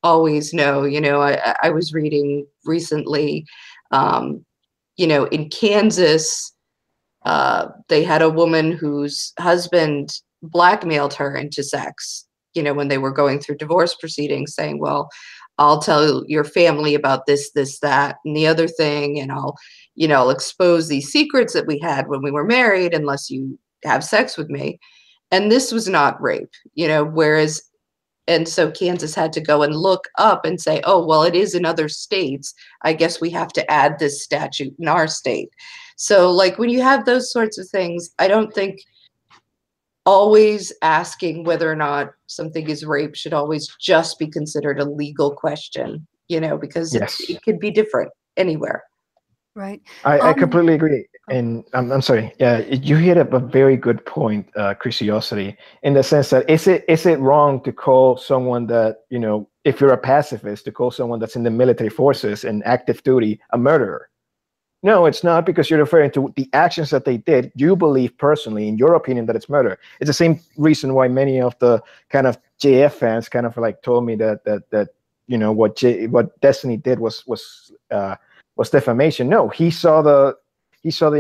always know. I was reading recently, in Kansas, they had a woman whose husband blackmailed her into sex, when they were going through divorce proceedings, saying, well, I'll tell your family about this, that, and the other thing, and I'll expose these secrets that we had when we were married unless you have sex with me. And this was not rape, whereas, and so Kansas had to go and look up and say, oh, well, it is in other states. I guess we have to add this statute in our state. So like when you have those sorts of things, I don't think always asking whether or not something is rape should always just be considered a legal question, because it could be different anywhere. Right. I completely agree. And I'm sorry. Yeah, you hit up a very good point, Chrisiousty, in the sense that is it wrong to call someone that, if you're a pacifist, to call someone that's in the military forces and active duty a murderer? No, it's not, because you're referring to the actions that they did. You believe personally, in your opinion, that it's murder. It's the same reason why many of the kind of JF fans kind of like told me that what Destiny did was defamation. No, he saw the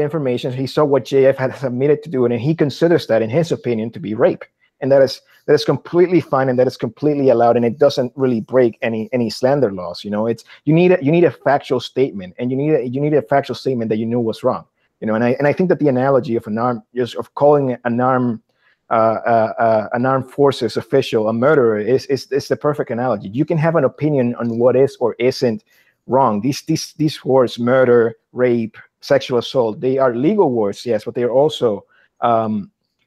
information. He saw what JF had submitted to do, and he considers that, in his opinion, to be rape, and that is completely fine, and that is completely allowed, and it doesn't really break any slander laws. It's you need a factual statement, and you need a factual statement that you knew was wrong. And I think that the analogy of of calling an armed forces official a murderer is the perfect analogy. You can have an opinion on what is or isn't wrong. These words, murder, rape, sexual assault, they are legal words, yes, but they're also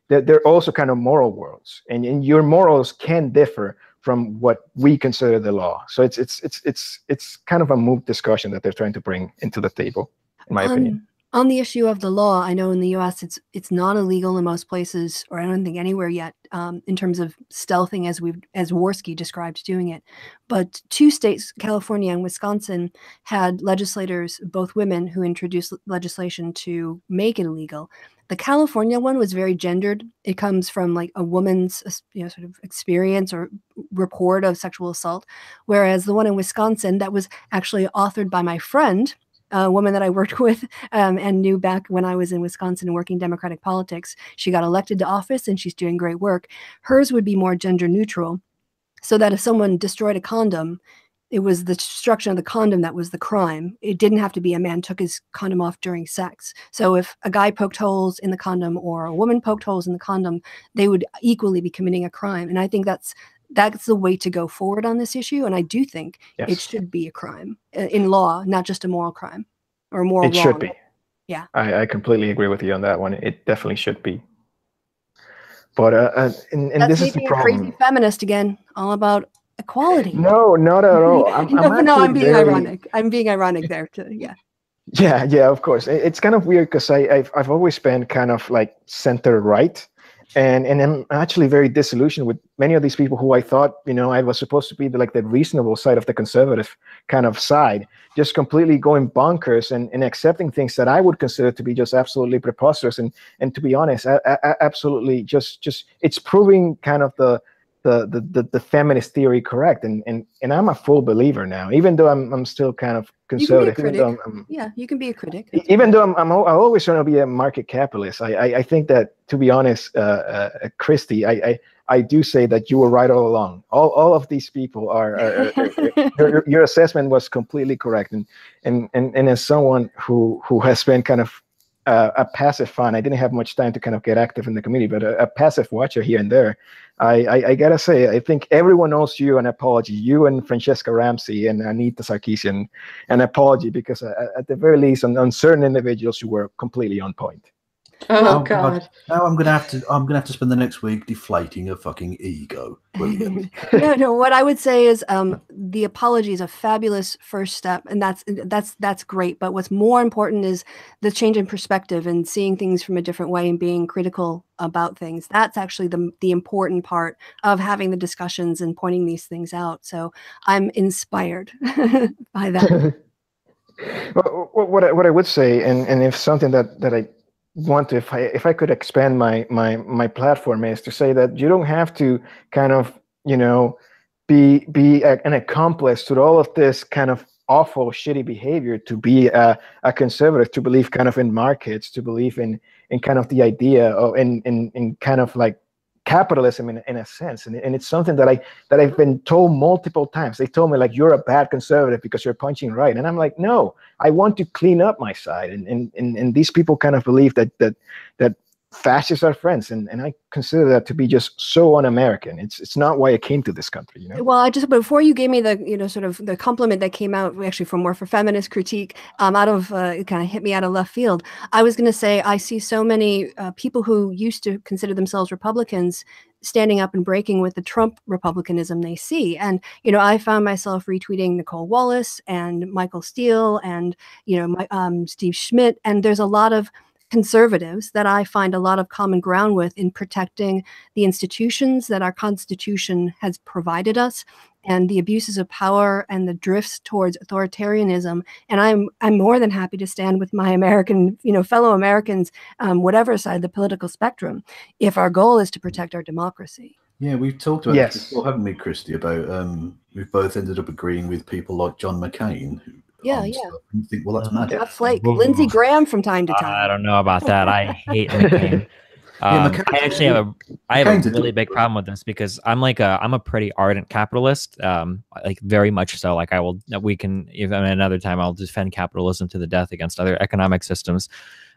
they're also kind of moral words, and your morals can differ from what we consider the law. So it's kind of a moot discussion that they're trying to bring into the table, in my opinion. On the issue of the law, I know in the U.S. it's not illegal in most places, or I don't think anywhere yet, in terms of stealthing as Warski described doing it. But 2 states, California and Wisconsin, had legislators, both women, who introduced legislation to make it illegal. The California one was very gendered. It comes from like a woman's sort of experience or report of sexual assault, whereas the one in Wisconsin, that was actually authored by my friend, a woman that I worked with and knew back when I was in Wisconsin working Democratic politics. She got elected to office and she's doing great work. Hers would be more gender neutral, so that if someone destroyed a condom, it was the destruction of the condom that was the crime. It didn't have to be a man took his condom off during sex. So if a guy poked holes in the condom or a woman poked holes in the condom, they would equally be committing a crime. And I think that's the way to go forward on this issue. And I do think it should be a crime in law, not just a moral crime or a moral wrong. It should be. Yeah. I completely agree with you on that one. It definitely should be. But and that's this is the problem. Crazy feminist again, all about equality. No, not at all. I'm being ironic. I'm being ironic there too. Yeah. Yeah, of course. It's kind of weird because I've always been kind of like center right. And I'm actually very disillusioned with many of these people who I thought, I was supposed to be the reasonable side of the conservative kind of side, just completely going bonkers and accepting things that I would consider to be just absolutely preposterous. And to be honest, absolutely just it's proving kind of the feminist theory correct. And I'm a full believer now, even though I'm still kind of conservative. You can be a critic. Even though I'm always trying to be a market capitalist. I think that, to be honest, Christy, I do say that you were right all along. All of these people are your assessment was completely correct. And as someone who has been kind of a passive fan, I didn't have much time to kind of get active in the community, but a passive watcher here and there. I gotta say, I think everyone owes you an apology. You and Francesca Ramsey and Anita Sarkeesian, an apology, because at the very least, on certain individuals, you were completely on point. Oh God. Now I'm gonna have to spend the next week deflating a fucking ego. Brilliant. No. What I would say is, the apology is a fabulous first step, and that's great. But what's more important is the change in perspective and seeing things from a different way and being critical about things. That's actually the important part of having the discussions and pointing these things out. So I'm inspired by that. Well, what I would say, and if something that I want to, if I could expand my platform, is to say that you don't have to kind of, you know, be an accomplice to all of this kind of awful, shitty behavior to be a conservative, to believe kind of in markets, to believe in kind of the idea of in kind of like capitalism in a sense. And it's something that I've been told multiple times. They told me, like, you're a bad conservative because you're punching right. And I'm like, no, I want to clean up my side. And these people kind of believe that fascists are friends, and I consider that to be just so un-American. It's not why I came to this country, you know. Well, before you gave me the, you know, sort of the compliment that came out actually from more for feminist critique, out of it kind of hit me out of left field. I was going to say I see so many people who used to consider themselves Republicans standing up and breaking with the Trump Republicanism they see. And, you know, I found myself retweeting Nicole Wallace and Michael Steele and, you know, Steve Schmidt, and there's a lot of conservatives that I find a lot of common ground with in protecting the institutions that our Constitution has provided us, and the abuses of power and the drifts towards authoritarianism. And I'm more than happy to stand with my American, you know, fellow Americans, whatever side of the political spectrum, if our goal is to protect our democracy. Yeah, we've talked about this before, haven't we, Christy? About we've both ended up agreeing with people like John McCain. Yeah. And you think, well, that's magic. Flake. Lindsey Graham from time to time. I don't know about that. I hate McCain. I actually have a really big problem with this because I'm a pretty ardent capitalist, like very much so. Like another time I'll defend capitalism to the death against other economic systems.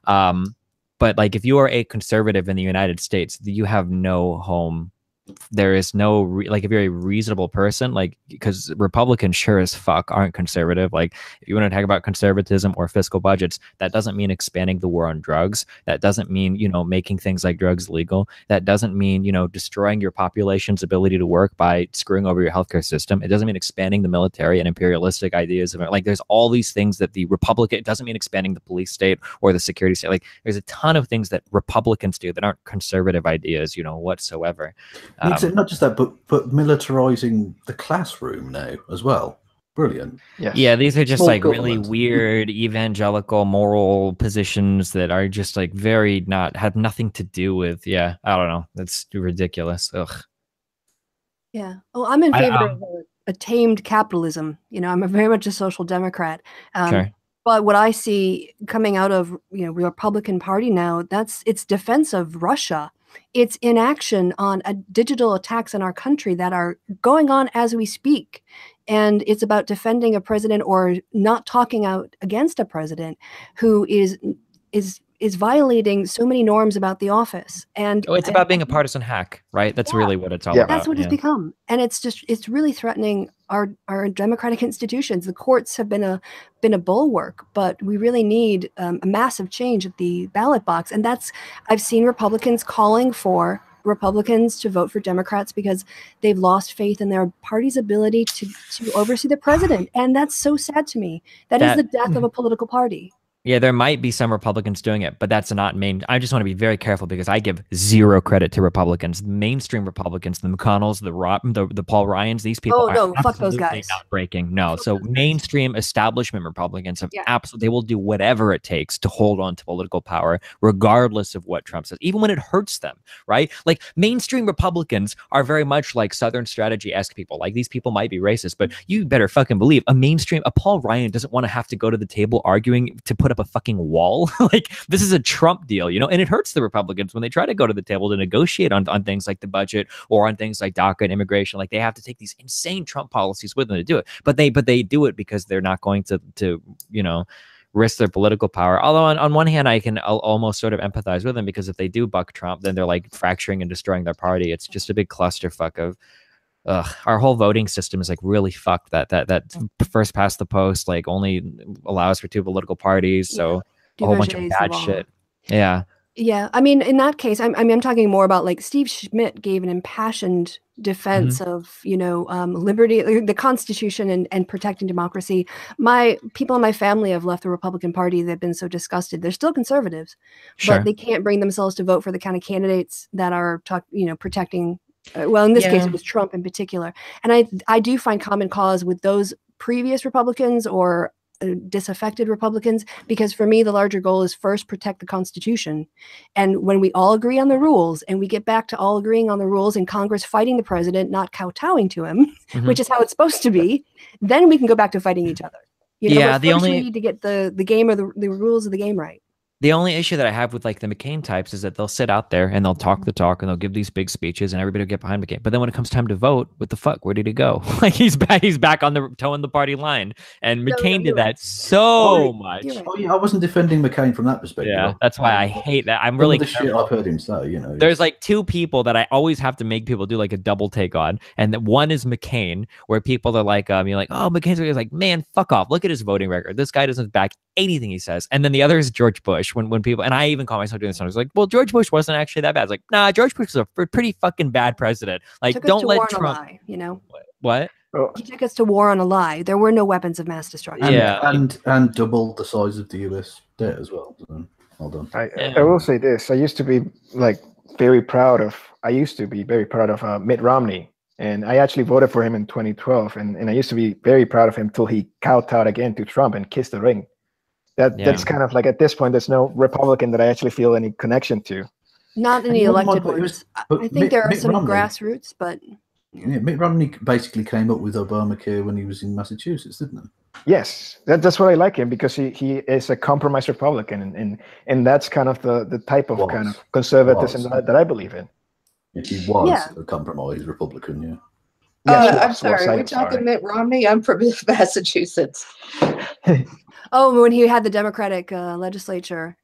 But like, if you are a conservative in the United States, you have no home. There is no if you're a reasonable person, like, because Republicans sure as fuck aren't conservative. Like, if you want to talk about conservatism or fiscal budgets, that doesn't mean expanding the war on drugs. That doesn't mean, you know, making things like drugs legal. That doesn't mean, you know, destroying your population's ability to work by screwing over your healthcare system. It doesn't mean expanding the military and imperialistic ideas of it. Like, there's all these things that the Republican, it doesn't mean expanding the police state or the security state. Like, there's a ton of things that Republicans do that aren't conservative ideas, you know, whatsoever. Not just that, but militarizing the classroom now as well. Brilliant. Yes. Yeah, these are just like really weird evangelical moral positions that are just like have nothing to do with. Yeah, I don't know. That's ridiculous. Ugh. Yeah. Oh, I'm in favor of a tamed capitalism. You know, I'm very much a social democrat. Sure. But what I see coming out of, you know, the Republican Party now, it's defense of Russia. It's inaction on digital attacks in our country that are going on as we speak. And it's about defending a president or not talking out against a president who is violating so many norms about the office. And it's about being a partisan hack, right? That's really what it's all about. That's what it's become. And it's really threatening our democratic institutions. The courts have been a bulwark, but we really need a massive change at the ballot box. And I've seen Republicans calling for Republicans to vote for Democrats because they've lost faith in their party's ability to oversee the president. And that's so sad to me. That is the death of a political party. Yeah, there might be some Republicans doing it, but that's not main. I just want to be very careful because I give zero credit to Republicans, mainstream Republicans, the McConnells, the Paul Ryans. These people are fuck those guys. Not breaking. No, so mainstream establishment Republicans have absolutely. They will do whatever it takes to hold on to political power, regardless of what Trump says, even when it hurts them. Right? Like, mainstream Republicans are very much like Southern strategy-esque people. Like, these people might be racist, but you better fucking believe a Paul Ryan doesn't want to have to go to the table arguing to put up a fucking wall. Like, this is a Trump deal, you know, and it hurts the Republicans when they try to go to the table to negotiate on things like the budget or on things like DACA and immigration. Like, they have to take these insane Trump policies with them to do it, but they do it because they're not going to you know, risk their political power. Although on one hand, I'll almost sort of empathize with them, because if they do buck Trump, then they're like fracturing and destroying their party. It's just a big clusterfuck of our whole voting system is like really fucked. That first past the post like only allows for 2 political parties, so a whole bunch of bad shit. Yeah. Yeah, I mean, in that case, I'm talking more about like Steve Schmidt gave an impassioned defense of, you know, liberty, the Constitution, and protecting democracy. My people in my family have left the Republican Party. They've been so disgusted. They're still conservatives, Sure. but they can't bring themselves to vote for the kind of candidates that are, protecting. Well, in this case, Yeah. it was Trump in particular. And I do find common cause with those previous Republicans or disaffected Republicans, because for me, the larger goal is first protect the Constitution. And when we all agree on the rules and we get back to all agreeing on the rules and Congress fighting the president, not kowtowing to him, which is how it's supposed to be, then we can go back to fighting each other. Yeah, but first we need to get the game or the rules of the game right. The only issue that I have with like the McCain types is that they'll sit out there and they'll talk the talk and they'll give these big speeches and everybody will get behind McCain. But then when it comes time to vote, what the fuck? Where did he go? Like he's back on the towing the party line. And McCain did that so much. Oh yeah, I wasn't defending McCain from that perspective. Yeah, that's why I hate that. I'm really the shit I've heard him say. You know, there's like two people that I always have to make people do like a double take on, and that one is McCain, where people are like, you're like, oh, McCain's like, man, fuck off. Look at his voting record. This guy doesn't back anything he says. And then the other is George Bush. When people, and I even call myself doing this, I was like, well, George Bush wasn't actually that bad. It's like, nah, George Bush was a pretty fucking bad president. Like, don't let Trump. Lie, you know what? He took us to war on a lie. There were no weapons of mass destruction. And double the size of the US debt as well. So, hold on. I will say this. I used to be like very proud of Mitt Romney. And I actually voted for him in 2012. And I used to be very proud of him till he kowtowed again to Trump and kissed the ring. That's kind of like, at this point, there's no Republican that I actually feel any connection to. Not any elected ones. I think there are some grassroots, but... Yeah, Mitt Romney basically came up with Obamacare when he was in Massachusetts, didn't he? Yes, that's why I like him, because he is a compromise Republican, and that's kind of the type of kind of conservatism that I believe in. He was a compromise Republican, yeah. I'm sorry, are we talking Mitt Romney? I'm from Massachusetts. Oh, when he had the Democratic legislature.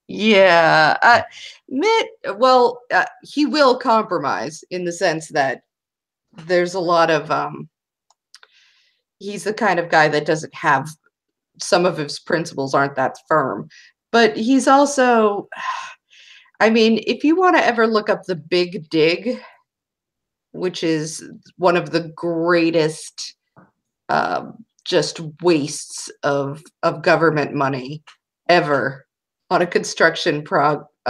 Yeah, Mitt, well, he will compromise in the sense that there's a lot of, he's the kind of guy that doesn't have, some of his principles aren't that firm, but he's also, I mean, if you want to ever look up the Big Dig, which is one of the greatest just wastes of government money ever on a construction project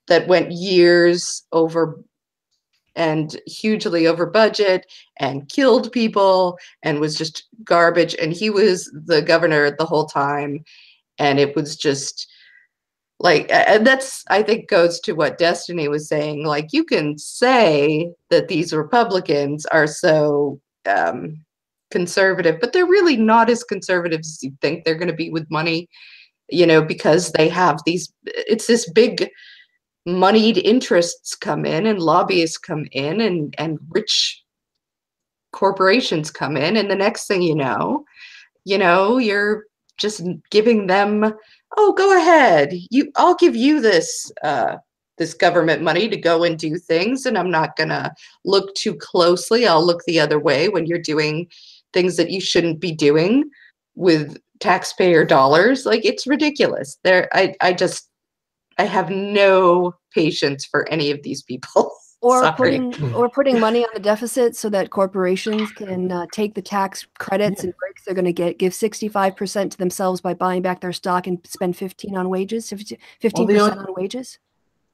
that went years over and hugely over budget and killed people and was just garbage. And he was the governor the whole time. And it was just like, and that's, I think, goes to what Destiny was saying. Like, you can say that these Republicans are so conservative, but they're really not as conservative as you think they're going to be with money, you know, because they have these, it's this big moneyed interests come in and lobbyists come in and rich corporations come in. And the next thing you know, you're just giving them, oh, go ahead. I'll give you this, this government money to go and do things. And I'm not going to look too closely. I'll look the other way when you're doing things that you shouldn't be doing with taxpayer dollars. Like, it's ridiculous. I have no patience for any of these people. Or putting money on the deficit so that corporations can take the tax credits and breaks they're going to give 65% to themselves by buying back their stock and spend 15% on wages. On wages.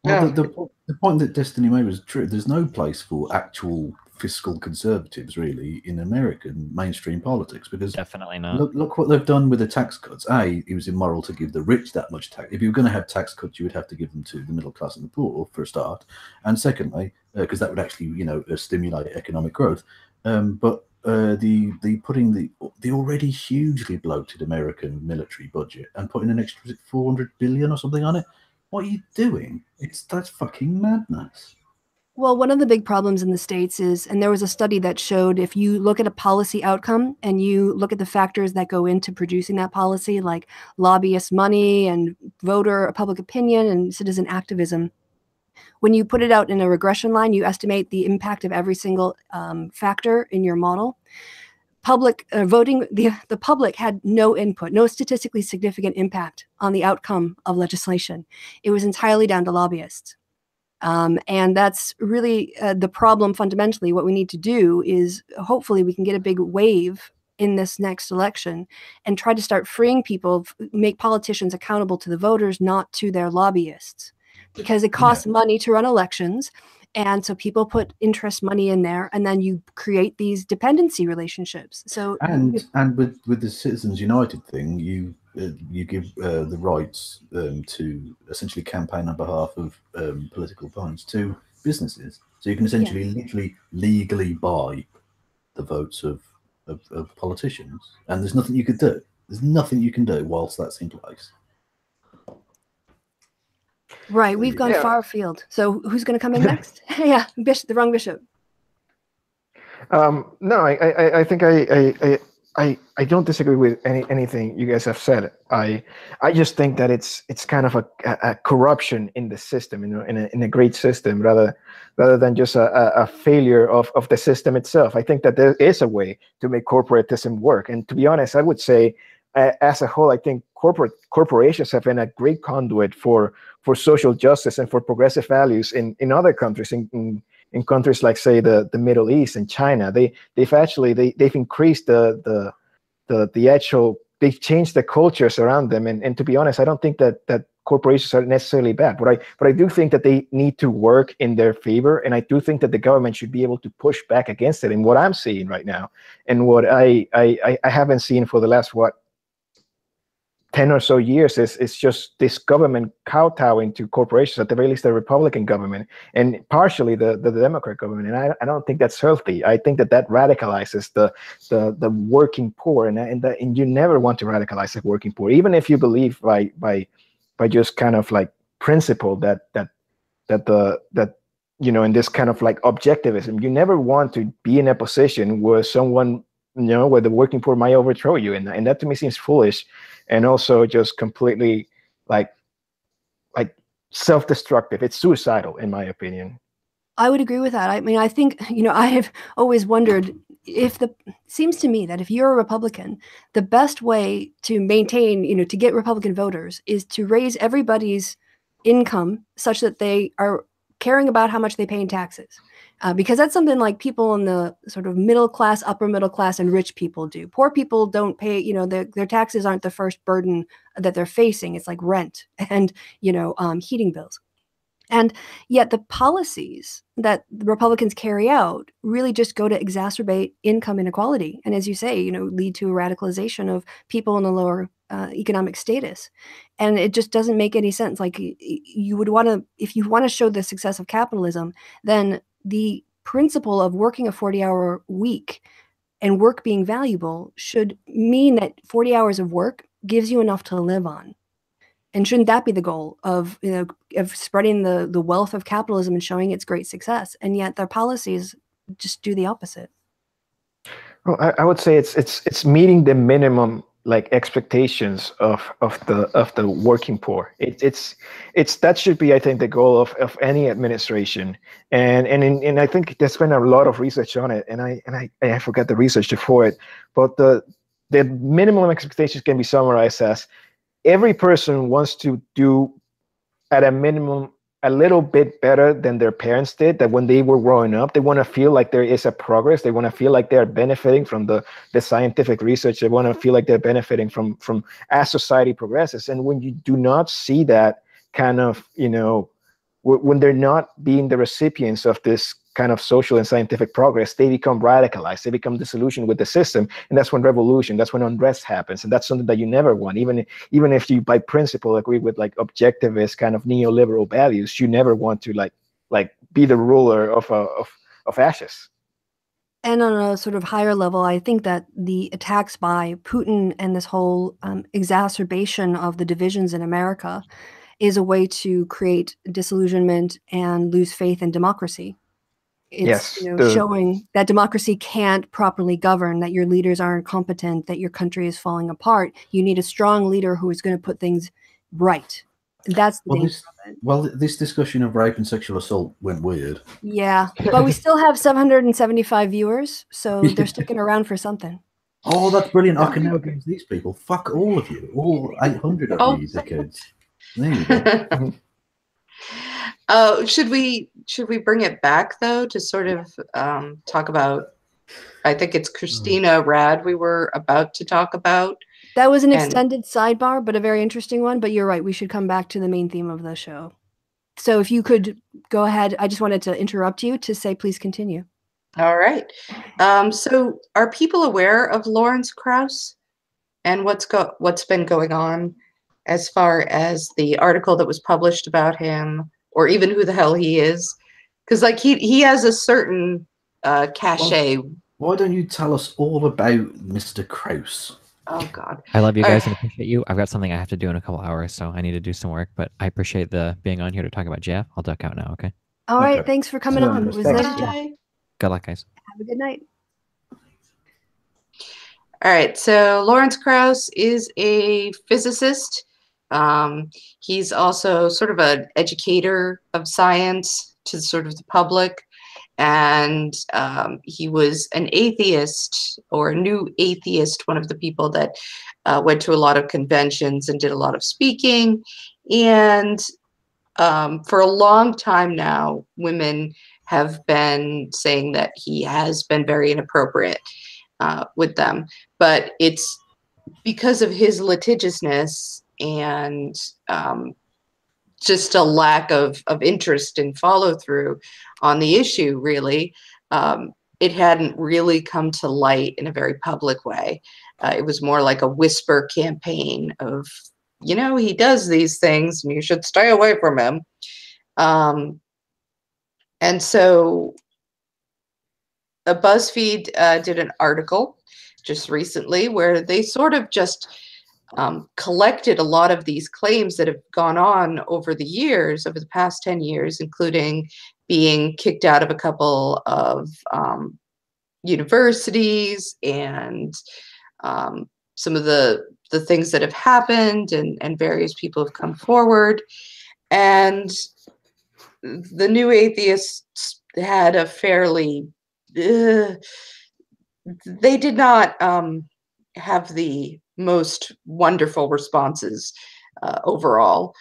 Well, the point that Destiny made was true. There's no place for actual fiscal conservatives really in American mainstream politics, because definitely not. Look what they've done with the tax cuts. It was immoral to give the rich that much tax. If you were going to have tax cuts, you would have to give them to the middle class and the poor for a start, and secondly, because that would actually stimulate economic growth. But the putting the already hugely bloated American military budget and putting an extra $400 billion or something on it. What are you doing? That's fucking madness. Well, one of the big problems in the States is, and there was a study that showed, if you look at a policy outcome and you look at the factors that go into producing that policy, like lobbyist money and voter public opinion and citizen activism, when you put it out in a regression line, you estimate the impact of every single factor in your model. public voting, the public had no input, no statistically significant impact on the outcome of legislation. It was entirely down to lobbyists. And that's really the problem fundamentally. What we need to do is hopefully we can get a big wave in this next election and try to start freeing people, make politicians accountable to the voters, not to their lobbyists, because it costs money to run elections. And so people put interest money in there, and then you create these dependency relationships. So and with the Citizens United thing, you give the rights to essentially campaign on behalf of political opponents to businesses. So you can essentially literally legally buy the votes of politicians, and there's nothing you could do. There's nothing you can do whilst that's in place. Right, we've gone far afield. So who's going to come in next? Yeah, Bishop, the wrong bishop. No, I think I don't disagree with anything you guys have said. I just think that it's kind of a corruption in the system, in a great system, rather than just a failure of the system itself. I think that there is a way to make corporatism work, and to be honest, I would say, as a whole, I think corporations have been a great conduit for social justice and for progressive values in other countries, in countries like, say, the Middle East and China. They've increased they've changed the cultures around them, and to be honest, I don't think that corporations are necessarily bad, but I do think that they need to work in their favor, and I do think that the government should be able to push back against it. And what I'm seeing right now, and what I haven't seen for the last 10 or so years, is just this government kowtowing to corporations, at the very least the Republican government, and partially the Democrat government. And I don't think that's healthy. I think that radicalizes the working poor, and you never want to radicalize the working poor, even if you believe by just kind of like principle that in this kind of like objectivism, you never want to be in a position where someone, where the working poor might overthrow you, and that to me seems foolish. And also just completely like self-destructive. It's suicidal, in my opinion. I would agree with that. I mean, I think, I have always wondered seems to me that if you're a Republican, the best way to maintain, to get Republican voters is to raise everybody's income such that they are caring about how much they pay in taxes. Because that's something like people in the sort of middle class, upper middle class, and rich people do. Poor people don't pay, their taxes aren't the first burden that they're facing. It's like rent and, heating bills. And yet the policies that the Republicans carry out really just go to exacerbate income inequality. And as you say, lead to a radicalization of people in the lower economic status. And it just doesn't make any sense. Like you would want to, if you want to show the success of capitalism, then the principle of working a 40-hour week and work being valuable should mean that 40 hours of work gives you enough to live on. And shouldn't that be the goal of spreading the wealth of capitalism and showing its great success? And yet their policies just do the opposite. Well, I would say it's meeting the minimum expectations of the working poor. It's that should be, I think, the goal of any administration. And I think there's been a lot of research on it, and I forgot the research for it, but the minimum expectations can be summarized as every person wants to do at a minimum a little bit better than their parents did, that when they were growing up. They want to feel like there is a progress. They want to feel like they're benefiting from the scientific research. They want to feel like they're benefiting from as society progresses. And when you do not see that kind of, when they're not being the recipients of this kind of social and scientific progress, they become radicalized. They become disillusioned with the system, and that's when revolution, that's when unrest happens, and that's something that you never want. Even if you, by principle, agree with objectivist kind of neoliberal values, you never want to be the ruler of ashes. And on a sort of higher level, I think that the attacks by Putin and this whole exacerbation of the divisions in America is a way to create disillusionment and lose faith in democracy. It's showing that democracy can't properly govern, that your leaders aren't competent, that your country is falling apart. You need a strong leader who is going to put things right. That's the danger of it. Well, this discussion of rape and sexual assault went weird. Yeah, but we still have 775 viewers, so they're sticking around for something. Oh, that's brilliant. I can now against these people. Fuck all of you. All 800 of you, dickheads. There you go. Should we bring it back though to sort of talk about? I think it's Christina Rad we were about to talk about. That was an extended sidebar, but a very interesting one. But you're right. We should come back to the main theme of the show. So if you could go ahead, I just wanted to interrupt you to say, please continue. All right. So are people aware of Lawrence Krauss and what's been going on as far as the article that was published about him, or even who the hell he is? Because like he has a certain cachet. Why don't you tell us all about Mr. Krauss? Oh God. I love you guys and appreciate you. I've got something I have to do in a couple hours, so I need to do some work. But I appreciate the being on here to talk about Jeff. I'll duck out now. Okay. All right. Thanks for coming on. It was nice to chat. Good luck, guys. Have a good night. All right. So Lawrence Krauss is a physicist. He's also sort of an educator of science to sort of the public. And he was an atheist, or a new atheist, one of the people that went to a lot of conventions and did a lot of speaking. And for a long time now, women have been saying that he has been very inappropriate with them. But it's because of his litigiousness and just a lack of interest and follow through on the issue, really. It hadn't really come to light in a very public way. It was more like a whisper campaign of, you know, he does these things and you should stay away from him. And so BuzzFeed did an article just recently where they sort of just collected a lot of these claims that have gone on over the years, over the past 10 years, including being kicked out of a couple of universities and some of the things that have happened, and various people have come forward. And the new atheists had a fairly, they did not have the most wonderful responses overall.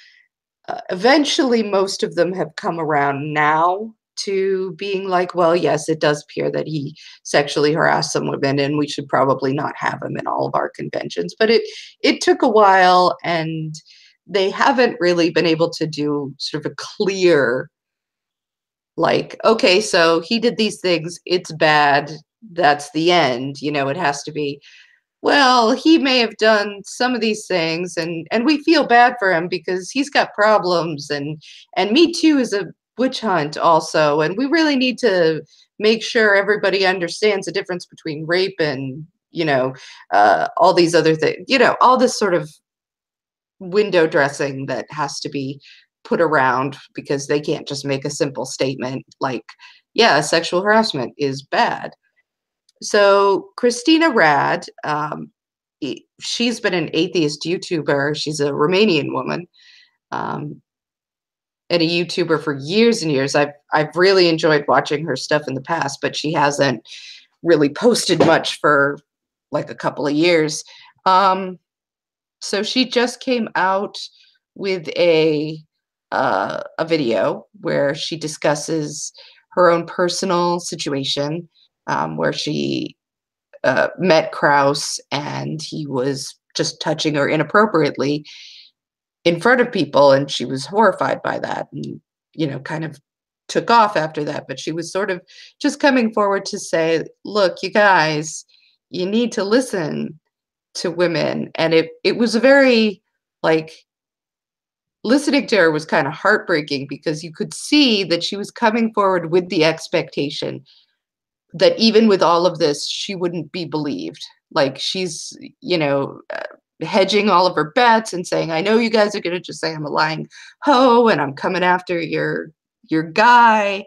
Eventually, most of them have come around now to being like, well, yes, it does appear that he sexually harassed some women and we should probably not have him in all of our conventions. But it took a while, and they haven't really been able to do sort of a clear, like, okay, so he did these things, it's bad, that's the end. You know, it has to be, well, he may have done some of these things, and we feel bad for him because he's got problems, and Me Too is a witch hunt also, and we really need to make sure everybody understands the difference between rape and, you know, all these other things, you know, all this sort of window dressing that has to be put around, because they can't just make a simple statement like, yeah, sexual harassment is bad. So Christina Rad, she's been an atheist YouTuber. She's a Romanian woman, and a YouTuber for years and years. I've really enjoyed watching her stuff in the past, but she hasn't really posted much for like a couple of years. So she just came out with a video where she discusses her own personal situation, where she met Krauss and he was just touching her inappropriately in front of people, and she was horrified by that, and, you know, kind of took off after that. But she was sort of just coming forward to say, look, you guys, you need to listen to women. And it was a very, like, listening to her was kind of heartbreaking, because you could see that she was coming forward with the expectation that even with all of this, she wouldn't be believed. Like, she's, you know, hedging all of her bets and saying, I know you guys are going to just say I'm a lying hoe and I'm coming after your guy.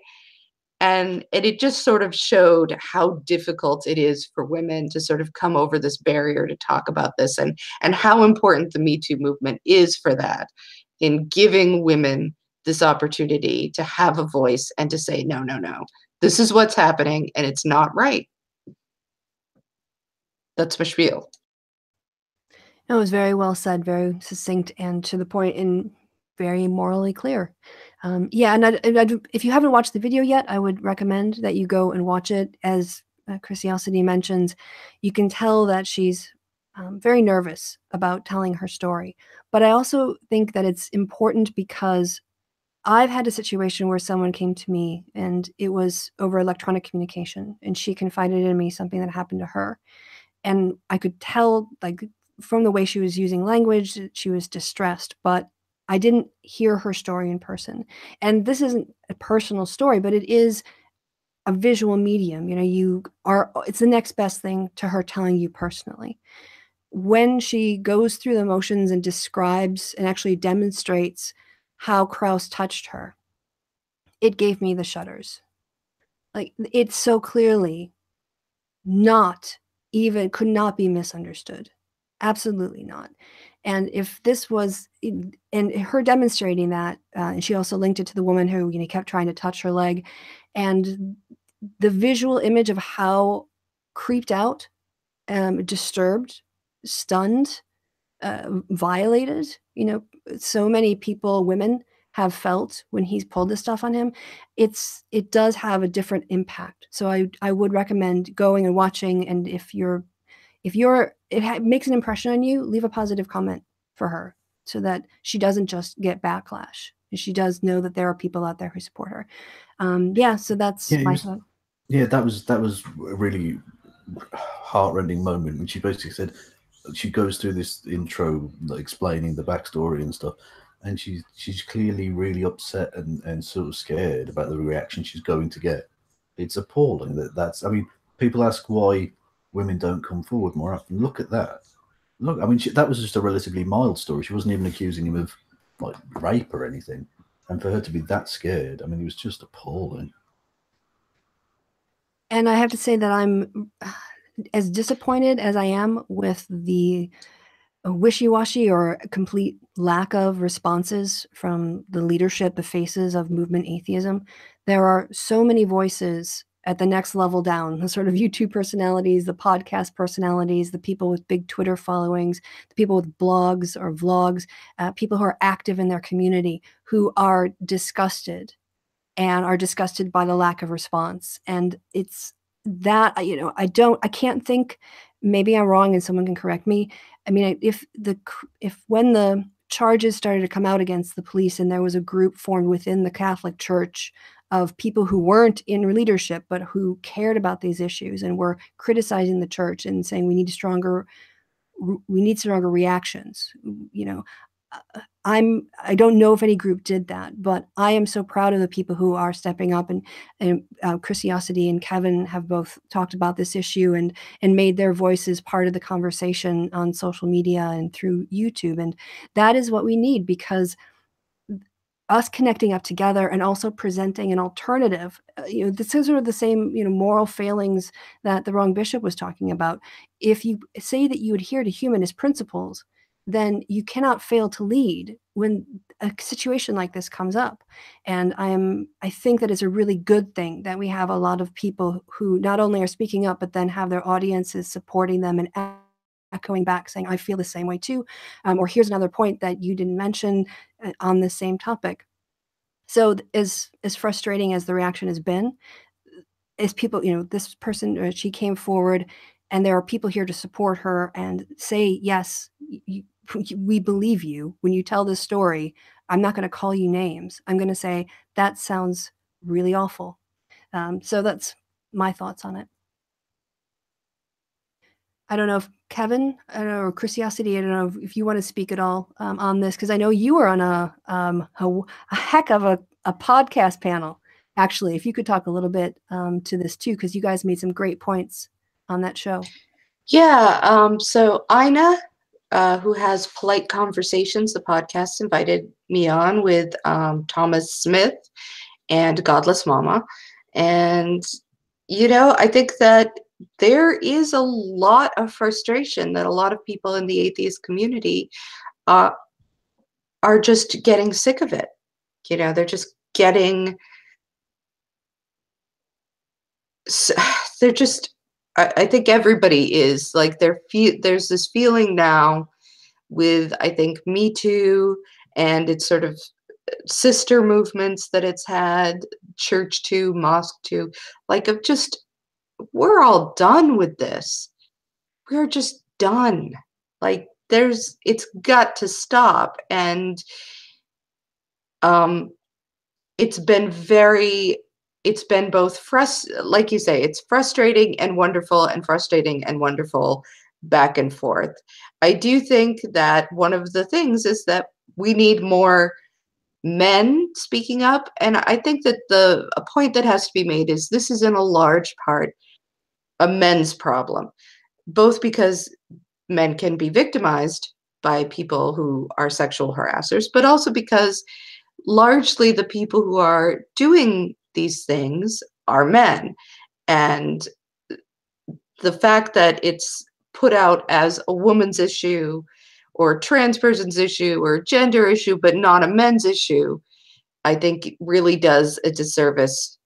And it just sort of showed how difficult it is for women to sort of come over this barrier to talk about this, and how important the Me Too movement is for that, in giving women this opportunity to have a voice and to say, no, no, no, this is what's happening and it's not right. that's my spiel. It was very well said, very succinct and to the point, and very morally clear. Yeah, and if you haven't watched the video yet, I would recommend that you go and watch it. As Chrisiousty mentions, you can tell that she's very nervous about telling her story. But I also think that it's important because I've had a situation where someone came to me and it was over electronic communication, and she confided in me something that happened to her. And I could tell, like, from the way she was using language, she was distressed, but I didn't hear her story in person. And this isn't a personal story, but it is a visual medium. It's the next best thing to her telling you personally. When she goes through the motions and describes and actually demonstrates how Kraus touched her, it gave me the shudders. Like, it's so clearly could not be misunderstood. Absolutely not. And if this was, and her demonstrating that, and she also linked it to the woman who kept trying to touch her leg, and the visual image of how creeped out, disturbed, stunned, violated, so many people, women, have felt when he's pulled this stuff on him, it does have a different impact. So I would recommend going and watching, and if it makes an impression on you, leave a positive comment for her so that she doesn't just get backlash. She does know that there are people out there who support her. Yeah, so that's my thought. Yeah, that was a really heartrending moment when she basically said, she goes through this intro explaining the backstory and stuff, and she's clearly really upset and sort of scared about the reaction she's going to get. It's appalling that's, I mean, people ask why women don't come forward more often. Look at that. Look, I mean, that was just a relatively mild story. She wasn't even accusing him of rape or anything. And for her to be that scared, I mean, it was just appalling. And I have to say that I'm as disappointed as I am with the wishy-washy or complete lack of responses from the leadership, the faces of movement atheism. There are so many voices at the next level down, the sort of YouTube personalities, the podcast personalities, the people with big Twitter followings, the people with blogs or vlogs, people who are active in their community, who are disgusted by the lack of response. And it's that, I can't think, maybe I'm wrong and someone can correct me. I mean, if when the charges started to come out against the police and there was a group formed within the Catholic Church of people who weren't in leadership, but who cared about these issues and were criticizing the church and saying we need stronger reactions, I don't know if any group did that, but I am so proud of the people who are stepping up, and Chrisiousty and Kevin have both talked about this issue and made their voices part of the conversation on social media and through YouTube. And that is what we need, because us connecting up together and also presenting an alternative, this is sort of the same, moral failings that the wrong bishop was talking about. If you say that you adhere to humanist principles, then you cannot fail to lead when a situation like this comes up. And I think that it's a really good thing that we have a lot of people who not only are speaking up, but then have their audiences supporting them and echoing back saying, I feel the same way too. Or here's another point that you didn't mention on this same topic. So as frustrating as the reaction has been, as people, this person, she came forward, and there are people here to support her and say, yes, we believe you. When you tell this story, I'm not going to call you names. I'm going to say, that sounds really awful. So that's my thoughts on it. I don't know if Kevin, or Chrisiousty, I don't know if you want to speak at all on this, because I know you were on a heck of a podcast panel. Actually, if you could talk a little bit to this too, because you guys made some great points on that show. Yeah, so Ina, who has Polite Conversations, the podcast, invited me on with Thomas Smith and Godless Mama. And, I think that there is a lot of frustration that a lot of people in the atheist community are just getting sick of it. They're just getting, they're just I think everybody is like there's this feeling now with, I think, Me Too and its sort of sister movements that it's had, Church Too, Mosque Too, like of just, we're all done with this. We're just done. Like it's got to stop. And it's been both like you say, it's frustrating and wonderful, and frustrating and wonderful, back and forth. I do think that one of the things is that we need more men speaking up. And I think that a point that has to be made is this is in a large part a men's problem, both because men can be victimized by people who are sexual harassers, but also because largely the people who are doing these things are men. And the fact that it's put out as a woman's issue or trans person's issue or gender issue, but not a men's issue, I think really does a disservice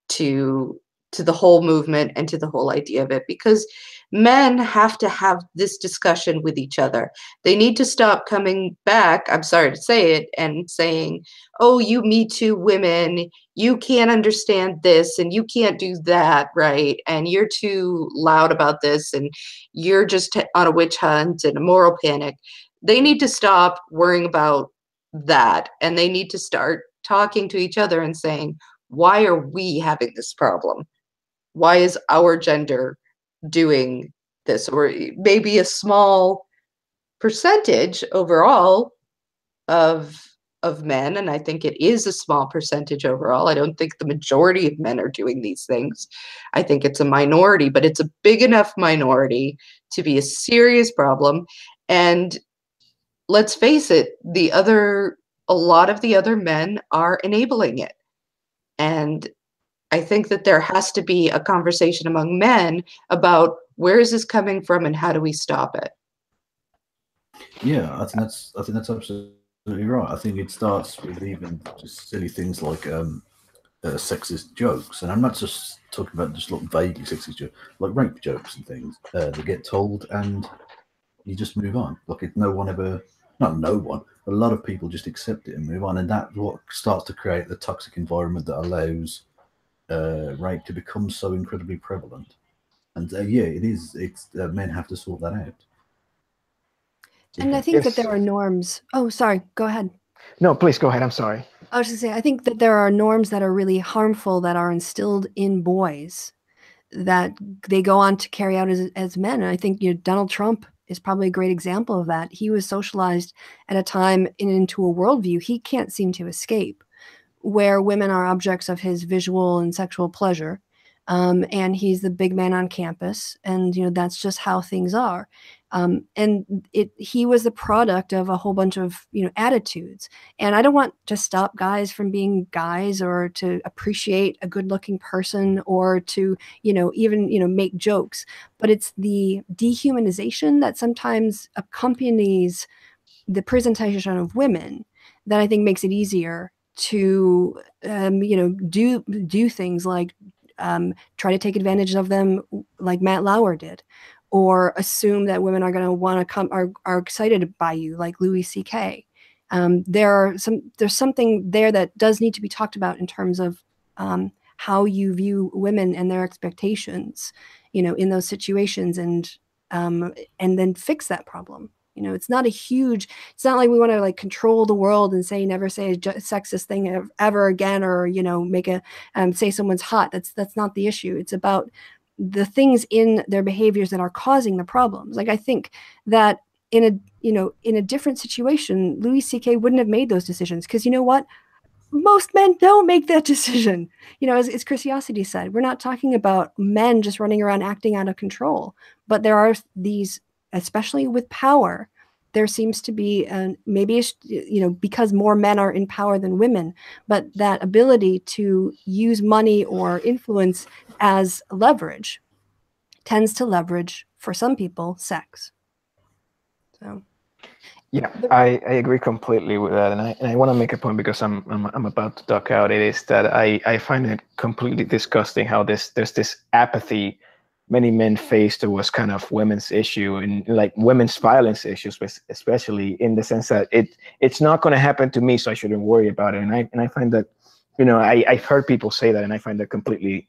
to the whole movement and to the whole idea of it, because men have to have this discussion with each other. They need to stop coming back, I'm sorry to say it, and saying, oh, you Me Too women, you can't understand this and you can't do that, right? And you're too loud about this and you're just on a witch hunt and a moral panic. They need to stop worrying about that, and they need to start talking to each other and saying, why are we having this problem? Why is our gender doing this? Or maybe a small percentage overall of men, and I think it is a small percentage overall. I don't think the majority of men are doing these things. I think it's a minority, but it's a big enough minority to be a serious problem. And let's face it, a lot of the other men are enabling it. And I think that there has to be a conversation among men about where is this coming from and how do we stop it. Yeah, I think that's absolutely right. I think it starts with even just silly things like sexist jokes, and I'm not just talking about just like vaguely sexist jokes, like rape jokes and things that get told and you just move on. Like no one, a lot of people just accept it and move on, and that's what starts to create the toxic environment that allows rape to become so incredibly prevalent. And yeah, men have to sort that out. And I think that there are norms. Oh, sorry, go ahead. No, please go ahead. I'm sorry. I was just saying, I think that there are norms that are really harmful that are instilled in boys that they go on to carry out as men. And I think Donald Trump is probably a great example of that. He was socialized at a time into a worldview he can't seem to escape, where women are objects of his visual and sexual pleasure. And he's the big man on campus, and that's just how things are. And he was the product of a whole bunch of attitudes. And I don't want to stop guys from being guys, or to appreciate a good-looking person, or to even make jokes. But it's the dehumanization that sometimes accompanies the presentation of women that I think makes it easier to do things like try to take advantage of them, like Matt Lauer did, or assume that women are going to want to come, are excited by you, like Louis C.K. There's something there that does need to be talked about in terms of how you view women and their expectations, in those situations, and then fix that problem. It's not like we want to like control the world and say never say a sexist thing ever again, or make say someone's hot. That's not the issue. It's about the things in their behaviors that are causing the problems. Like I think that in a different situation, Louis C.K. wouldn't have made those decisions, because you know what? Most men don't make that decision. As Chrisiousty said, we're not talking about men just running around acting out of control, but there are these, especially with power, there seems to be maybe because more men are in power than women, but that ability to use money or influence as leverage tends to leverage, for some people, sex. So yeah, I agree completely with that, and I want to make a point, because I'm about to duck out. It is that I find it completely disgusting how there's this apathy many men faced was kind of women's issue and like women's violence issues, especially in the sense that it's not going to happen to me, so I shouldn't worry about it. And I find that, I've heard people say that, and I find that completely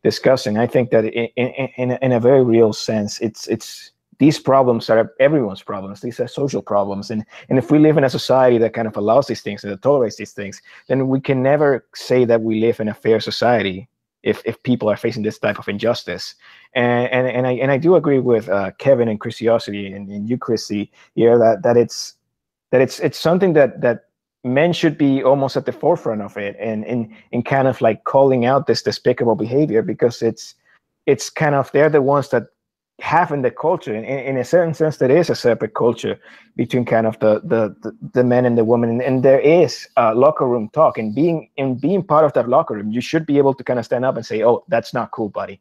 disgusting. I think that in a very real sense, it's these problems are everyone's problems. These are social problems, and if we live in a society that kind of allows these things and that tolerates these things, then we can never say that we live in a fair society if people are facing this type of injustice. And I do agree with Kevin and Chrisiousty and you, Chrissy, here that it's something that men should be almost at the forefront of it and kind of like calling out this despicable behavior, because it's kind of, they're the ones that have in the culture, in a certain sense, there is a separate culture between kind of the men and the women, and there is locker room talk, and being part of that locker room, you should be able to kind of stand up and say, oh, that's not cool, buddy,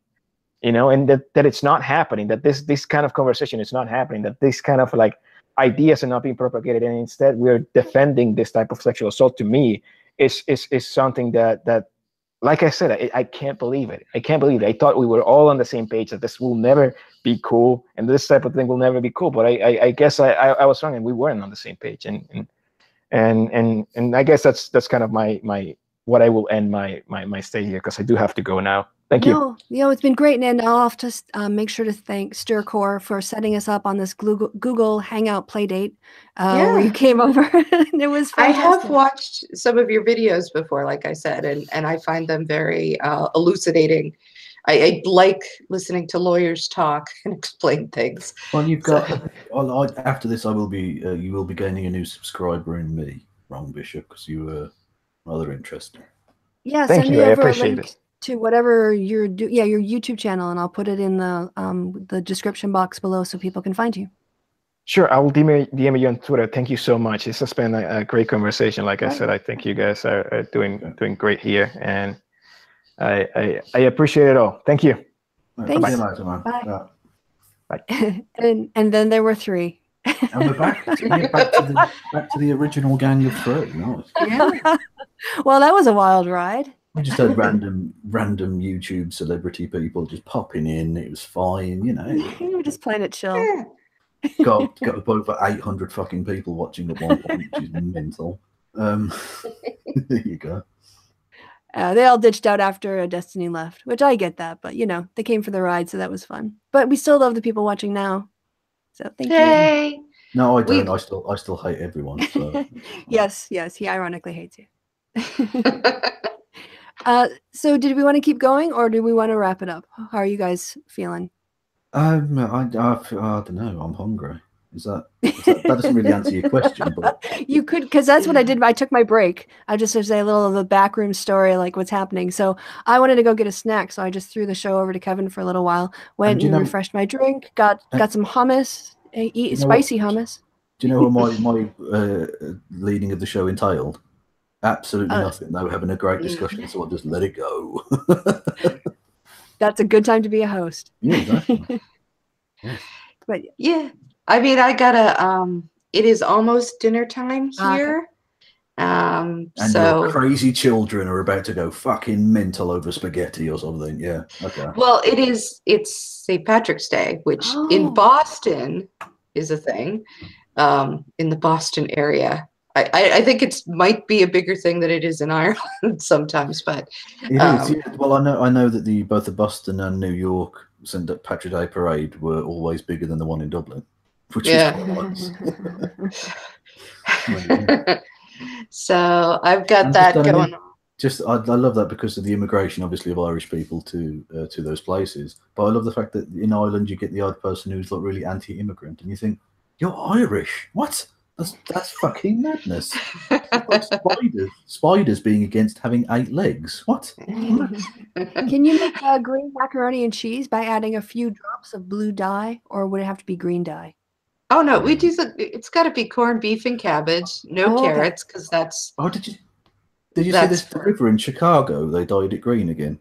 and that it's not happening, that this kind of conversation is not happening, that this kind of like ideas are not being propagated, and instead we're defending this type of sexual assault. To me is something that like I said, I can't believe it. I can't believe it. I thought we were all on the same page, that this will never be cool and this type of thing will never be cool. But I guess I was wrong, and we weren't on the same page. And I guess that's kind of my what I will end my stay here, because I do have to go now. Thank you. It's been great, and I'll have to make sure to thank StirCore for setting us up on this Google Hangout Playdate where you came over. It was fantastic. I have watched some of your videos before, like I said, and I find them very elucidating. I like listening to lawyers talk and explain things. Well, you've got after this, you will be gaining a new subscriber in me, Wrong Bishop, because you were rather interesting. Yeah, thank you. I appreciate it. To whatever you're your YouTube channel, and I'll put it in the description box below so people can find you. Sure, I will DM you on Twitter. Thank you so much. This has been a great conversation. Like I said, I think you guys are doing great here, and I appreciate it all. Thank you. Thanks. Bye. Bye. Bye. and then there were 3. And we're back to the original gang of 3. Nice. Yeah. Well, that was a wild ride. We just had random YouTube celebrity people just popping in. It was fine, We were just playing it chill. Got over 800 fucking people watching at one point, which is mental. There you go. They all ditched out after Destiny left, which I get that, but they came for the ride, so that was fun. But we still love the people watching now. So thank you. No, I don't. I still hate everyone. So. Yes, he ironically hates you. So did we want to keep going, or do we want to wrap it up? How are you guys feeling? I don't know. I'm hungry. That doesn't really answer your question, but you could, because that's what I did. I took my break. I just say a little of the backroom story, like what's happening. So I wanted to go get a snack, so I just threw the show over to Kevin for a little while. Went and refreshed my drink. Got some hummus. Eat spicy hummus. Do you know what my leading of the show entailed? Absolutely nothing. They were having a great discussion, so I'll just let it go. That's a good time to be a host. Yeah, exactly. Yeah. But yeah, I mean, it is almost dinner time here. And your crazy children are about to go fucking mental over spaghetti or something. Yeah. Okay. Well, it's St. Patrick's Day, which in Boston is a thing. In the Boston area. I think it might be a bigger thing than it is in Ireland sometimes, but it is. Yeah. Well, I know that both the Boston and New York St. Patrick's Day parade were always bigger than the one in Dublin, which is quite So I've got that going on. I love that because of the immigration, obviously, of Irish people to those places. But I love the fact that in Ireland you get the odd person who's like really anti-immigrant, and you think, you're Irish? What? That's fucking madness. Like spiders being against having 8 legs. What? Can you make green macaroni and cheese by adding a few drops of blue dye, or would it have to be green dye? Oh no, we do. It's got to be corned beef and cabbage, no carrots, because that's. Oh, did you see this river in Chicago? They dyed it green again.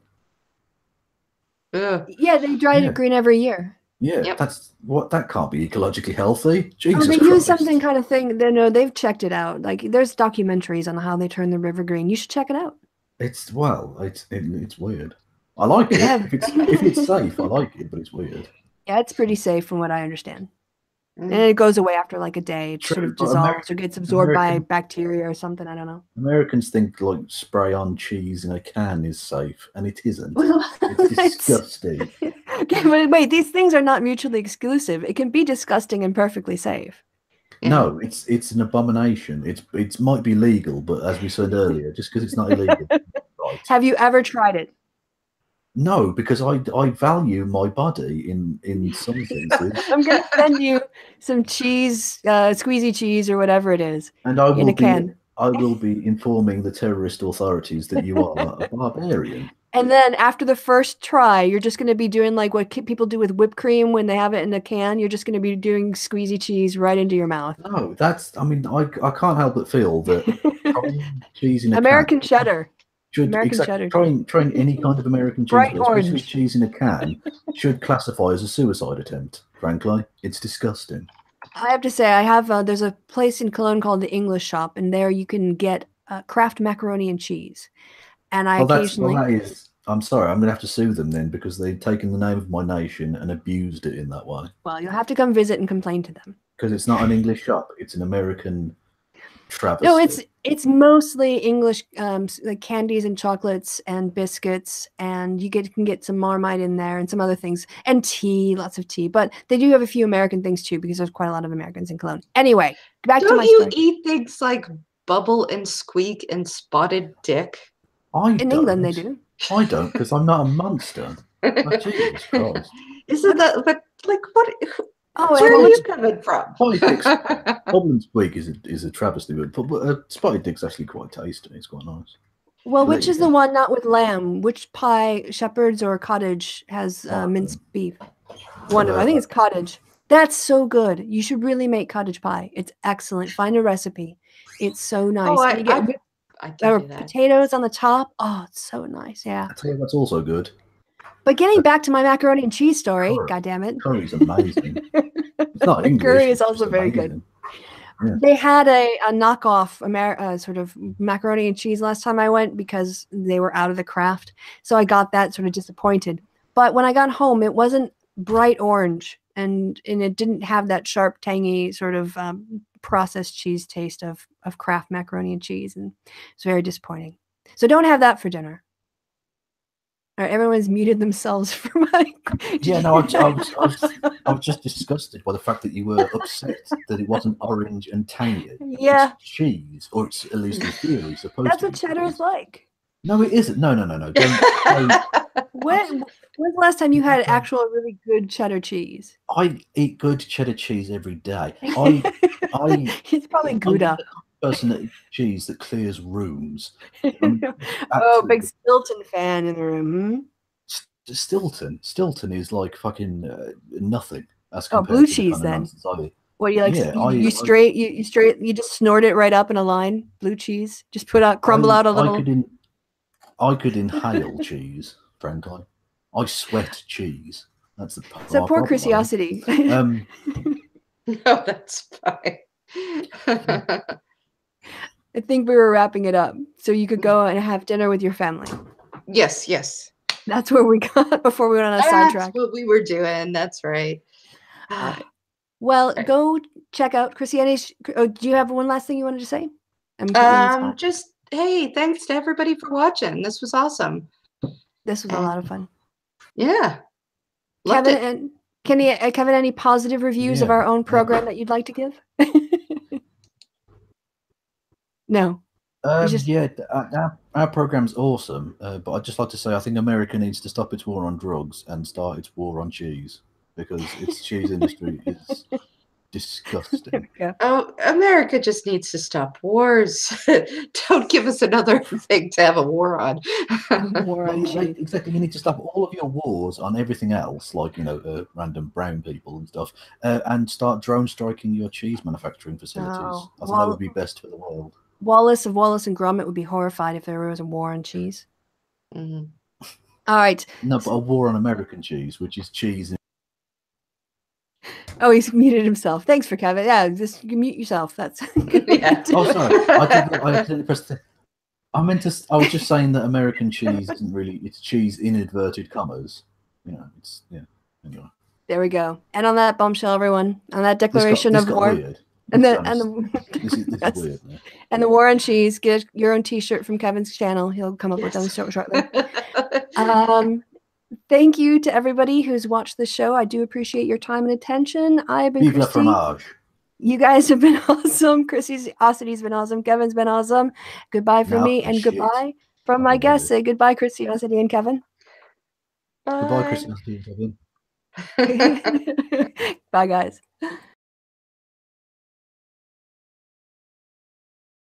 Yeah, they dyed it green every year. Yeah, that can't be ecologically healthy. Jesus they Christ. use something kind of thing. They've checked it out. Like there's documentaries on how they turn the river green. You should check it out. It's weird. I like it. If it's safe, I like it, but it's weird. Yeah, it's pretty safe from what I understand. And it goes away after like a day. It True, sort of but dissolves or gets absorbed by bacteria or something. I don't know. Americans think like spray on cheese in a can is safe, and it isn't. It's disgusting. Okay, but wait, these things are not mutually exclusive. It can be disgusting and perfectly safe. No, it's an abomination. It might be legal, but as we said earlier, just because it's not illegal. Right. Have you ever tried it? No, because I value my body in some senses. I'm going to send you some cheese, squeezy cheese or whatever it is, and I in a can. I will be informing the terrorist authorities that you are a barbarian. And then after the first try, you're just going to be doing like what people do with whipped cream when they have it in a can. You're just going to be doing squeezy cheese right into your mouth. No, I can't help but feel that cheese in a American can cheddar. cheddar. Trying any kind of American cheese, Bright especially orange. cheese in a can, should classify as a suicide attempt. Frankly, it's disgusting. I have to say, I have there's a place in Cologne called the English Shop, and there you can get Kraft macaroni and cheese. And I'm sorry, I'm going to have to sue them then because they've taken the name of my nation and abused it in that way. Well, you'll have to come visit and complain to them. Because it's not an English shop; it's an American travesty. No, it's mostly English, like candies and chocolates and biscuits, and you can get some Marmite in there and some other things, and tea, lots of tea. But they do have a few American things too, because there's quite a lot of Americans in Cologne. Anyway, back to my story. Don't you eat things like Bubble and Squeak and Spotted Dick? In England, they do. I don't, because I'm not a monster. Oh, Jesus Christ! Isn't that? But like, what? Oh, where are you coming from? Bubble and Squeak is a travesty, but Spotted Dick's actually quite tasty. It's quite nice. Well, which is the one not with lamb? Which pie, Shepherd's or Cottage, has minced beef? I think it's Cottage. That's so good. You should really make cottage pie. It's excellent. Find a recipe. It's so nice. Oh, you get there are potatoes on the top. Oh, it's so nice. Yeah. I tell you what's also good. But getting back to my macaroni and cheese story, God damn it. Curry's amazing. It's not English. Curry is also very good. Yeah. They had a knockoff sort of macaroni and cheese last time I went because they were out of the Kraft. So I got that sort of disappointed. But when I got home, it wasn't bright orange and it didn't have that sharp, tangy sort of processed cheese taste of Kraft macaroni and cheese. And it's very disappointing. So don't have that for dinner. All right, everyone's muted themselves for my. Yeah, no, I was just disgusted by the fact that you were upset that it wasn't orange and tangy. Yeah, it's cheese, or it's at least in theory supposed. That's to what cheddar is like. No, it isn't. No. Don't. When's the last time you had actual really good cheddar cheese? I eat good cheddar cheese every day. It's probably Gouda. Person that eats cheese that clears rooms. Oh, big Stilton fan in the room. Stilton is like fucking nothing. As blue cheese then. What do you like? Yeah, you just snort it right up in a line. Blue cheese. Just crumble out a little. I could inhale cheese. Frankly, I sweat cheese. That's the part. So poor Chrisiousty. No, that's fine. I think we were wrapping it up, so you could go and have dinner with your family. Yes. That's where we got before we went on a sidetrack. That's what we were doing. That's right. Well, go check out Chrisiousty. Do you have one last thing you wanted to say? Just hey, thanks to everybody for watching. This was awesome. This was a lot of fun. Yeah. Kevin and Kevin, any positive reviews of our own program that you'd like to give? No. Our program's awesome, but I'd just like to say I think America needs to stop its war on drugs and start its war on cheese because its cheese industry is disgusting. Oh, America just needs to stop wars. Don't give us another thing to have a war on. Exactly. You need to stop all of your wars on everything else, like random brown people and stuff, and start drone striking your cheese manufacturing facilities. I think that would be best for the world. Wallace of Wallace and Gromit would be horrified if there was a war on cheese. Mm-hmm. All right. No, but a war on American cheese, which is cheese. Oh, he's muted himself. Thanks for Kevin. Yeah, just mute yourself. That's yeah. Oh, sorry. I accidentally pressed I was just saying that American cheese isn't really. It's cheese in inverted commas. It's Anyway. There we go. And on that bombshell, everyone, on that declaration of war, weird. and This is weird. Man. And the war on cheese. Get your own T-shirt from Kevin's channel. He'll come up with them shortly. Thank you to everybody who's watched the show. I do appreciate your time and attention. I've been Vive la Christy. fromage. You guys have been awesome. Chrisiousty been awesome. Kevin's been awesome. Goodbye from me, and goodbye from my guests. Say goodbye, Chrisiousty and Kevin. Goodbye, Chrisiousty and Kevin. Bye, guys.